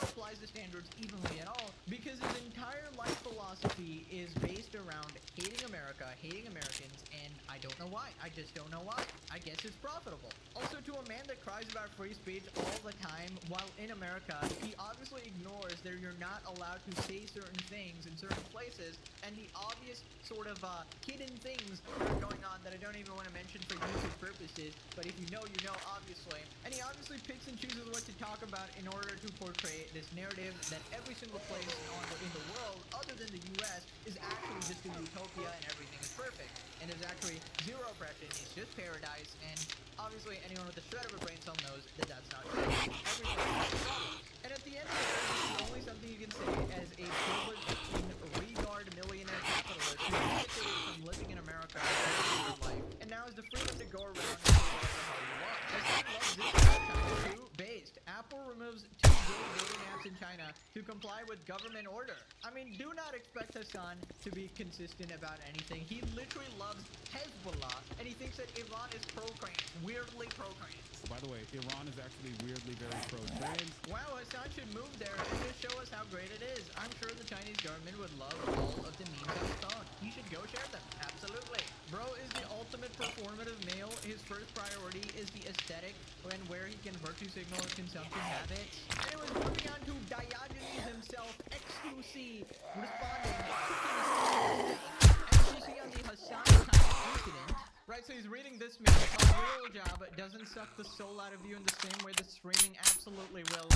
applies the standards evenly at all, because his entire life philosophy is based around hating America, hating Americans, and I don't know why. I just don't know why. I guess it's profitable. Also, to a man that cries about free speech all the time while in America, he obviously ignores that you're not allowed to say certain things in certain places, and the obvious sort of hidden things that are going on that I don't even want to mention for YouTube purposes, but if you know, obviously. And he obviously picks and chooses what to talk about in order to portray this narrative that every single place in the world, other than the US, is actually just a utopia and everything is perfect. And there's actually zero oppression, it's just paradise, and obviously anyone with a shred of a brain cell knows that that's not true. Everything is problems. And at the end of the day, this is only something you can say as a privileged regard millionaire capitalist who benefited from living in America for life, and now has the freedom to go around and do whatever the hell you want. Hassan loves this China too. Based. Apple removes 2 gay dating apps in China to comply with government order. I mean, do not expect Hassan to be consistent about anything. He literally loves Hezbollah, and he thinks that Iran is pro-Korean. Weirdly pro-Korean.
By the way, Iran is actually weirdly very pro-trans.
Wow, Hassan should move there and just show us how great it is. I'm sure the Chinese government would love all of the memes on his phone. He should go share them. Absolutely. Bro is the ultimate performative male. His first priority is the aesthetic and where he can virtue signal his consumption habits. Anyways, moving on to Diogenes himself, XQC, responding to XQC on the Hassan incident. Right, so he's reading this meme. A real job doesn't suck the soul out of you in the same way that streaming absolutely will.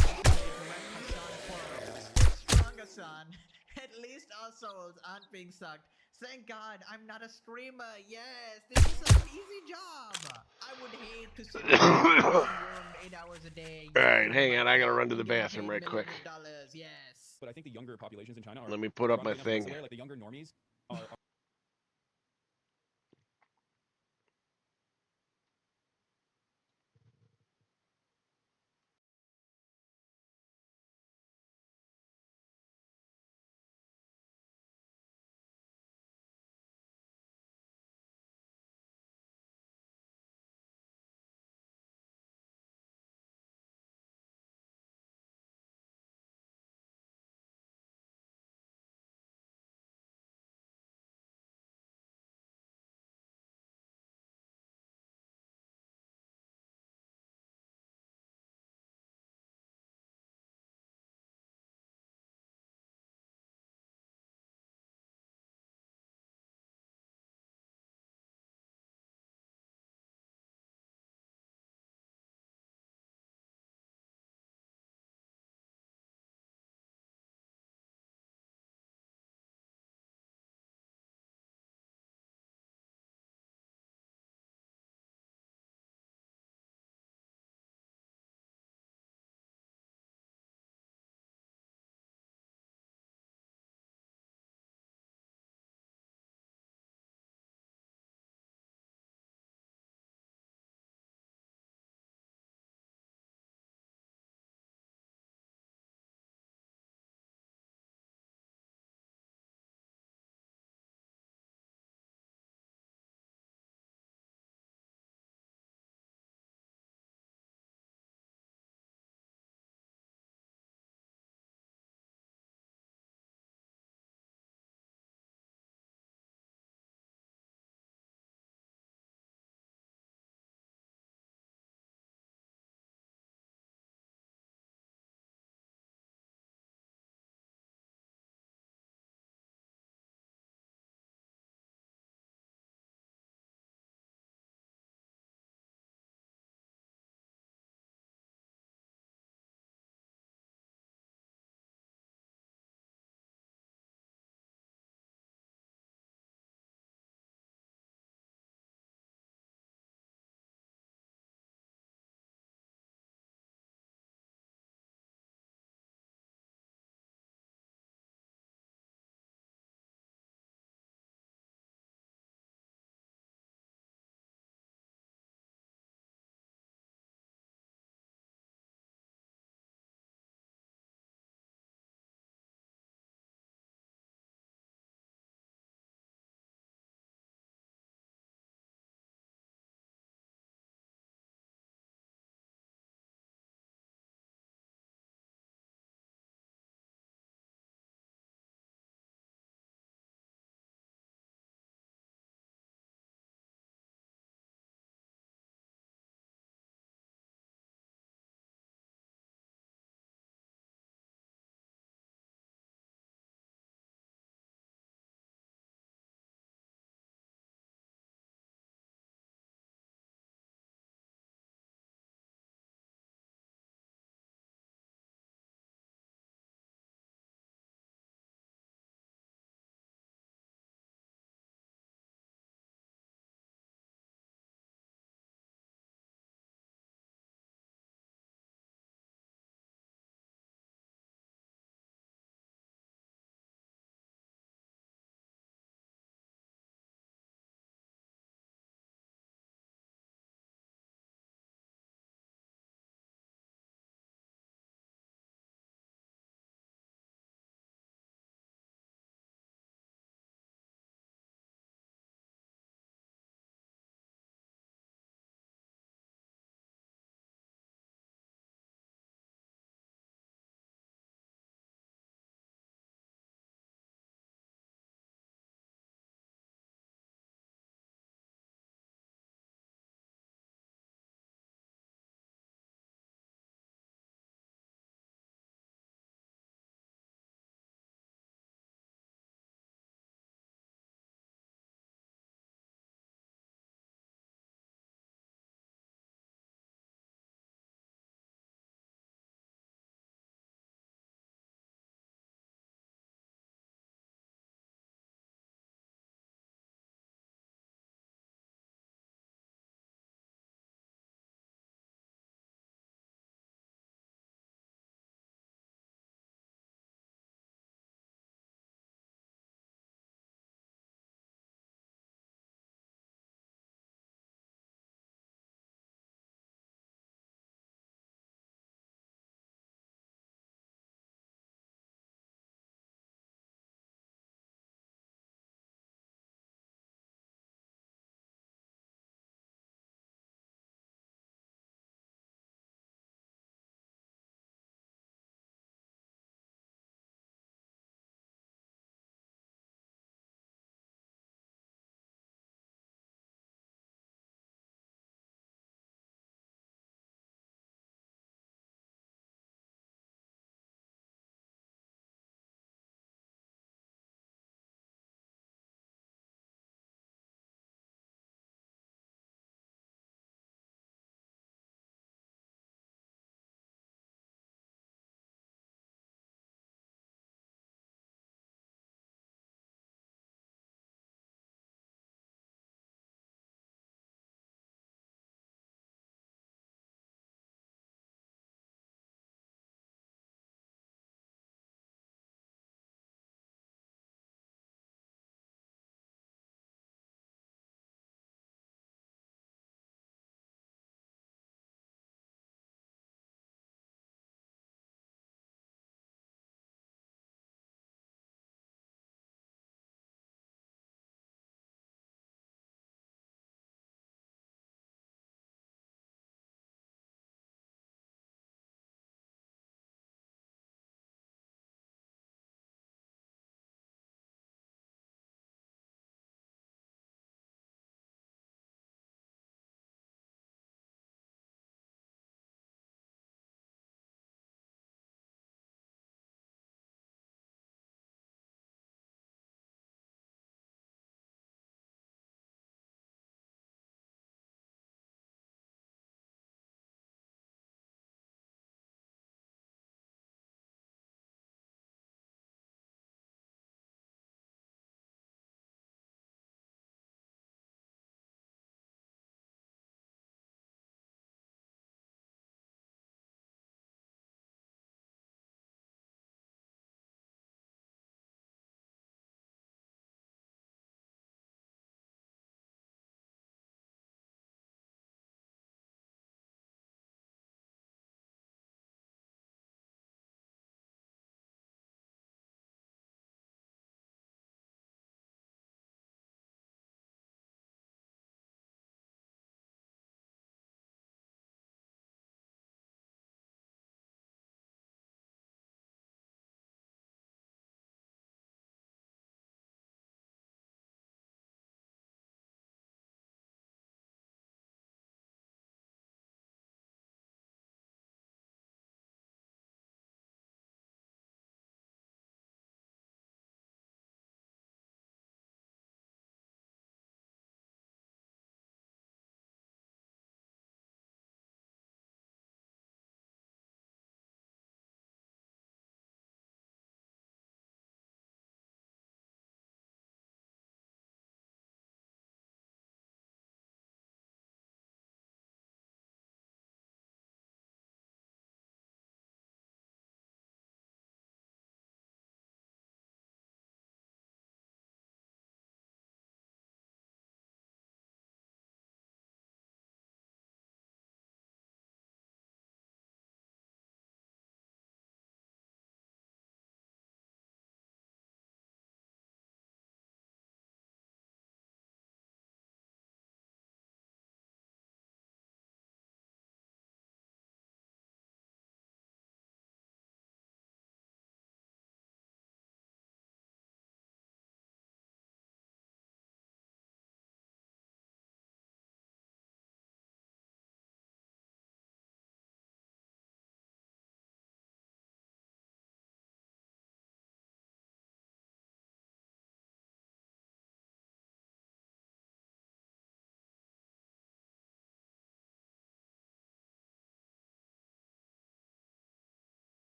Strong Hassan. At least our souls aren't being sucked. Thank God I'm not a streamer. Yes, this is an easy job. I would hate to sit in a room 8 hours a day.
Alright, hang on, I gotta run to the bathroom right quick.
Yes.
But I think the younger populations in China are...
Let me put up my thing.
Like the younger normies are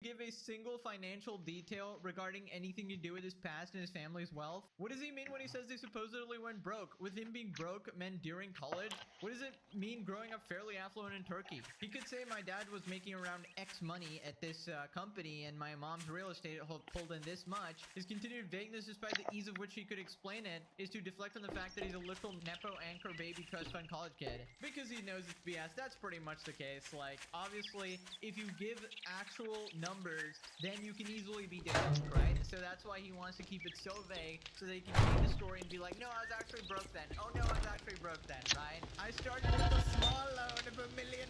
Give a single financial detail regarding anything to do with his past and his family's wealth? What does he mean when he says they supposedly went broke? With him being broke meant during college? What does it mean growing up fairly affluent in Turkey? He could say my dad was making around X money at this company and my mom's real estate pulled in this much. His continued vagueness, despite the ease of which he could explain it, is to deflect from the fact that he's a literal Nepo anchor baby trust fund college kid. Because he knows it's BS. That's pretty much the case. Like, obviously, if you give actual numbers, then you can easily be deceived, right? So that's why he wants to keep it so vague, so that he can change the story and be like, no, I was actually broke then. Oh no, I was actually broke then, right? I started with a small loan of $1 million.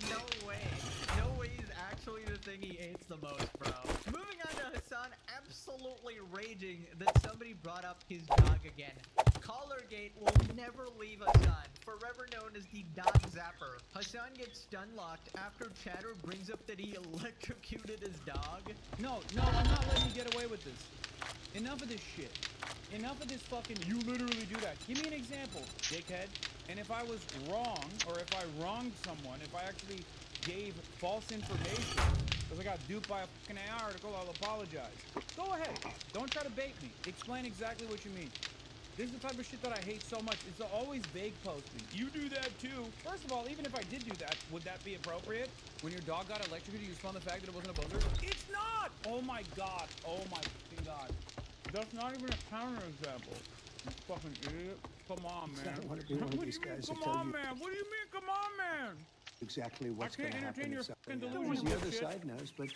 No way. No way he's actually the thing he hates the most, bro. Moving on to Hassan absolutely raging that somebody brought up his dog again. Collargate will never leave Hassan, forever known as the dog zapper. Hassan gets stun locked after Chatter brings up that he electrocuted his dog.
No, I'm not letting you get away with this. Enough of this shit. Enough of this fucking, you literally do that. Give me an example, dickhead. And if I was wrong, or if I wronged someone, if I actually gave false information, because I got duped by a fucking AI article, I'll apologize. Go ahead. Don't try to bait me. Explain exactly what you mean. This is the type of shit that I hate so much. It's always vague posting. You do that too. First of all, even if I did do that, would that be appropriate? When your dog got electrocuted, you spun the fact that it wasn't a buzzer? It's not! Oh my god. Oh my fucking god. That's not even a counter example. You fucking idiot. Come on, man.
I want to be one of these guys that
Come
tell
on,
you
man. What do you mean, come on, man?
exactly what's going to happen.
your
If
fucking
something
delusions,
happens. The other
shit.
side knows, but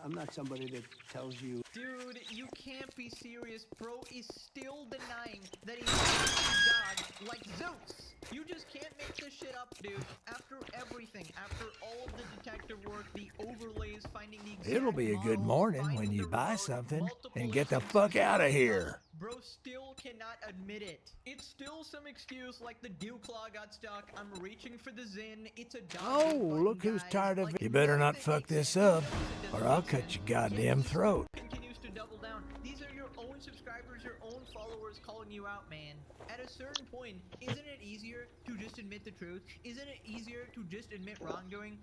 I'm not somebody that tells you.
Dude, you can't be serious. Bro is still denying that he has a dog like Zeus. You just can't make this shit up, dude. After everything, after all of the detective work, the overlays, finding the exact
It'll be a good
model,
morning when
finding
you
the
buy
road,
something
multiple
and get the
excuses
fuck out of
for
here.
Bro still cannot admit it. It's still some excuse like the dew claw got stuck. I'm reaching for the Zin. It's a dog.
Oh, look who's tired of it. You better not fuck this up, or I'll cut your goddamn throat.
Continues to double down. These are your own subscribers, your own followers calling you out, man. At a certain point, isn't it easier to just admit the truth? Isn't it easier to just admit wrongdoing?